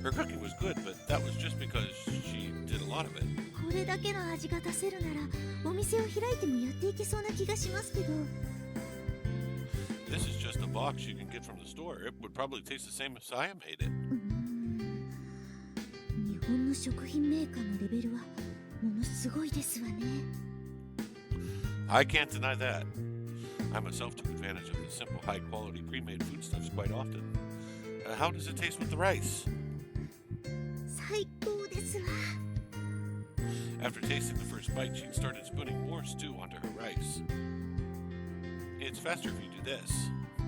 Her cooking was good, but that was just because she did a lot of it. これだけの味が出せるならお店を開いてもやっていけそうな気がしますけど。 This is just a box you can get from the store. It would probably taste the same if Saya made it. 日本の食品メーカーのレベルはものすごいですわね。 I can't deny that. I myself took advantage of the simple, high-quality pre-made foodstuffs quite often. How does it taste with the rice? 最高ですわ。 After tasting the first bite, she started spooning more stew onto her rice. It's faster if you do this.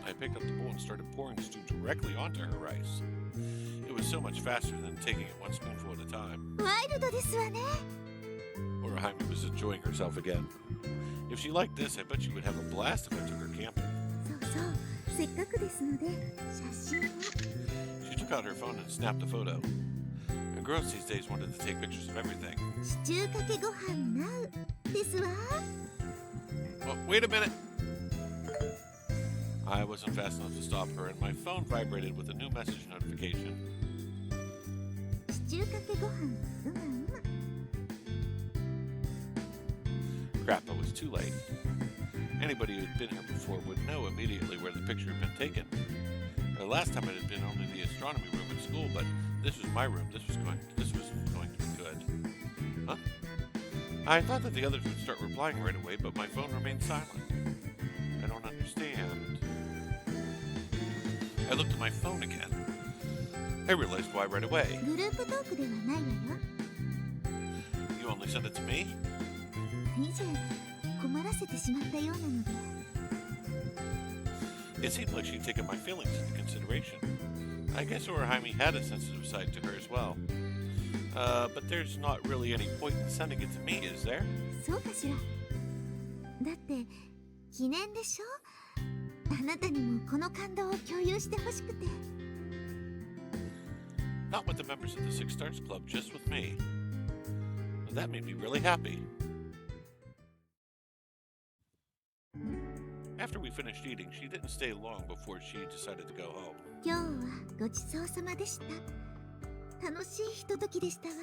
I picked up the bowl and started pouring stew directly onto her rice. It was so much faster than taking it one spoonful at a time. ワイルドですわね。 Orihime was enjoying herself again. If she liked this, I bet she would have a blast if I took her camping. そうそう、せっかくですので写真を。 She took out her phone and snapped a photo. Girls these days wanted to take pictures of everything. シチューかけご飯ナウですわ。 Well, wait a minute! I wasn't fast enough to stop her, and my phone vibrated with a new message notification. シチューかけご飯うまうま。 Crap, I was too late. Anybody who had been here before would know immediately where the picture had been taken. The last time it had been only the astronomy room at school, but this was my room. This was going to be good. Huh? I thought that the others would start replying right away, but my phone remained silent. I don't understand. I looked at my phone again. I realized why right away. グループトークではないわよ。 You only sent it to me? 以前困らせてしまったようなので。 It seemed like she'd taken my feelings into consideration. I guess Orihime had a sensitive side to her as well. But there's not really any point in sending it to me, is there? そうかしら。だって記念でしょ。あなたにもこの感動を共有してほしくて。 Not with the members of the Six Stars Club, just with me. That made me really happy. After we finished eating, she didn't stay long before she decided to go home. 今日はごちそうさまでした。楽しいひとときでしたわ。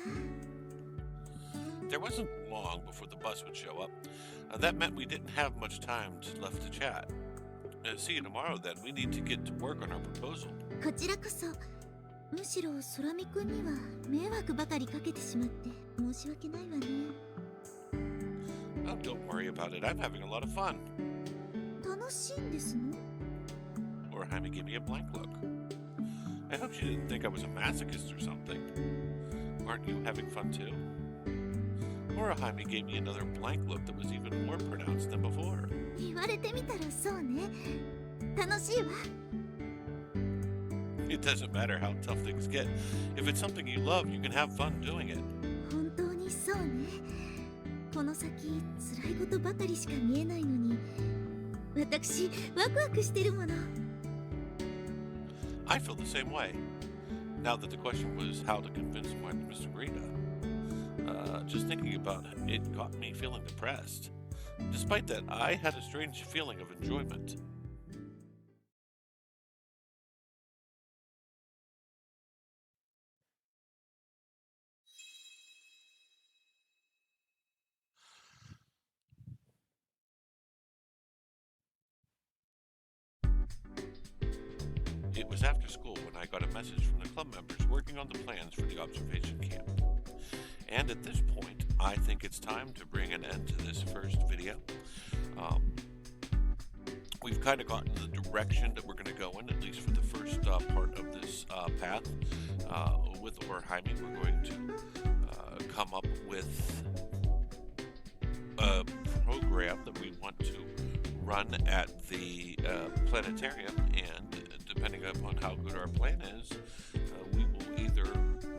There wasn't long before the bus would show up. That meant we didn't have much time left to chat. See you tomorrow then. We need to get to work on our proposal. こちらこそ、むしろ空見くんには迷惑ばかりかけてしまって申し訳ないわね。 Oh, don't worry about it. I'm having a lot of fun. 楽しいんですの？ Orihime gave me a blank look. I hope she didn't think I was a masochist or something. Aren't you having fun too? Orihime gave me another blank look that was even more pronounced than before. 言われてみたらそうね。楽しいわ。 It doesn't matter how tough things get. If it's something you love, you can have fun doing it. 本当にそうね。この先辛いことばかりしか見えないのに、私ワクワクしてるもの。 I feel the same way. Now that the question was how to convince Mr. Greta, just thinking about it got me feeling depressed. Despite that, I had a strange feeling of enjoyment. It was after school when I got a message from the club members working on the plans for the observation camp. And at this point, I think it's time to bring an end to this first video. We've kind of gotten the direction that we're going to go in, at least for the first part of this path. With Orihime, we're going to come up with a program that we want to run at the planetarium, and depending upon how good our plan is, we will either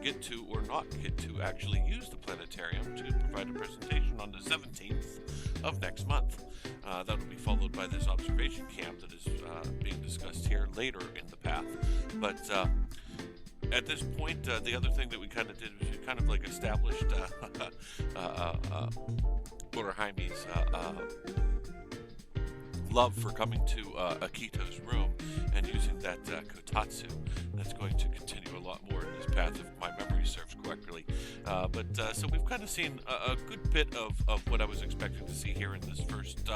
get to or not get to actually use the planetarium to provide a presentation on the 17th of next month. That will be followed by this observation camp that is being discussed here later in the path. But at this point, the other thing that we kind of did was we kind of like established Orihime's love for coming to Akito's room and using that kotatsu. That's going to continue a lot more in this path if my memory serves correctly. So we've kind of seen a good bit of what I was expecting to see here in this first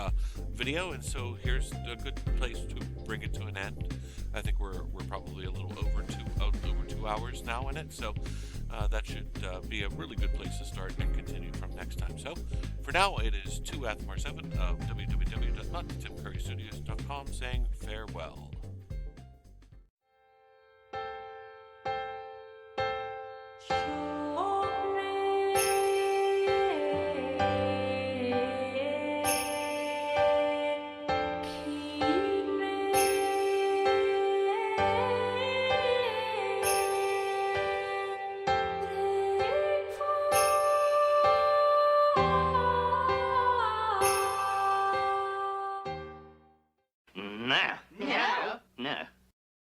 video, and so here's a good place to bring it to an end. I think we're probably a little over 2 hours now in it, so that should be a really good place to start and continue from next time. So for now, it is 2Athmar7 of www.timcurrystudios.com saying farewell. Now,